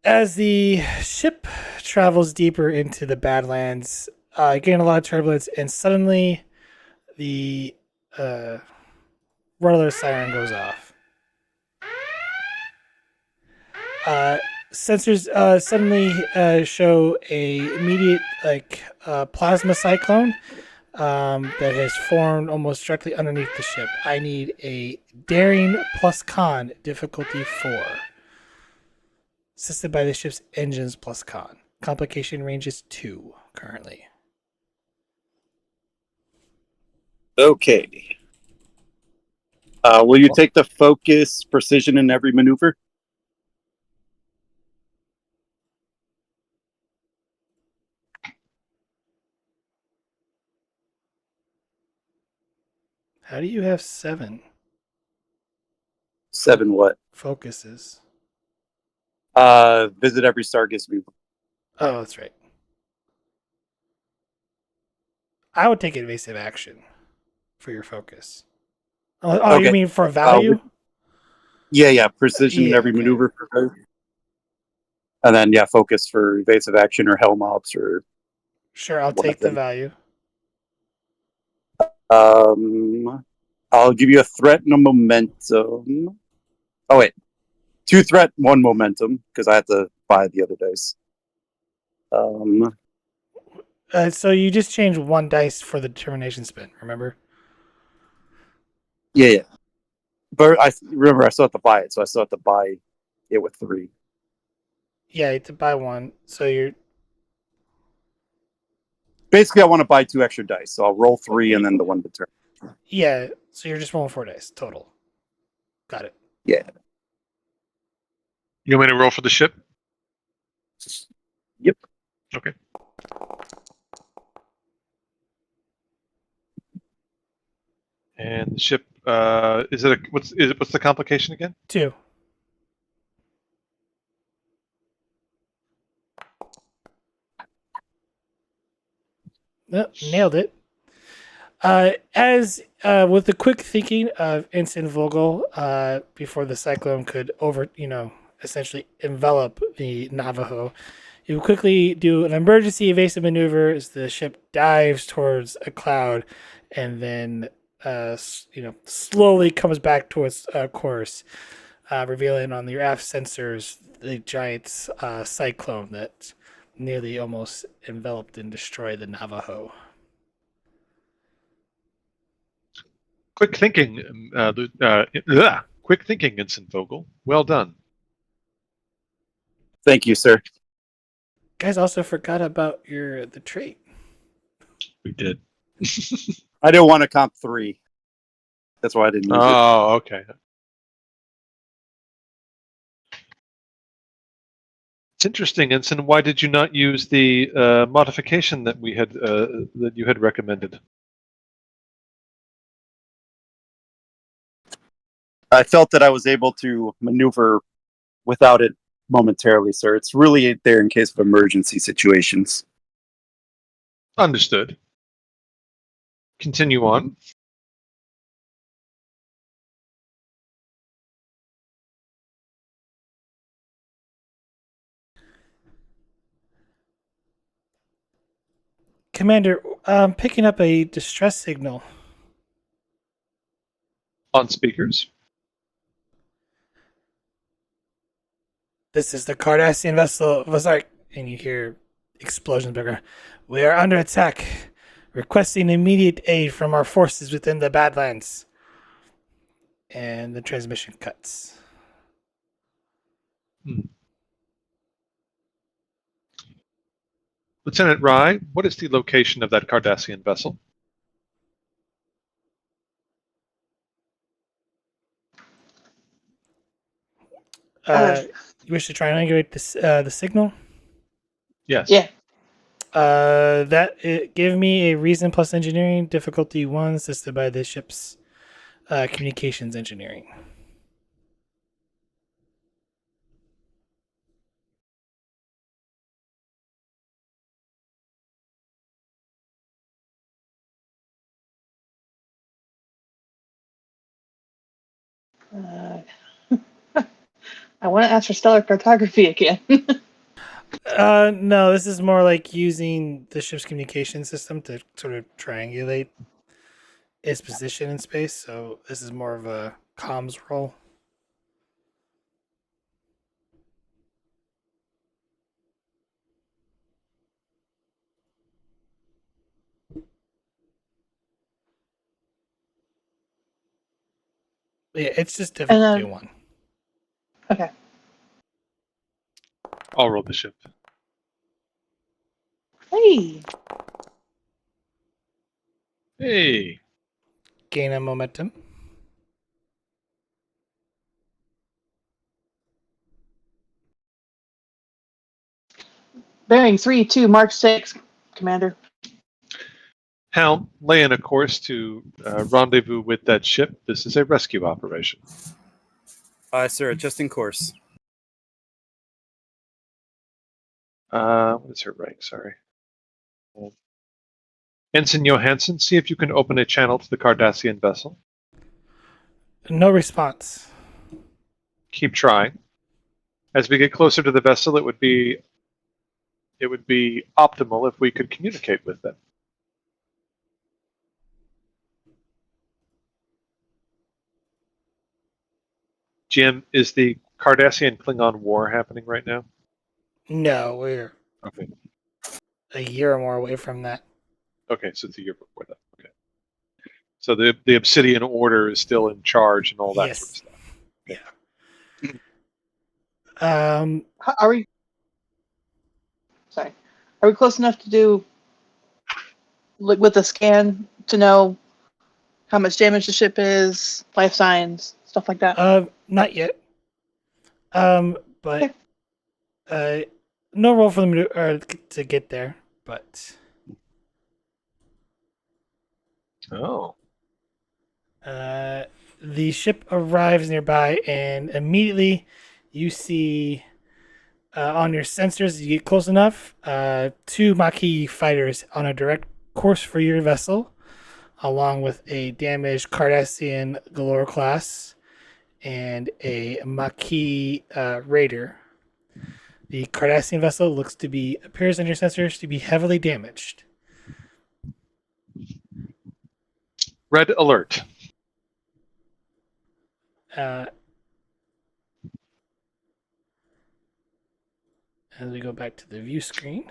as the ship travels deeper into the Badlands, getting a lot of turbulence, and suddenly the rudder siren goes off. Sensors suddenly show a immediate plasma cyclone that has formed almost directly underneath the ship. I need a daring plus con difficulty 4. Assisted by the ship's engines plus con. Complication range is 2 currently. Okay. Will you take the focus, precision in every maneuver? How do you have 7 7 what? focuses? Visit every star gives me. Oh, that's right. I would take evasive action for your focus. Oh, you Okay. mean for value? Yeah, precision in Yeah, every okay. maneuver. And then, yeah, focus for evasive action or helm ops or Sure, I'll one of take the them. value. I'll give you a threat and a momentum. Oh, wait. 2 threat, 1 momentum, because I have to buy the other dice. So you just changed 1 dice for the determination spin, remember? Yeah. But I remember I still have to buy it, so I still have to buy it with 3. Yeah, you have to buy 1. So you're Basically, I want to buy 2 extra dice, so I'll roll 3 and then the 1 determine. yeah. So you're just rolling 4 dice total. Got it. Yeah. You want me to roll for the ship? Yep. Okay. And the ship, what's the complication again? 2. Nailed it. As with the quick thinking of Ensign Vogel, before the cyclone could essentially envelop the Navajo, you quickly do an emergency evasive maneuver as the ship dives towards a cloud, and then slowly comes back towards course, revealing on your aft sensors the giant cyclone that nearly almost enveloped and destroyed the Navajo. Quick thinking, quick thinking, Ensign Vogel. Well done. Thank you, sir. Guys also forgot about the trait. We did. I didn't want to comp 3. That's why I didn't use it. Oh, okay. It's interesting, Ensign. Why did you not use the modification that that you had recommended? I felt that I was able to maneuver without it momentarily, sir. It's really there in case of emergency situations. Understood. Continue on. Commander, I'm picking up a distress signal. On speakers. This is the Cardassian vessel. Sorry, and you hear explosions background. We are under attack. Requesting immediate aid from our forces within the Badlands. And the transmission cuts. Lieutenant Rye, what is the location of that Cardassian vessel? You wish to triangulate the signal? Yes. Yeah. Give me a reason plus engineering difficulty 1 assisted by the ship's communications engineering. Uh, I want to ask for stellar cartography again. No, this is more like using the ship's communication system to sort of triangulate its position in space. So this is more of a comms role. Yeah, it's just difficulty and 1. Okay. I'll roll the ship. Hey. Hey. Gain a momentum. Bearing 3-2, Mark 6, Commander. Helm, lay in a course to rendezvous with that ship. This is a rescue operation. Sir, just in course. What is her rank? Sorry. Ensign Johansson, see if you can open a channel to the Cardassian vessel. No response. Keep trying. As we get closer to the vessel, it would be optimal if we could communicate with them. Jim, is the Cardassian Klingon War happening right now? No, we're Okay. a year or more away from that. Okay, so it's a year before that. Okay. So the Obsidian Order is still in charge and all that sort of Yes. stuff. Yeah. Are we? Sorry. Are we close enough to do like with the scan to know how much damage the ship is, life signs, stuff like that? Not yet. But Okay. no roll for them to get there. But Oh. the ship arrives nearby, and immediately you see on your sensors, as you get close enough, two Maquis fighters on a direct course for your vessel, along with a damaged Cardassian Galore class and a Maquis raider. The Cardassian vessel appears on your sensors to be heavily damaged. Red alert. Uh, as we go back to the view screen,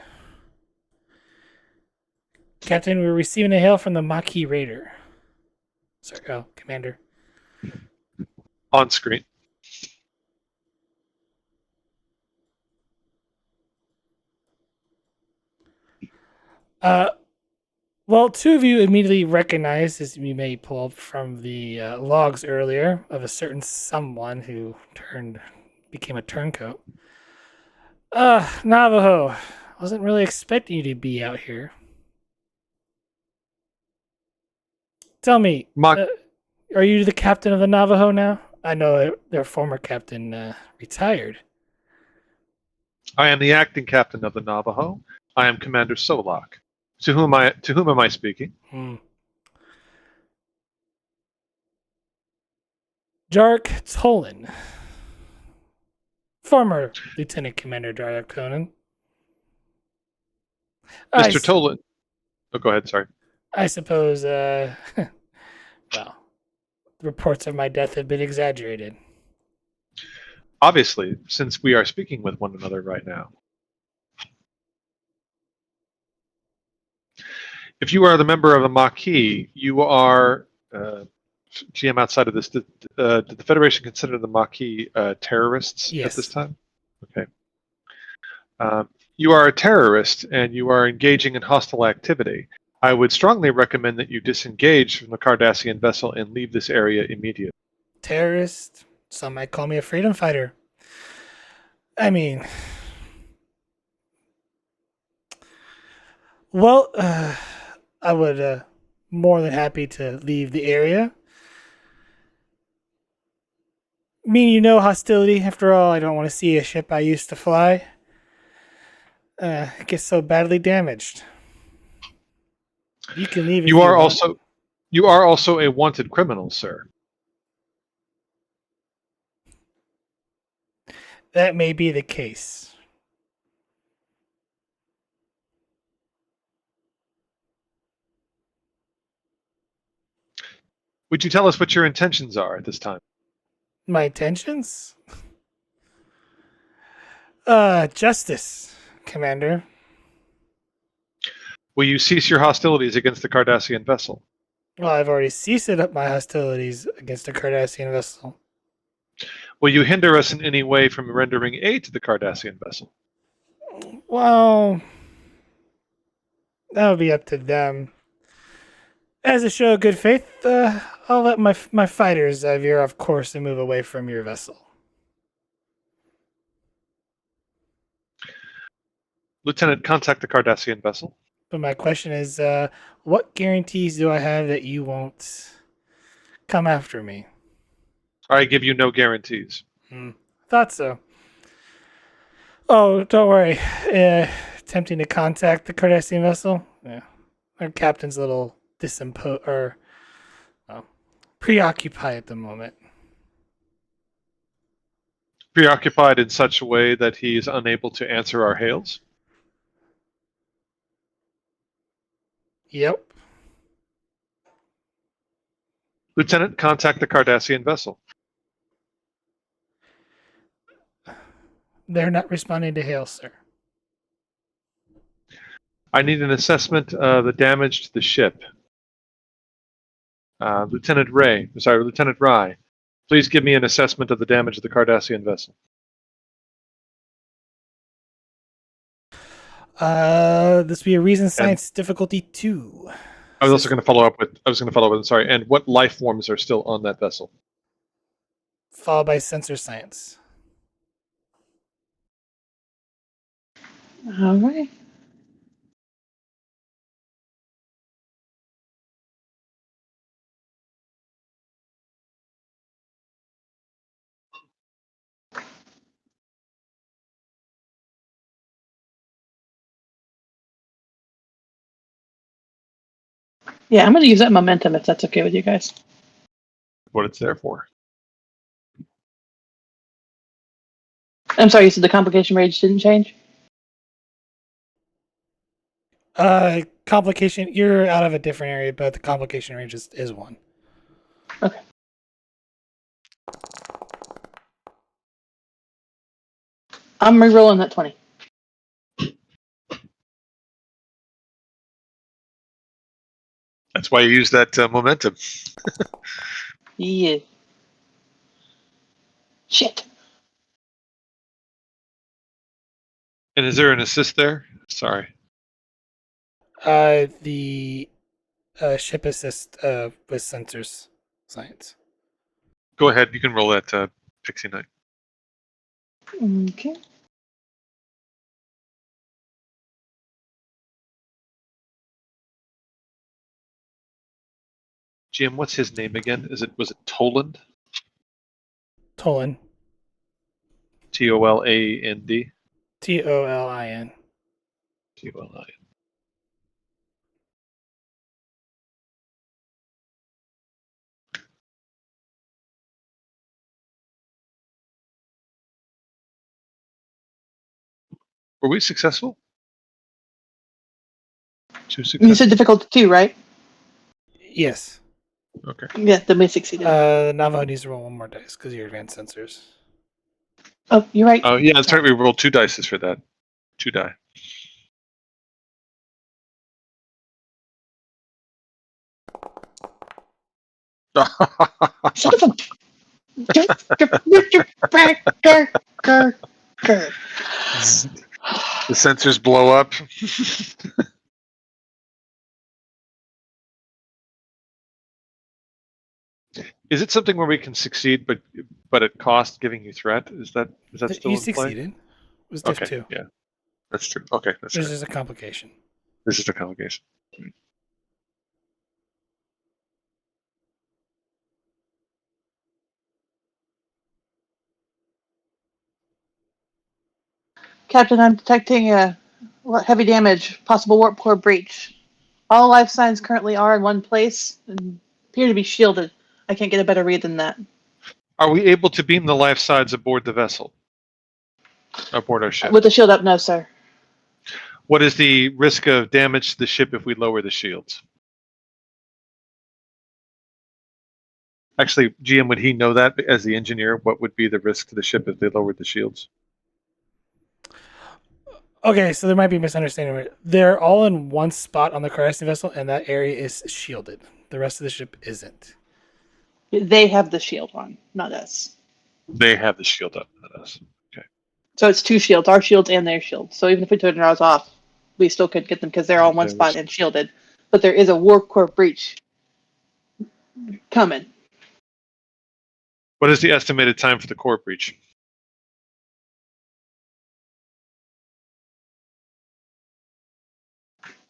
Captain, we're receiving a hail from the Maquis raider. Sorry, Commander. On screen. Uh, Well, two of you immediately recognize, as you may pull up from the logs earlier, of a certain someone who became a turncoat. Navajo. Wasn't really expecting you to be out here. Tell me, Mach- are you the captain of the Navajo now? I know their former captain retired. I am the acting captain of the Navajo. I am Commander Solak. To whom am I speaking? Jark Tolan. Former Lieutenant Commander Jark Conan. Mr. Tolan. Oh, go ahead, sorry. I suppose, well, reports of my death have been exaggerated. Obviously, since we are speaking with one another right now. If you are the member of the Maquis, you are GM outside of this. Did the Federation consider the Maquis terrorists Yes. at this time? Okay. You are a terrorist and you are engaging in hostile activity. I would strongly recommend that you disengage from the Cardassian vessel and leave this area immediately. Terrorist? Some might call me a freedom fighter. I mean, well, I would more than happy to leave the area. Hostility. After all, I don't want to see a ship I used to fly get so badly damaged. You can leave if You you are want. also a wanted criminal, sir. That may be the case. Would you tell us what your intentions are at this time? My intentions? Justice, Commander. Will you cease your hostilities against the Cardassian vessel? Well, I've already ceased up my hostilities against a Cardassian vessel. Will you hinder us in any way from rendering aid to the Cardassian vessel? Well, that would be up to them. As a show of good faith, I'll let my fighters veer off course and move away from your vessel. Lieutenant, contact the Cardassian vessel. But my question is, what guarantees do I have that you won't come after me? I give you no guarantees. Thought so. Oh, don't worry. Attempting to contact the Cardassian vessel? Yeah. Our captain's a little preoccupied at the moment. Preoccupied in such a way that he is unable to answer our hails? Yep. Lieutenant, contact the Cardassian vessel. They're not responding to hail, sir. I need an assessment of the damage to the ship. Lieutenant Rye, please give me an assessment of the damage of the Cardassian vessel. This would be a reason science difficulty 2. I was also going to follow up with. Sorry. And what life forms are still on that vessel? Followed by sensor science. All right. Yeah, I'm going to use that momentum if that's okay with you guys. What it's there for? I'm sorry, you said the complication range didn't change? Complication. You're out of a different area, but the complication range is 1. Okay. I'm re-rolling that 20. That's why you use that momentum. Yeah. Shit. And is there an assist there? Sorry. The ship assist with sensors science. Go ahead. You can roll that Pixie Knight. Okay. Jim, what's his name again? Was it Toland? Tolan. Toland. TOLIN. TOLIN. Were we successful? 2 You successful. said difficulty 2, right? Yes. Okay. Yeah, then we succeeded. Navajo needs to roll 1 more dice because you're advanced sensors. Oh, you're right. Oh yeah, that's right. We rolled 2 dice for that. 2 die. Son of a... The sensors blow up. Is it something where we can succeed, but at cost giving you threat? Is that still You in play? succeeded. It was diff Okay, 2. yeah, that's true. Okay, that's This right. is a complication. This is a complication. Captain, I'm detecting a heavy damage, possible warp core breach. All life signs currently are in one place and appear to be shielded. I can't get a better read than that. Are we able to beam the life sides aboard the vessel? Aboard our ship? With the shield up, no, sir. What is the risk of damage to the ship if we lower the shields? Actually, GM, would he know that as the engineer? What would be the risk to the ship if they lowered the shields? Okay, so there might be a misunderstanding. They're all in one spot on the Cardassian vessel, and that area is shielded. The rest of the ship isn't. They have the shield on, not us. They have the shield up, not us. Okay. So it's 2 shields, our shields and their shields. So even if we turn ours off, we still could get them because they're all in one spot and shielded. But there is a warp core breach coming. What is the estimated time for the core breach?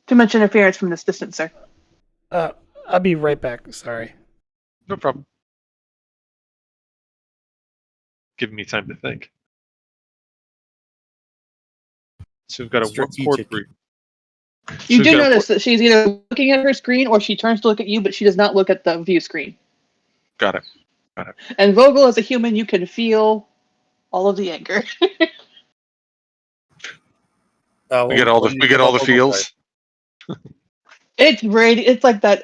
Too much interference from this distance, sir. I'll be right back. Sorry. No problem. Giving me time to think. So we've got a warp core Strategic. breach. You do notice that she's either looking at her screen or she turns to look at you, but she does not look at the view screen. Got it. And Vogel, as a human, you can feel all of the anger. We get all the feels. It's it's like that,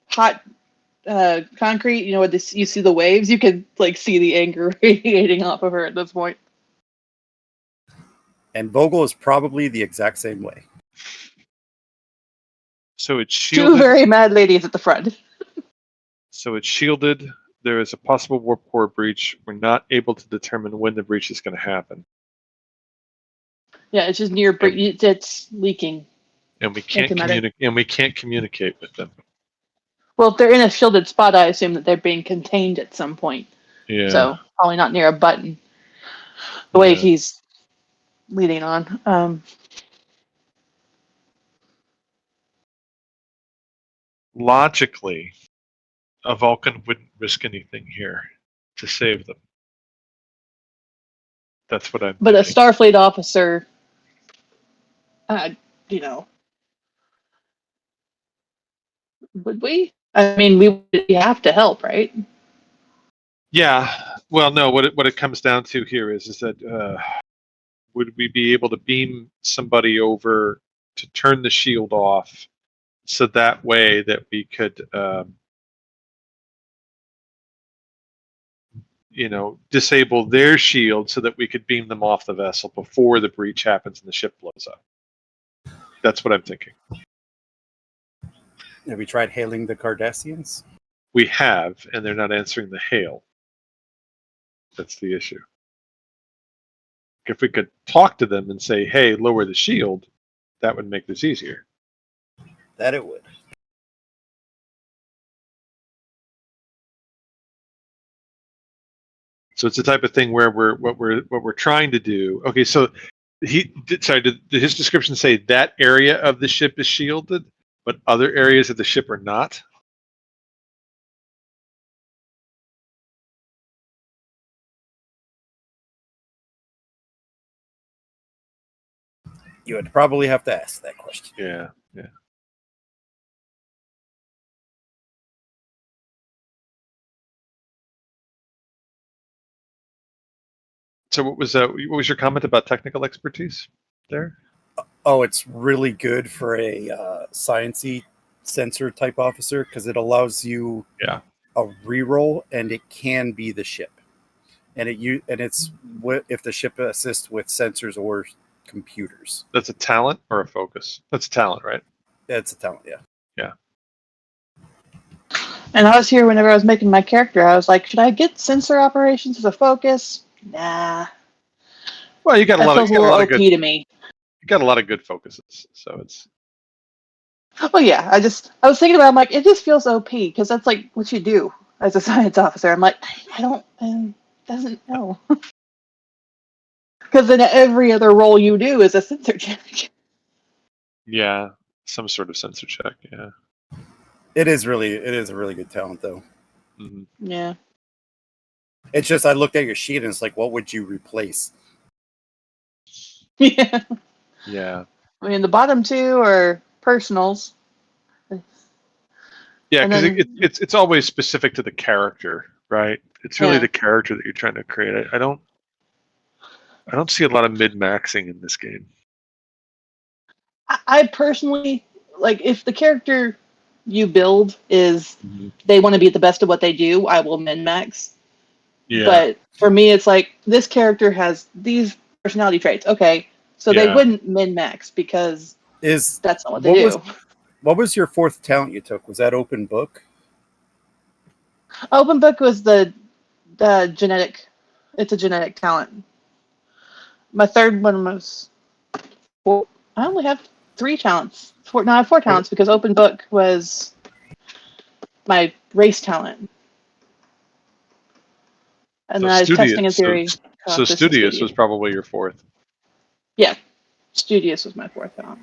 hot concrete, where you see the waves. You can like see the anger radiating off of her at this point. And Vogel is probably the exact same way. So it's Two shielded. very mad ladies at the front. So it's shielded. There is a possible warp core breach. We're not able to determine when the breach is going to happen. Yeah, it's just near it's leaking. And we can't communicate. And we can't communicate with them. Well, if they're in a shielded spot, I assume that they're being contained at some point. Yeah. So probably not near a button. The way he's leading on. Logically, a Vulcan wouldn't risk anything here to save them. That's what I'm But thinking. a Starfleet officer, would we? I mean, we have to help, right? Yeah. Well, no. What it comes down to here is that would we be able to beam somebody over to turn the shield off, so that way that we could, disable their shield so that we could beam them off the vessel before the breach happens and the ship blows up. That's what I'm thinking. Have we tried hailing the Cardassians? We have, and they're not answering the hail. That's the issue. If we could talk to them and say, hey, lower the shield, that would make this easier. That it would. So it's the type of thing where what we're trying to do. Okay, so did his description say that area of the ship is shielded, but other areas of the ship are not? You would probably have to ask that question. Yeah. So what was your comment about technical expertise there? Oh, it's really good for a sciencey sensor type officer because it allows you a reroll, and it can be the ship, and it's if the ship assists with sensors or computers. That's a talent or a focus? That's a talent, right? It's a talent, yeah. Yeah. And I was here whenever I was making my character. I was like, should I get sensor operations as a focus? Nah. Well, you got a lot of OP good to me. You got a lot of good focuses, so it's. Well, yeah. I was thinking about. I'm like, it just feels OP because that's like what you do as a science officer. I'm like, I don't. Doesn't know. Because then every other role you do is a sensor check. Yeah, some sort of sensor check. Yeah. It is a really good talent, though. Mm-hmm. Yeah. It's just I looked at your sheet and it's like, what would you replace? Yeah. Yeah. I mean, the bottom two are personals. Yeah, because it's always specific to the character, right? It's really the character that you're trying to create. I don't see a lot of min-maxing in this game. I personally like if the character you build is they want to be the best of what they do, I will min-max. Yeah. But for me, it's like this character has these personality traits. Okay, so they wouldn't min-max because that's not what they do. What was your fourth talent you took? Was that open book? Open book was the genetic. It's a genetic talent. My third one was. Well, I only have 3 talents. I have 4 talents because open book was my race talent. And then I was testing in theory. So studious was probably your 4th. Yeah. Studious was my 4th talent.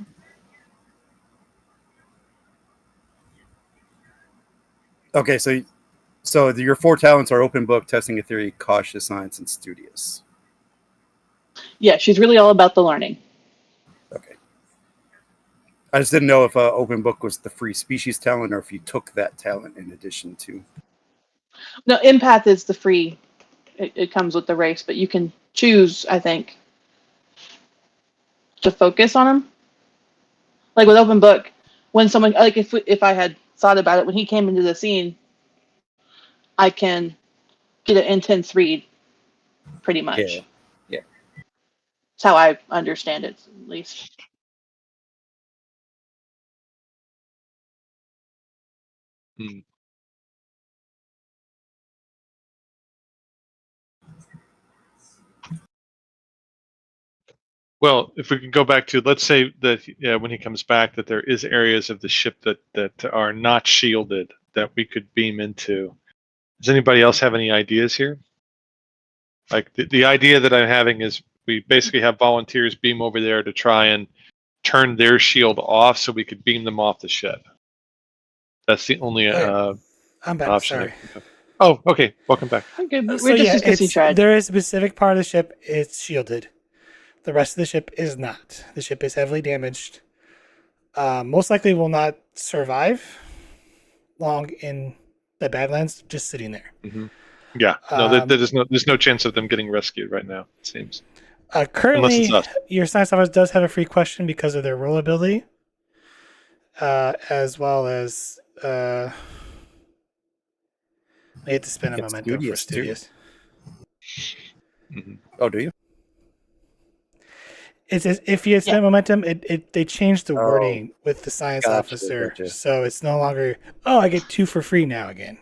Okay, so your 4 talents are open book, testing a theory, cautious science, and studious. Yeah, she's really all about the learning. Okay. I just didn't know if open book was the free species talent or if you took that talent in addition to. No, empath is the free it comes with the race, but you can choose, I think, to focus on him. Like with open book, when someone like if I had thought about it when he came into the scene, I can get an intense read, pretty much. Yeah. That's how I understand it, at least. Hmm. Well, if we can go back to, let's say that when he comes back, that there is areas of the ship that are not shielded that we could beam into. Does anybody else have any ideas here? Like the idea that I'm having is we basically have volunteers beam over there to try and turn their shield off so we could beam them off the ship. That's the only I'm back. option I Sorry. can think of. Oh, okay. Welcome back. Okay, So we're just yeah, discussing trad. there is a specific part of the ship it's shielded. The rest of the ship is not. The ship is heavily damaged. Most likely will not survive long in the Badlands, just sitting there. Mm-hmm. Yeah. No, there's no chance of them getting rescued right now, it seems. Unless it's Currently, us. your science officer does have a free question because of their roll ability, as well as I hate to spend a It's momentum for studious, too. studious. Mm-hmm. Oh, do you? It's as if you spend momentum, they changed the Oh, wording with the science officer, gotcha. so it's no longer I get 2 for free now again.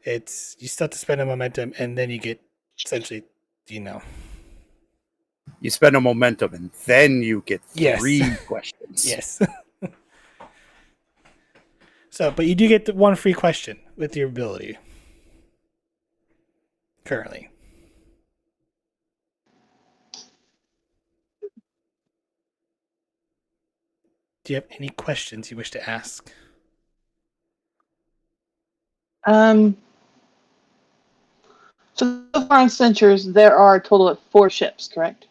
It's you still have to spend a momentum, and then you get essentially, You spend a momentum, and then you get Yes. 3 questions. Yes. So, but you do get the 1 free question with your ability currently. Do you have any questions you wish to ask? So far on Censures, there are a total of 4 ships, correct?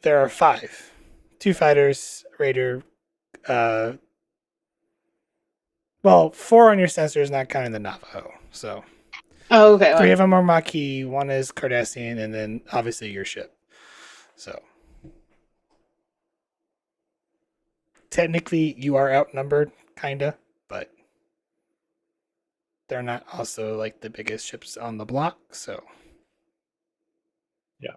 There are 5. 2 fighters, raider, 4 on your sensors, not counting the Navajo. So Oh, okay. 3 of them are Maquis, 1 is Cardassian, and then obviously your ship. So technically you are outnumbered, kinda, but they're not also like the biggest ships on the block, so Yeah.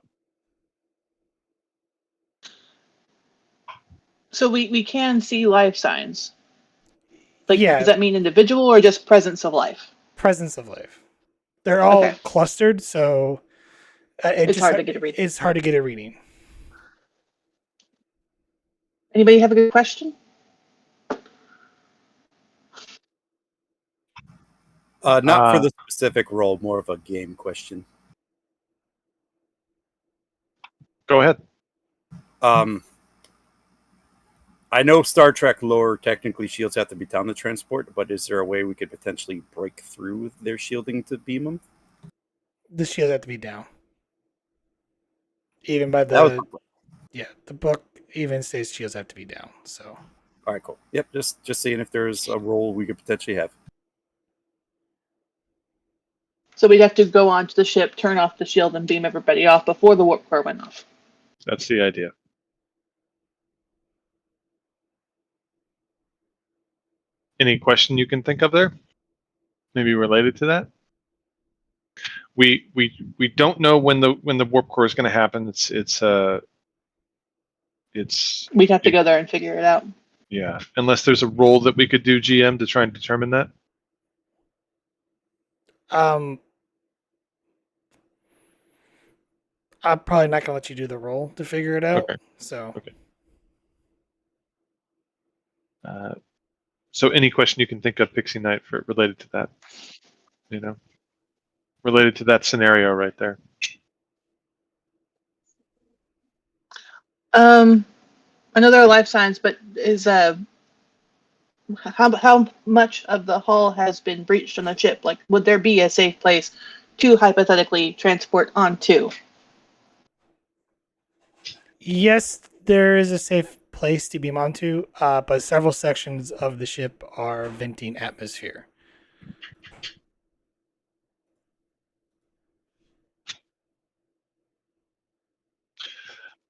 So we can see life signs. Like, yeah, does that mean individual or just presence of life? presence of life. They're all Okay. clustered, so It's hard to get a read. It's hard to get a reading. Anybody have a good question? Not for the specific role, more of a game question. Go ahead. I know Star Trek lore, technically shields have to be down to transport, but is there a way we could potentially break through their shielding to beam them? The shields have to be down. Even by That was the book even says shields have to be down. So all right, cool. Yep, just seeing if there's a role we could potentially have. So we'd have to go onto the ship, turn off the shield, and beam everybody off before the warp core went off. That's the idea. Any question you can think of there? Maybe related to that? We don't know when the warp core is going to happen. We'd have to go there and figure it out. Yeah, unless there's a role that we could do GM to try and determine that. I'm probably not gonna let you do the roll to figure it out. Okay. So Okay. So any question you can think of, Pixie Knight, for related to that, related to that scenario right there. Another life science, but is how much of the hull has been breached on the ship? Like, would there be a safe place to hypothetically transport onto? yes, there is a safe place to beam onto, but several sections of the ship are venting atmosphere.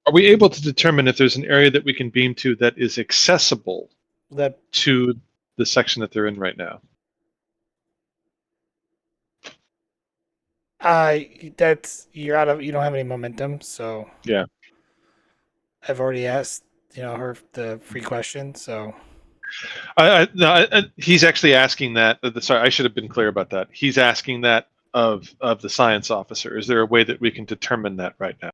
Are we able to determine if there's an area that we can beam to that is accessible That to the section that they're in right now? that's you're out of you don't have any momentum, so Yeah. I've already asked her the free question, so He's actually asking that. Sorry, I should have been clear about that. He's asking that of the science officer. Is there a way that we can determine that right now?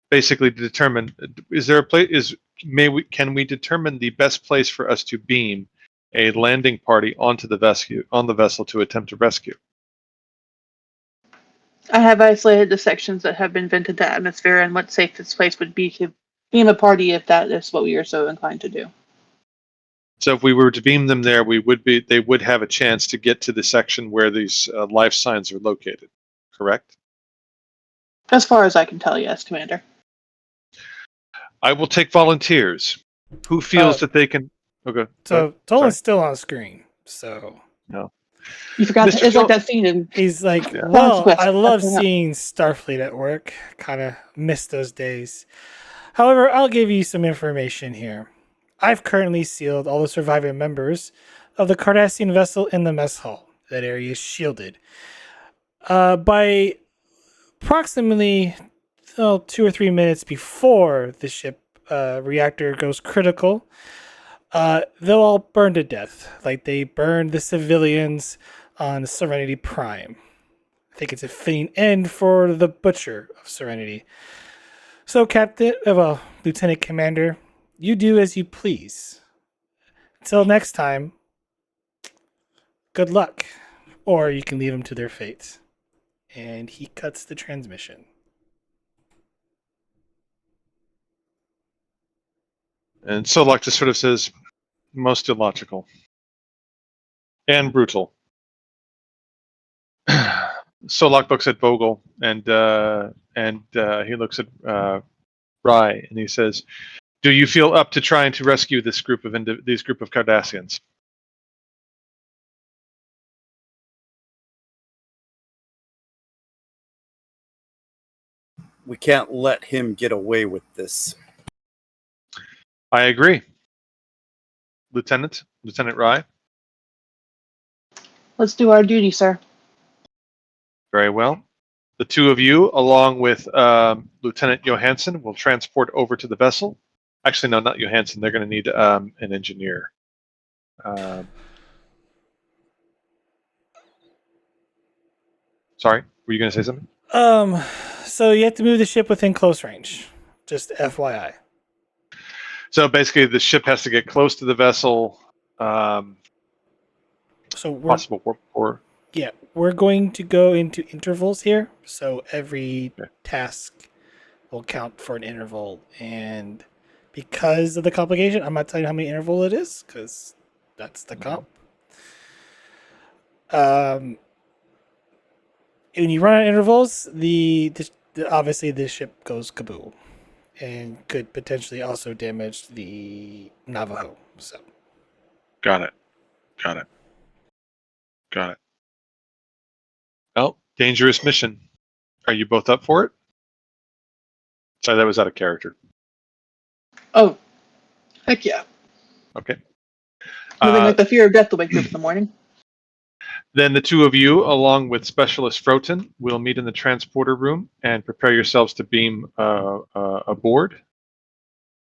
Basically, to determine is there a place? Can we determine the best place for us to beam a landing party onto the vessel to attempt to rescue? I have isolated the sections that have been vented to atmosphere and what safest place would be to beam a party if that is what we are so inclined to do. So if we were to beam them there, they would have a chance to get to the section where these life signs are located. Correct? As far as I can tell, yes, Commander. I will take volunteers. Who feels that they can? Okay. so Tolan's still on screen, so No. You forgot Mr. it's like Phil- that scene in he's like, Yeah. well, Quest. I love That's seeing Starfleet at work. Kind of miss those days. However, I'll give you some information here. I've currently sealed all the surviving members of the Cardassian vessel in the mess hall. That area is shielded. By approximately 2 or 3 minutes before the ship reactor goes critical, they'll all burn to death, like they burned the civilians on Serenity Prime. I think it's a fitting end for the Butcher of Serenity. So, Lieutenant Commander, you do as you please. Until next time, good luck. Or you can leave them to their fate. And he cuts the transmission. And Solak just sort of says, most illogical and brutal. Solak looks at Vogel and he looks at Rye and he says, "Do you feel up to trying to rescue this group of Cardassians?" We can't let him get away with this. I agree, Lieutenant Rye. Let's do our duty, sir. Very well. The two of you, along with Lieutenant Johansson, will transport over to the vessel. Actually, no, not Johansson. They're going to need an engineer. Sorry, were you going to say something? So you have to move the ship within close range. Just FYI. So basically, the ship has to get close to the vessel. So Possible warp core. yeah, we're going to go into intervals here. So every task will count for an interval, and because of the complication, I'm not telling you how many interval it is because that's the comp. When you run on intervals, obviously the ship goes kaboom, and could potentially also damage the Navajo. So Got it. Well, dangerous mission. Are you both up for it? Sorry, that was out of character. Oh, heck yeah. Okay. Nothing like the fear of death to wake you up in the morning. Then the two of you, along with Specialist Froten, will meet in the transporter room and prepare yourselves to beam aboard.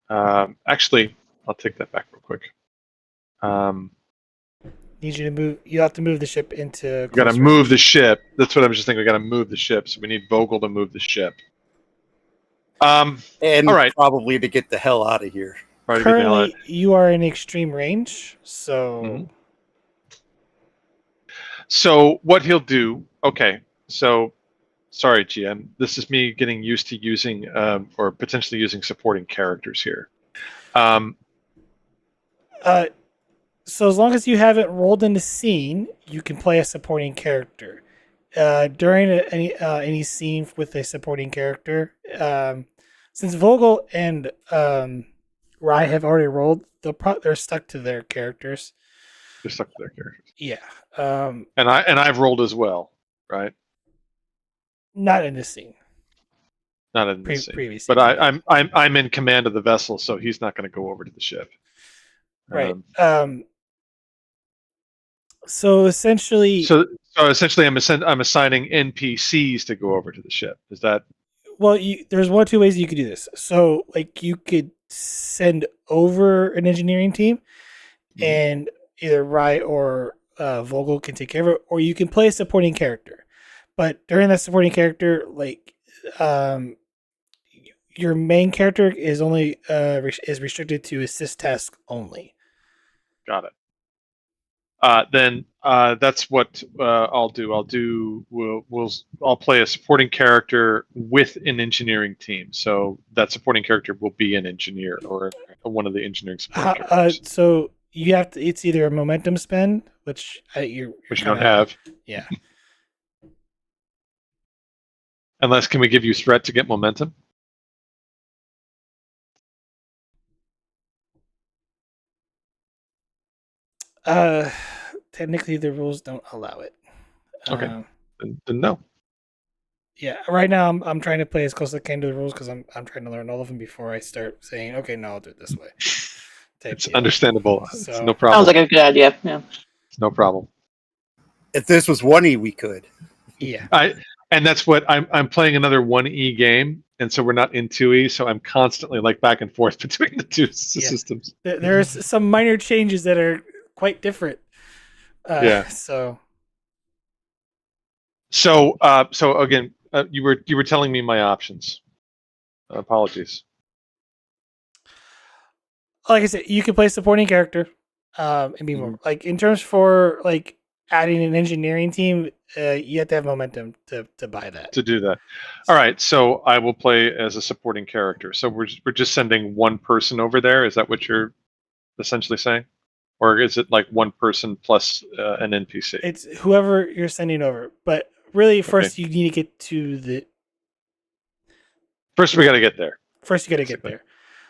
Actually, I'll take that back real quick. need you to move. You have to move the ship into. We got to move the ship. That's what I was just thinking. We got to move the ship, so we need Vogel to move the ship. And all right. Probably to get the hell out of here. Currently, you are in extreme range, so. Mm-hmm. So what he'll do? Okay, so sorry, GM. This is me getting used to using or potentially using supporting characters here. So as long as you haven't rolled in the scene, you can play a supporting character. During any scene with a supporting character, since Vogel and Rye have already rolled, they're stuck to their characters. They're stuck to their characters. Yeah. And I've rolled as well, right? Not in this scene. Not in this scene. Previous But scene. I'm in command of the vessel, so he's not going to go over to the ship. Right. So essentially, So essentially, I'm assigning NPCs to go over to the ship. Is that well, there's one or two ways you could do this. So, like, you could send over an engineering team, and either Rye or Vogel can take care of it, or you can play a supporting character. But during that supporting character, like, your main character is only is restricted to assist tasks only. got it? Then that's what I'll do. I'll play a supporting character with an engineering team. So that supporting character will be an engineer or one of the engineering supporting characters, So you have to. It's either a momentum spend, which you're which you kinda, don't have. Yeah. Unless, can we give you threat to get momentum? Uh, Technically, the rules don't allow it. Okay, then no. Yeah, right now I'm trying to play as close as I can to the rules because I'm trying to learn all of them before I start saying, okay, no, I'll do it this way. It's understandable. It's So no problem. Sounds like a good idea. Yeah. It's no problem. If this was 1E, we could. yeah, And that's what I'm playing another 1E game, and so we're not in 2E, so I'm constantly like back and forth between the two systems. there's some minor changes that are quite different. Yeah. So So again, you were telling me my options. Apologies. like I said, you can play supporting character, and be more like in terms for like adding an engineering team. You have to have momentum to buy that. To do that. All right, so I will play as a supporting character. So we're just sending one person over there. Is that what you're essentially saying, or is it like one person plus an NPC? It's whoever you're sending over, but really, first Okay. you need to get to the. First, we got to get there. First, you got to get there.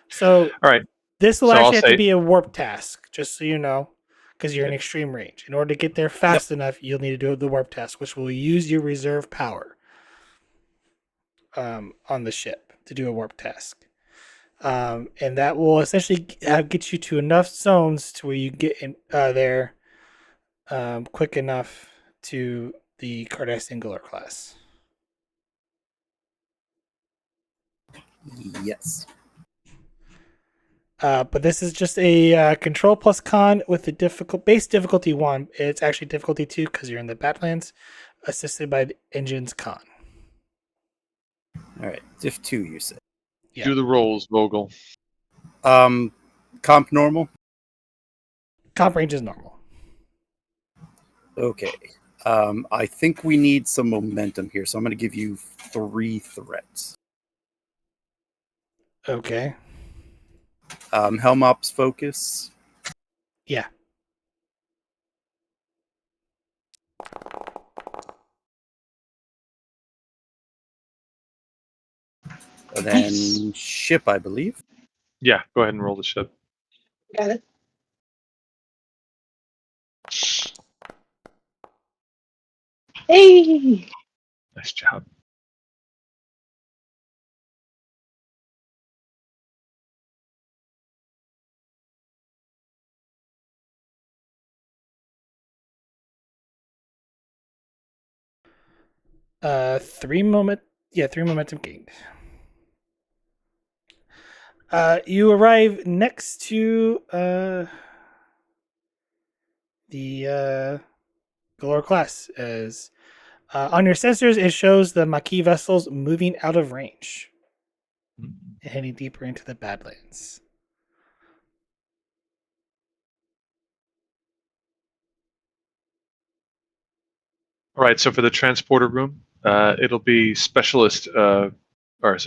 So, all right, this will so actually I'll have to say, be a warp task, just so you know, because you're in extreme range. In order to get there fast enough, you'll need to do the warp task, which will use your reserve power on the ship to do a warp task. And that will essentially get you to enough zones to where you get in there quick enough to the Cardassian Singular class. Yes. But this is just a control plus con with the base difficulty 1. It's actually difficulty 2 because you're in the Badlands, assisted by the engine's con. All right. Diff 2, you said. Yeah. do the rolls, Vogel. Comp normal? Comp range is normal. Okay. I think we need some momentum here, so I'm going to give you 3 threats. Okay. Helm Ops focus. Yeah. And then Nice. ship, I believe. Yeah, go ahead and roll the ship. Got it. Hey. Nice job. Three momentum gained. You arrive next to the Galore class. As on your sensors, it shows the Maquis vessels moving out of range and heading deeper into the Badlands. All right, so for the transporter room, it'll be specialist,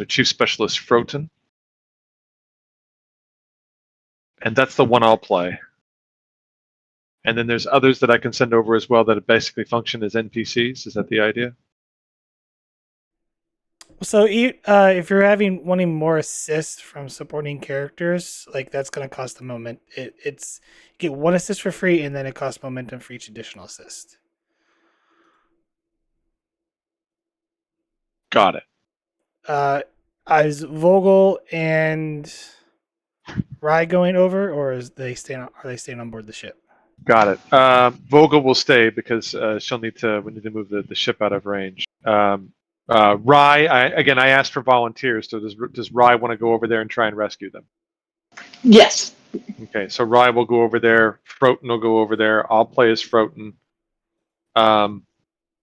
Chief Specialist Froten. And that's the one I'll play. And then there's others that I can send over as well that basically function as NPCs. Is that the idea? So, if you're wanting more assists from supporting characters, like that's going to cost a moment. It's you get one assist for free, and then it costs momentum for each additional assist. Got it. Is Vogel and Rye going over, or are they staying on board the ship? Got it. Vogel will stay because we need to move the ship out of range. Rye, I asked for volunteers. So does Rye want to go over there and try and rescue them? Yes. Okay, so Rye will go over there. Froten will go over there. I'll play as Froten.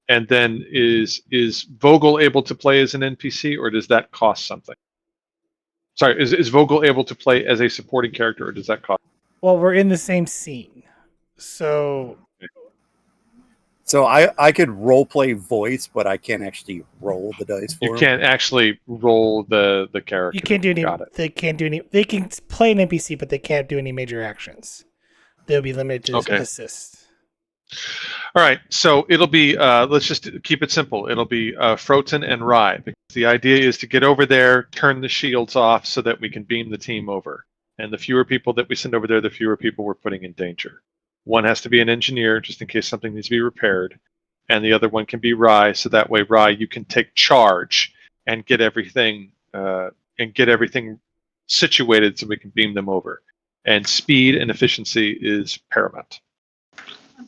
And then is Vogel able to play as an NPC, or does that cost something? Sorry, is Vogel able to play as a supporting character, or does that cost? Well, we're in the same scene, so So I could role play voice, but I can't actually roll the dice for You him. can't actually roll the character. you can't do any. Got it. They can't do any. They can play an NPC, but they can't do any major actions. They'll be limited to Okay. assist. All right, so it'll be let's just keep it simple. It'll be Froten and Rye. Because the idea is to get over there, turn the shields off, so that we can beam the team over. And the fewer people that we send over there, the fewer people we're putting in danger. One has to be an engineer, just in case something needs to be repaired, and the other one can be Rye. So that way, Rye, you can take charge and get everything situated, so we can beam them over. And speed and efficiency is paramount.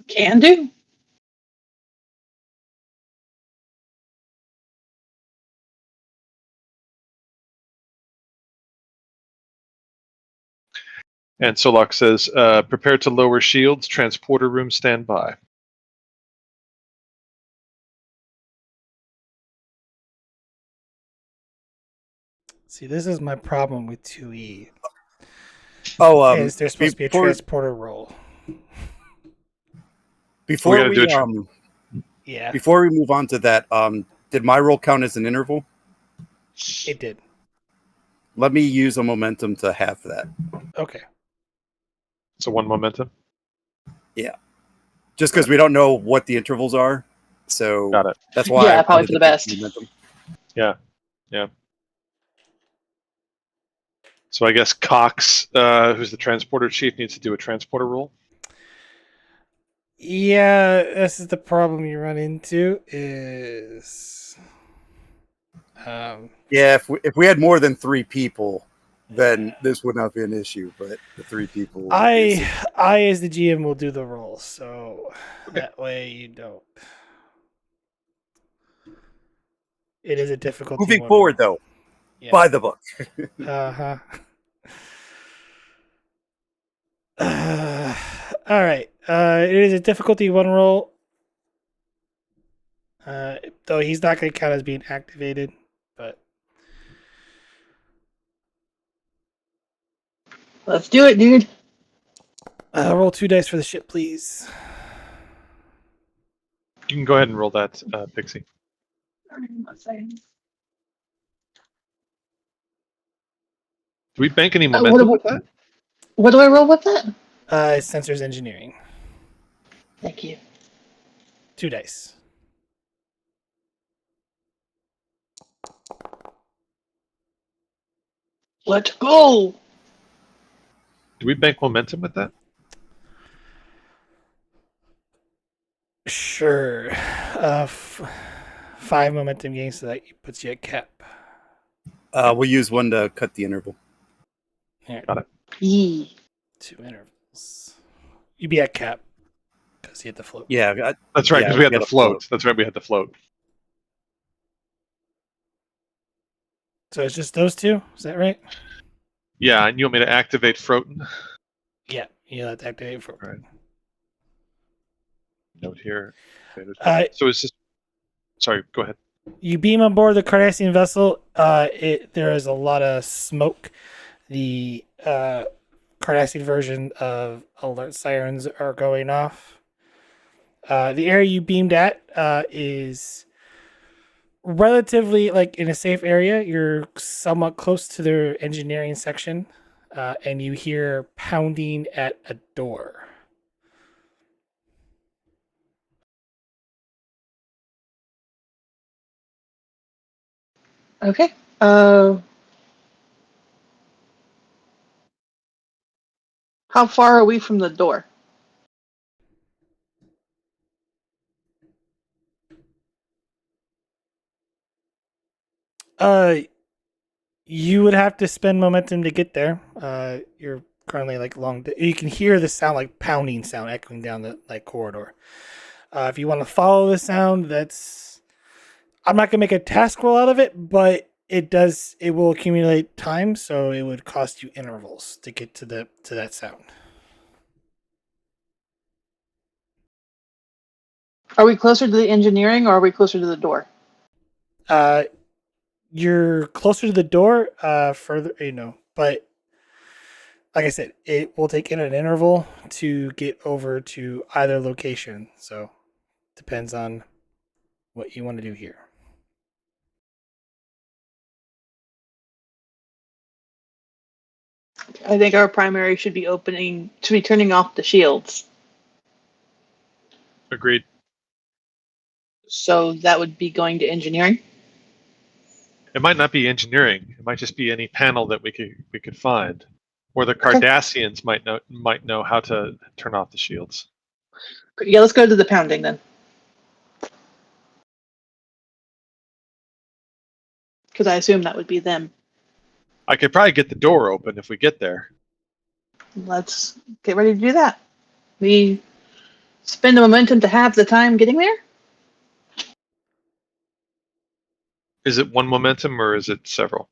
Can do. And Solok says, prepare to lower shields, transporter room standby. See, this is my problem with 2E. Oh, Is there's supposed to be a before- transporter roll. Before gotta do Yeah, before we move on to that, did my roll count as an interval? it did. Let me use a momentum to have that. Okay. So one momentum. Just because we don't know what the intervals are, so Got it. that's why. Yeah, I probably wanted for the to pick best. momentum. Yeah. So I guess Cox, who's the transporter chief, needs to do a transporter roll. Yeah, this is the problem you run into is Yeah, if we had more than 3 people, then this would not be an issue. But the 3 people, I as the GM will do the roll, so Okay. that way you don't. It is a difficulty. moving forward though, Yeah. by the book. Uh-huh. All right. It is a difficulty 1 roll. Though he's not going to count as being activated, but Let's do it, dude. roll 2 dice for the ship, please. You can go ahead and roll that, Pixie. Do we bank any momentum with that? What do I roll with that? Sensors engineering. Thank you. 2 dice. Let's go. Do we bank momentum with that? Sure. 5 momentum gains, so that puts you at cap. We'll use 1 to cut the interval. Here, Got it. Yee. 2 intervals. You'd be at cap because you hit the float. Yeah, That's right, Yeah, because we had we the had a float. float. That's right, we had the float. So it's just those 2? Is that right? Yeah, and you want me to activate Froten? Yeah, you have to activate for. Right. Note here. Uh, So is this? Sorry, go ahead. You beam on board the Cardassian vessel. There is a lot of smoke. The Cardassian version of alert sirens are going off. The area you beamed at is relatively in a safe area. You're somewhat close to their engineering section, and you hear pounding at a door. Okay. How far are we from the door? You would have to spend momentum to get there. You're currently like long. You can hear the sound like pounding sound echoing down the like corridor. If you want to follow the sound, that's. I'm not gonna make a task roll out of it, but it does. It will accumulate time, so it would cost you intervals to get to that sound. Are we closer to the engineering or are we closer to the door? Uh, you're closer to the door. Further, but like I said, it will take in an interval to get over to either location. So depends on what you want to do here. I think our primary should be turning off the shields. Agreed. So that would be going to engineering. It might not be engineering. It might just be any panel that we could find, or the Cardassians might know how to turn off the shields. Yeah, let's go to the pounding then. Because I assume that would be them. I could probably get the door open if we get there. Let's get ready to do that. We spend the momentum to have the time getting there. Is it one momentum or is it several?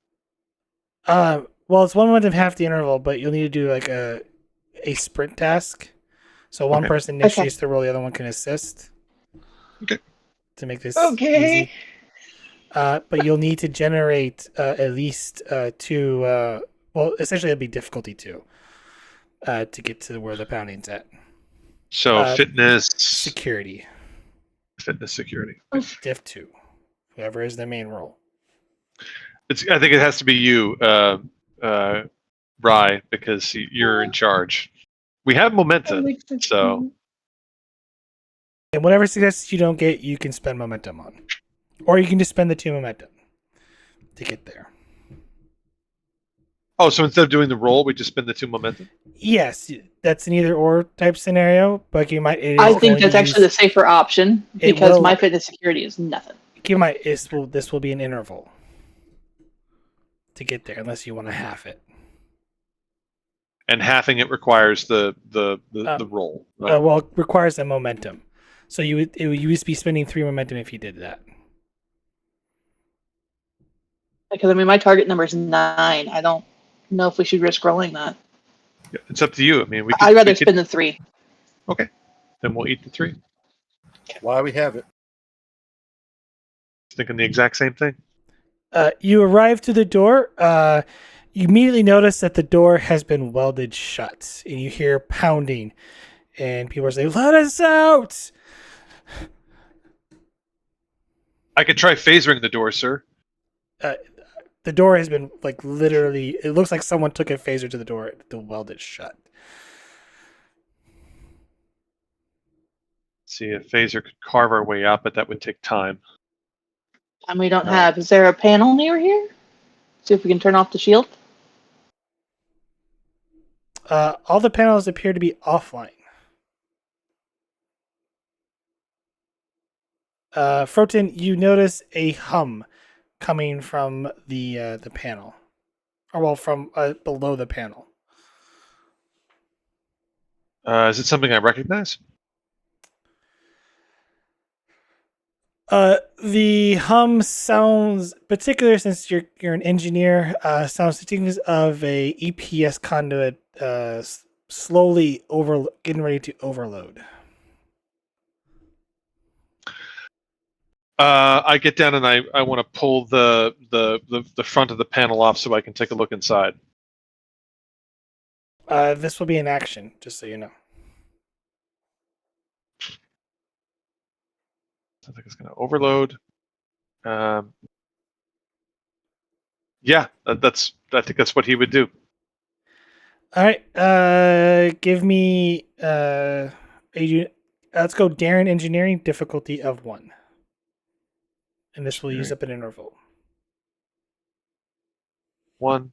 Well, it's one momentum half the interval, but you'll need to do like a sprint task. So one Okay. person initiates the roll, the other one can assist. Okay. To make this Okay. easy. But you'll need to generate at least two. Well, essentially, it'll be difficulty 2 to get to where the pounding's at. So fitness security. Security. Diff 2. Whoever is the main role. I think it has to be you, Rye, because you're in charge. We have momentum, so. And whatever successes you don't get, you can spend momentum on. Or you can just spend the 2 momentum to get there. Oh, so instead of doing the roll, we just spend the 2 momentum? Yes, that's an either-or type scenario, but you might... I think that's actually the safer option, because my fitness security is nothing. Keep in mind, this will be an interval to get there, unless you want to half it. And halving it requires the roll. Right? Well, it requires a momentum. So you would be spending 3 momentum if you did that. Because I mean, my target number is 9. I don't know if we should risk rolling that. Yeah, it's up to you. I mean, I'd rather spend the 3. Okay, then we'll eat the 3. Why we have it? Thinking the exact same thing. You arrive to the door. You immediately notice that the door has been welded shut, and you hear pounding, and people are saying, "Let us out!" I could try phasering the door, sir. The door has been like literally. It looks like someone took a phaser to the door to weld it shut. See, a phaser could carve our way out, but that would take time. And we don't have. Is there a panel near here? See if we can turn off the shield. All the panels appear to be offline. Froten, you notice a hum coming from the panel, or well, from below the panel. Is it something I recognize? The hum sounds particular since you're an engineer. Sounds distinct of a EPS conduit slowly getting ready to overload. I get down and I want to pull the front of the panel off so I can take a look inside. This will be an action, just so you know. I think it's going to overload. Yeah, I think that's what he would do. All right. Give me let's go Darren Engineering, difficulty of 1. And this will use up an interval. 1.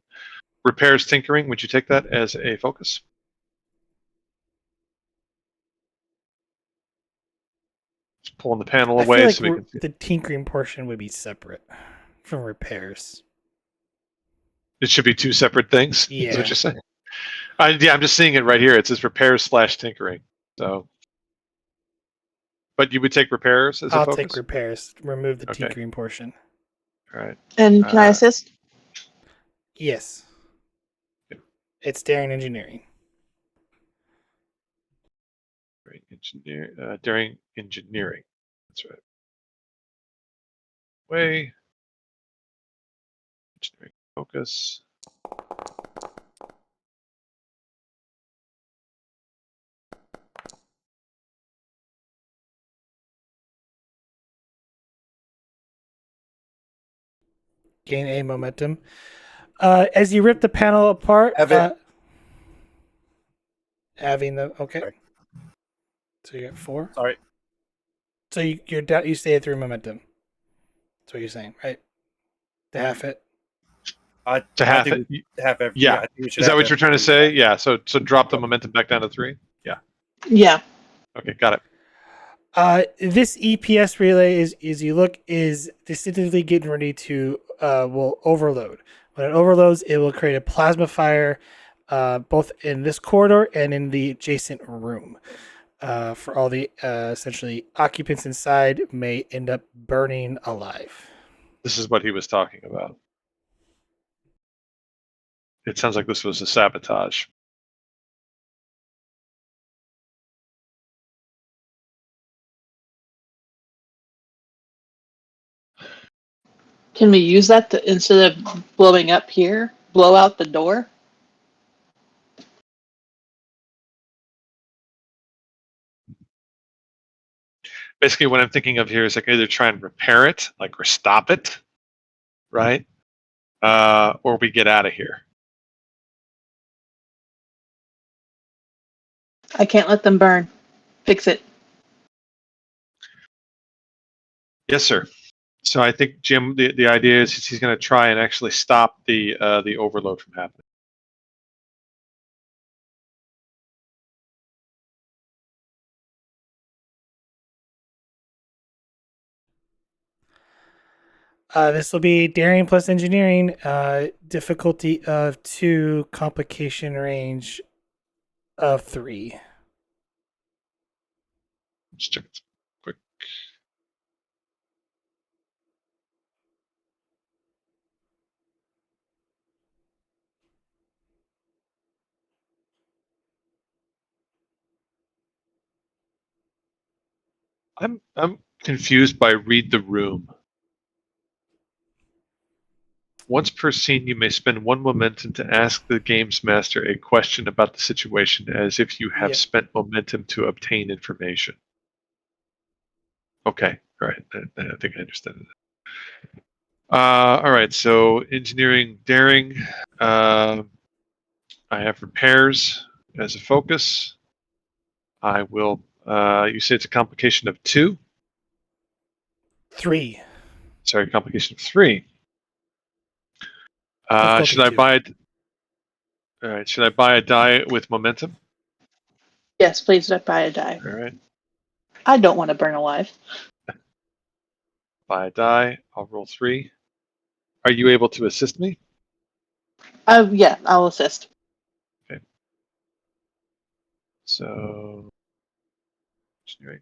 Repairs tinkering, would you take that as a focus? Just pulling the panel away I feel like so we can see. the tinkering portion would be separate. from repairs. It should be 2 separate things. Yeah. Is what you're saying? I'm just seeing it right here. It says repairs/tinkering. So, but you would take repairs as a I'll focus? take repairs. Remove the Okay. tinkering portion. All right. And can I assist? Yes. It's daring engineering. During engineering. That's right. Way. Engineering focus. Gain a momentum. As you rip the panel apart, having the okay. Sorry. So you got 4. Sorry. So you're down. You stay at 3 momentum. That's what you're saying, right? To half it. To half it. Half every, Yeah. I think we should Is that have what you're trying to say? everything. Yeah. So drop the momentum back down to 3. Yeah. Yeah. Okay. Got it. This EPS relay is distinctively getting ready to will overload. When it overloads, it will create a plasma fire, both in this corridor and in the adjacent room. For all the essentially occupants inside may end up burning alive. This is what he was talking about. It sounds like this was a sabotage. Can we use that to, instead of blowing up here, blow out the door? Basically, what I'm thinking of here is like either try and repair it, like or stop it, right? Or we get out of here. I can't let them burn. Fix it. Yes, sir. So I think Jim, the idea is he's going to try and actually stop the overload from happening. This will be daring plus engineering. Difficulty of 2, complication range of 3. Let's check it quick. I'm confused by read the room. Once per scene, you may spend 1 momentum to ask the games master a question about the situation, as if you have Yep. spent momentum to obtain information. Okay, all right. I think I understand it. All right. So engineering, daring. I have repairs as a focus. I will. You say it's a complication of 2. 3. Sorry, complication of 3. Difficulty Should I 2. buy? All right. Should I buy a die with momentum? Yes, please don't buy a die. All right. I don't want to burn alive. Buy a die. I'll roll 3. Are you able to assist me? Yeah, I'll assist. Okay. So, engineering.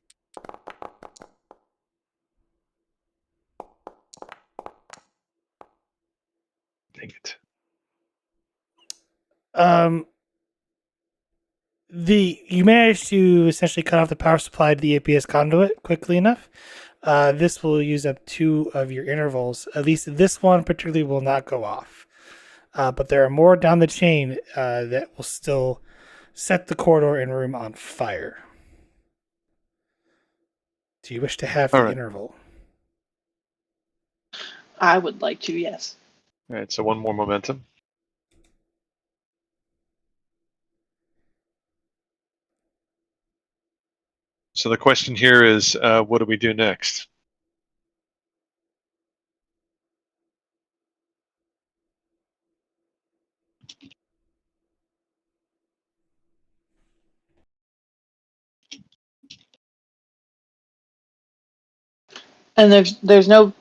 Dang it. You managed to essentially cut off the power supply to the APS conduit quickly enough. This will use up 2 of your intervals. At least this one particularly will not go off. But there are more down the chain that will still set the corridor and room on fire. Do you wish to have All the right. interval? I would like to, yes. All right. So 1 more momentum. So the question here is, what do we do next? And there's no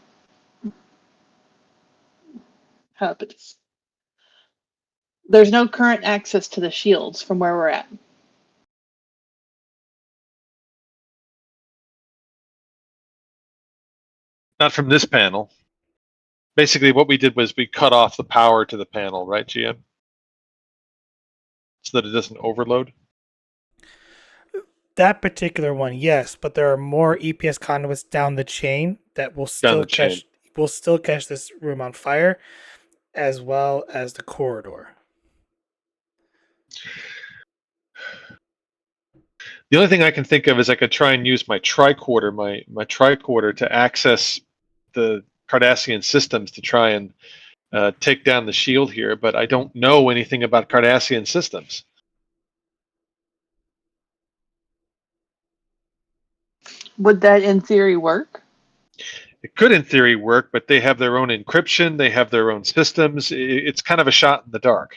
happens. There's no current access to the shields from where we're at. Not from this panel. Basically, what we did was we cut off the power to the panel, right, GM? So that it doesn't overload. That particular one, yes, but there are more EPS conduits down the chain that will Down still the chain. catch this room on fire, as well as the corridor. The only thing I can think of is I could try and use my tricorder, my tricorder to access the Cardassian systems to try and take down the shield here, but I don't know anything about Cardassian systems. Would that, in theory, work? It could, in theory, work, but they have their own encryption, they have their own systems. It's kind of a shot in the dark.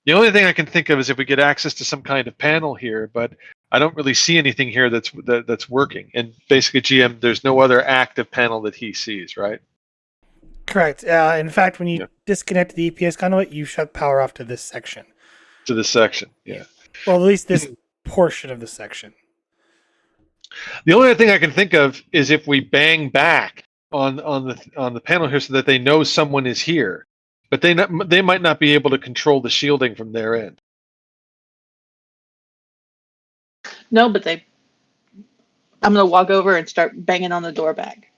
The only thing I can think of is if we get access to some kind of panel here, but I don't really see anything here that's working. And basically, GM, there's no other active panel that he sees, right? Correct. In fact, when you disconnect the EPS conduit, you shut power off to this section. To this section, yeah. Well, at least this portion of the section. The only other thing I can think of is if we bang back on the panel here so that they know someone is here, but they might not be able to control the shielding from their end. No, but I'm going to walk over and start banging on the door back.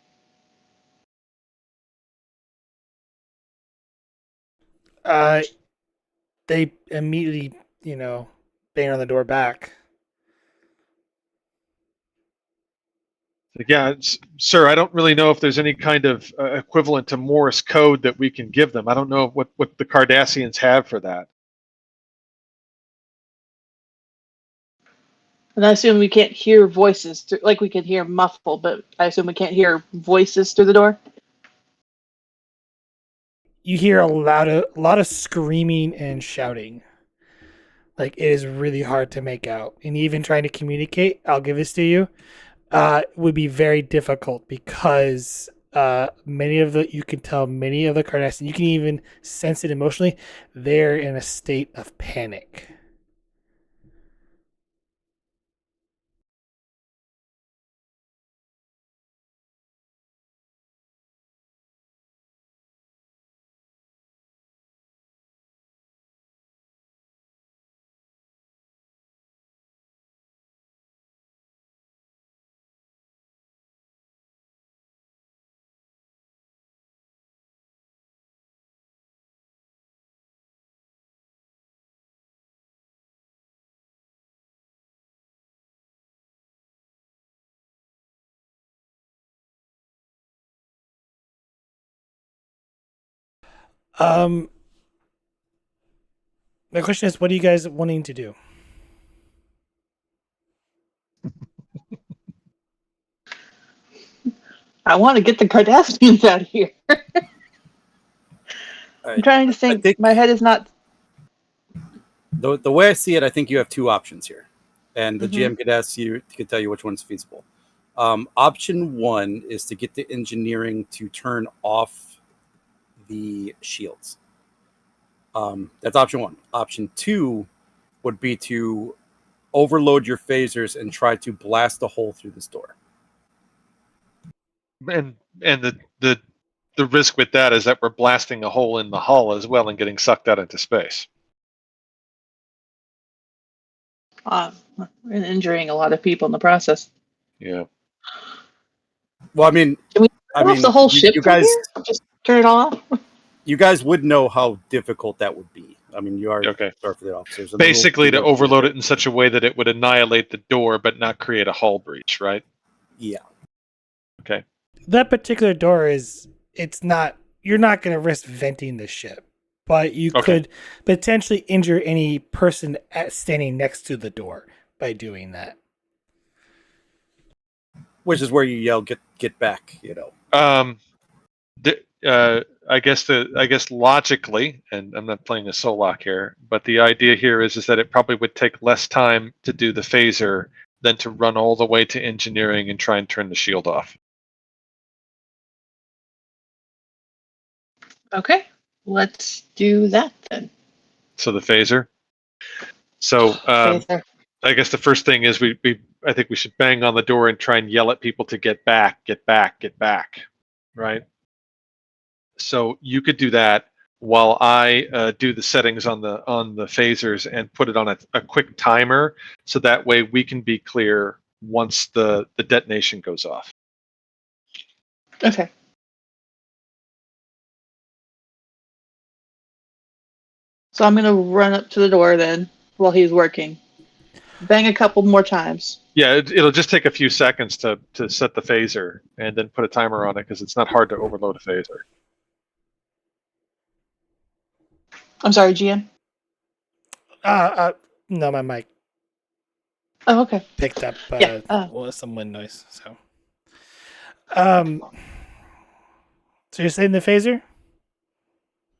They immediately, bang on the door back. Yeah, sir, I don't really know if there's any kind of equivalent to Morse code that we can give them. I don't know what the Cardassians have for that. And I assume we can't hear voices, like we can hear muffled, but I assume we can't hear voices through the door. You hear a lot of screaming and shouting. Like, it is really hard to make out. And even trying to communicate, I'll give this to you, would be very difficult because many of the Cardassians, you can even sense it emotionally, they're in a state of panic. Um, the question is, what are you guys wanting to do? I want to get the Cardassians out of here. I'm trying to think. My head is not. The way I see it, I think you have two options here, and the Mhm. GM could tell you which one's feasible. Option one is to get the engineering to turn off the shields. That's option one. Option two would be to overload your phasers and try to blast a hole through this door. And the risk with that is that we're blasting a hole in the hull as well and getting sucked out into space. And injuring a lot of people in the process. Yeah. Well, I mean, Can we turn off the whole ship you from guys, here? Just turn it off? you guys would know how difficult that would be. I mean, you are Okay. Starfleet officers. Basically, to overload it in such a way that it would annihilate the door, but not create a hull breach, right? Yeah. Okay. That particular door you're not going to risk venting the ship, but you could potentially injure any person standing next to the door by doing that. Which is where you yell, "Get back!" I guess logically, and I'm not playing a Solak here, but the idea here is that it probably would take less time to do the phaser than to run all the way to engineering and try and turn the shield off. Okay, let's do that then. So the phaser. So Phaser. I guess the first thing is I think we should bang on the door and try and yell at people to get back, get back, get back, right? So you could do that while I do the settings on the phasers and put it on a quick timer, so that way we can be clear once the detonation goes off. Okay. So I'm gonna run up to the door then while he's working. Bang a couple more times. Yeah, it'll just take a few seconds to set the phaser and then put a timer on it, because it's not hard to overload a phaser. I'm sorry, GM. No, my mic Oh, okay. picked up Yeah. some wind noise. Um, so you're saying the phaser?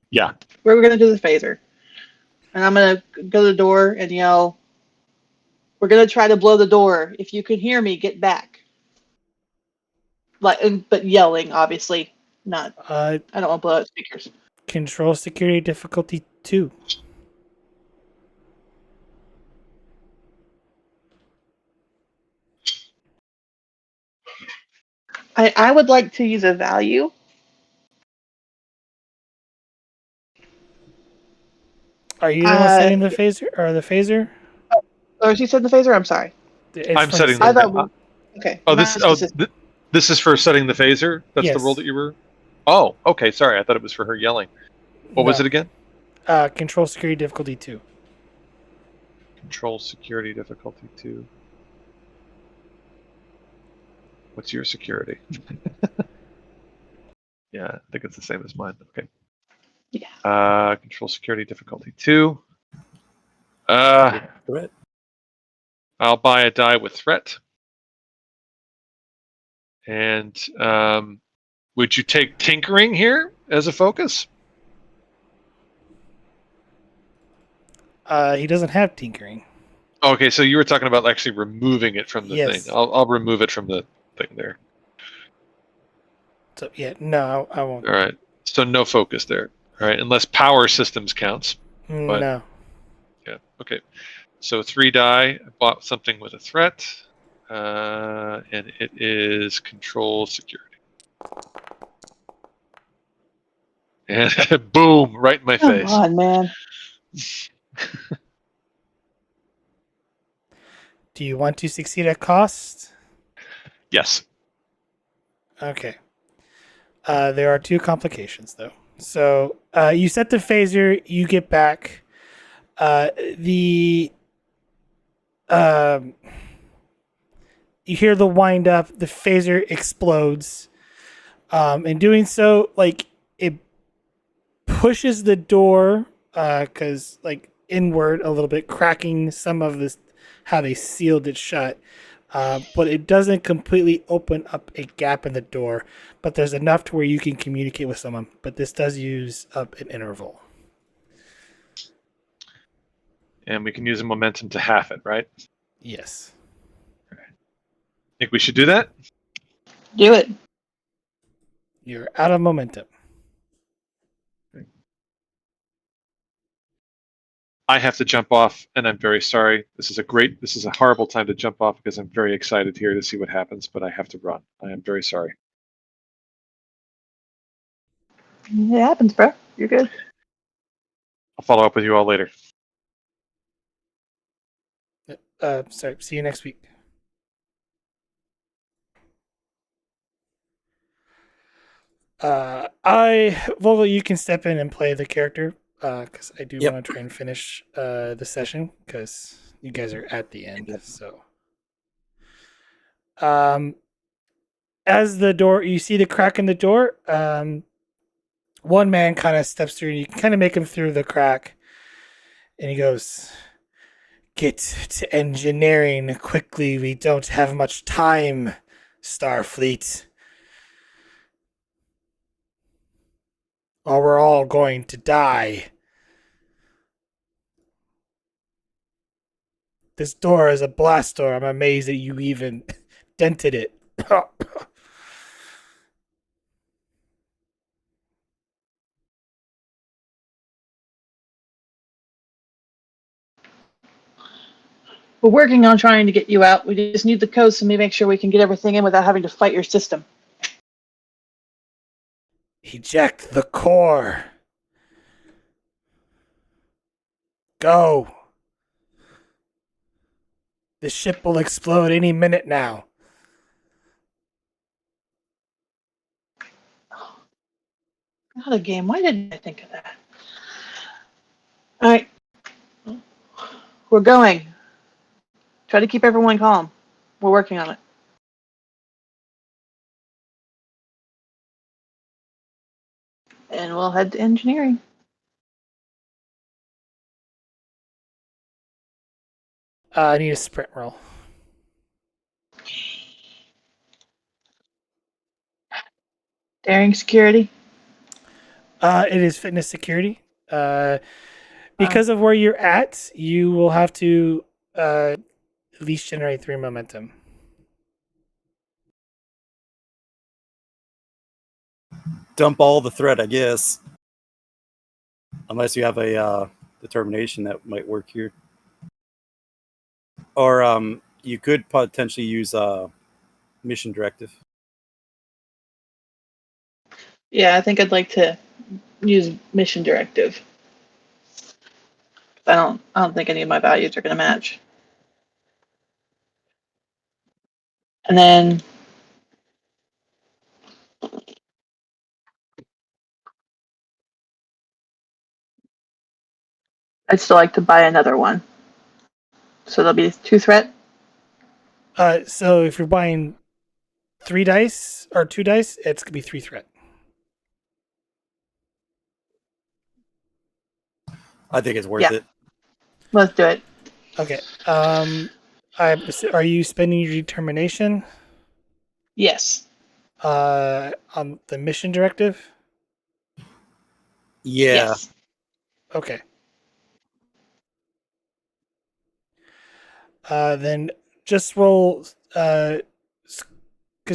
Yeah. We're gonna do the phaser, and I'm gonna go to the door and yell. We're gonna try to blow the door. If you can hear me, get back. But yelling, obviously, not. I don't want to blow out speakers. Control security difficulty 2. I would like to use a value. Are you the one setting the phaser or the phaser? Or she said the phaser. I'm sorry. It's I'm for setting I the. thought. Okay. Oh, Master system. this is for setting the phaser. That's the Yes. role that you were. Oh, okay. Sorry, I thought it was for her yelling. What was it again? Control security difficulty 2. Control security difficulty 2. What's your security? Yeah, I think it's the same as mine. Okay. Yeah. Control security difficulty 2. Threat. I'll buy a die with threat. And would you take tinkering here as a focus? He doesn't have tinkering. Okay, so you were talking about actually removing it from the Yes. thing. I'll remove it from the thing there. So yeah, no, I won't. All right. So no focus there. All right, unless power systems counts. But, No. Yeah. Okay. So 3 die. I bought something with a threat, and it is control security. And boom, right in my face. Come on, man. Do you want to succeed at cost? Yes. Okay. There are 2 complications though. So you set the phaser, you get back. You hear the wind up, the phaser explodes. In doing so, like it pushes the door because like inward a little bit, cracking some of this how they sealed it shut. But it doesn't completely open up a gap in the door, but there's enough to where you can communicate with someone. But this does use up an interval. And we can use a momentum to half it, right? Yes. Think we should do that? Do it. You're out of momentum. I have to jump off, and I'm very sorry. This is a horrible time to jump off because I'm very excited here to see what happens, but I have to run. I am very sorry. It happens, bro. You're good. I'll follow up with you all later. Sorry. See you next week. Vogel, you can step in and play the character because I do want to try and finish the session because you guys are at the end. So, as the door, you see the crack in the door. One man kind of steps through, and you can kind of make him through the crack, and he goes, "Get to engineering quickly. We don't have much time, Starfleet. Or we're all going to die. This door is a blast door. I'm amazed that you even dented it." We're working on trying to get you out. We just need the codes to make sure we can get everything in without having to fight your system. Eject the core. Go. The ship will explode any minute now. Not a game. Why didn't I think of that? All right. We're going. Try to keep everyone calm. We're working on it. And we'll head to engineering. I need a sprint roll. Daring security. It is fitness security. Because of where you're at, you will have to at least generate 3 momentum. Dump all the threat, I guess. Unless you have a determination that might work here. Or you could potentially use mission directive. Yeah, I think I'd like to use mission directive. I don't think any of my values are going to match. And then I'd still like to buy another one. So there'll be 2 threat. So if you're buying 3 dice or 2 dice, it's gonna be 3 threat. I think it's worth it. Let's do it. Okay. Are you spending your determination Yes. on the mission directive? Yeah. Yes. Okay. Then just roll. Because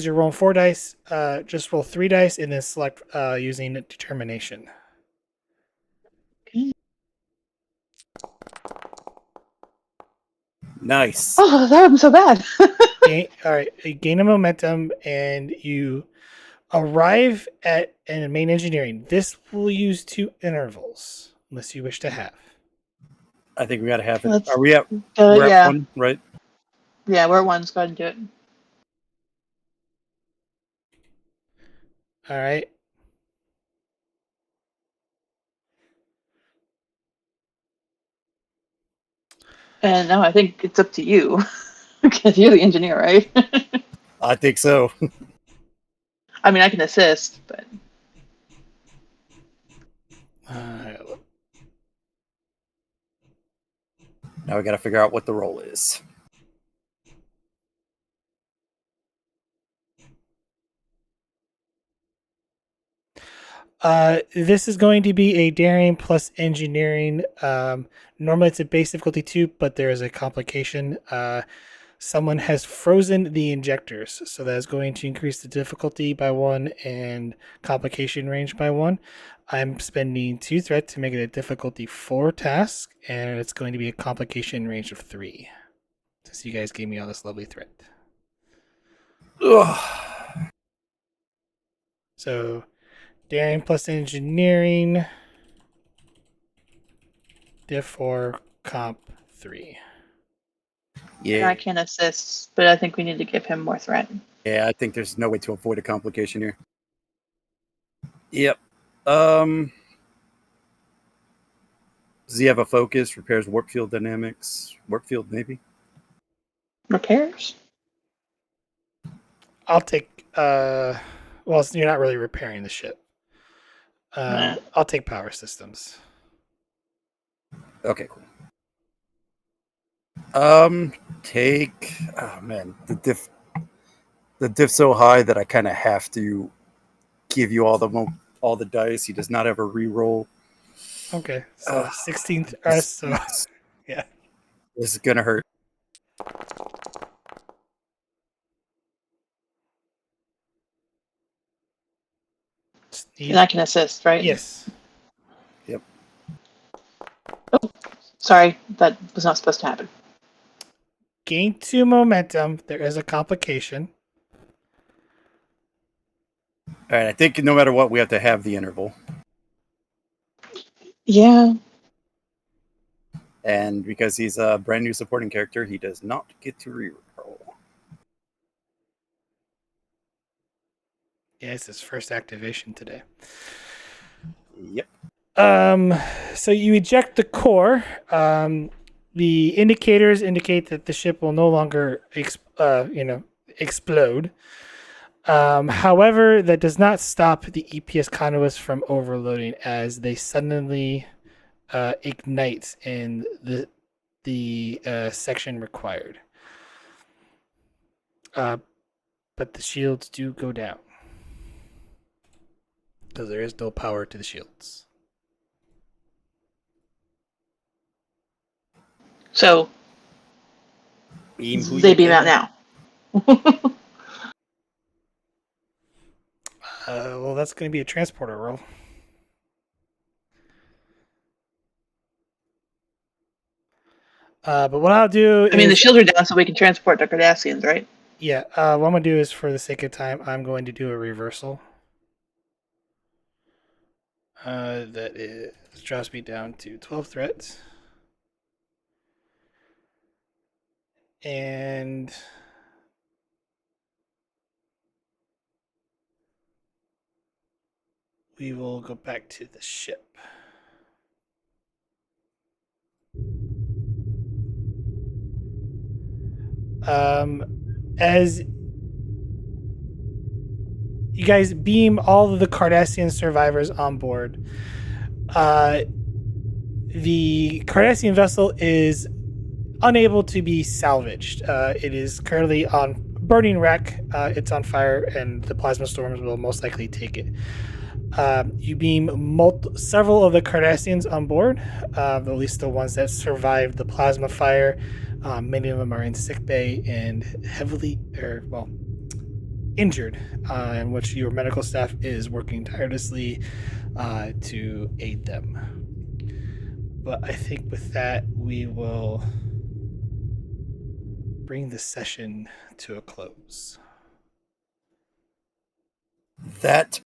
you're rolling 4 dice. Just roll 3 dice and then select using determination. Okay. Nice. Oh, that wasn't so bad. All right. You gain a momentum and you arrive at main engineering. This will use 2 intervals, unless you wish to have. I think we got to have it. Let's- Are we at? We're yeah. at 1, right? Yeah, we're at 1. Let's go ahead and do it. All right. And now I think it's up to you. Because you're the engineer, right? I think so. I mean, I can assist, but Now we got to figure out what the role is. This is going to be a daring plus engineering. Normally it's a base difficulty 2, but there is a complication. Someone has frozen the injectors, so that is going to increase the difficulty by 1 and complication range by 1. I'm spending 2 threat to make it a difficulty 4 task, and it's going to be a complication range of 3. Since you guys gave me all this lovely threat. Ugh. So, daring plus engineering, diff 4, comp 3. and Yeah. I can assist, but I think we need to give him more threat. Yeah, I think there's no way to avoid a complication here. Yep. Does he have a focus? Repairs warp field dynamics. Warp field, maybe. Repairs? I'll take. Well, you're not really repairing the ship. Nah. I'll take power systems. Okay, cool. Take. Oh man, the diff so high that I kind of have to give you all the dice. He does not have a reroll. Okay, so 16th. So yeah, This is gonna hurt. And I can assist, right? Yes. Sorry, that was not supposed to happen. gain 2 momentum. There is a complication. All right, I think no matter what, we have to have the interval. Yeah. And because he's a brand new supporting character, he does not get to reroll. Yeah, it's his first activation today. Yep. So you eject the core. The indicators indicate that the ship will no longer explode. However, that does not stop the EPS conduits from overloading as they suddenly ignite in the section required. But the shields do go down because there is no power to the shields. So Beam who they you beam out can. now. Well, that's going to be a transporter roll. But what I'll do I mean, the is, shields are down, so we can transport the Cardassians, right? yeah, what I'm going to do is, for the sake of time, I'm going to do a reversal. That is, drops me down to 12 threats. And we will go back to the ship. As you guys beam all of the Cardassian survivors on board, the Cardassian vessel is unable to be salvaged. It is currently on burning wreck. It's on fire, and the plasma storms will most likely take it. You beam several of the Cardassians on board, at least the ones that survived the plasma fire. Many of them are in sickbay and heavily, injured, in which your medical staff is working tirelessly to aid them. But I think with that, we will bring the session to a close. That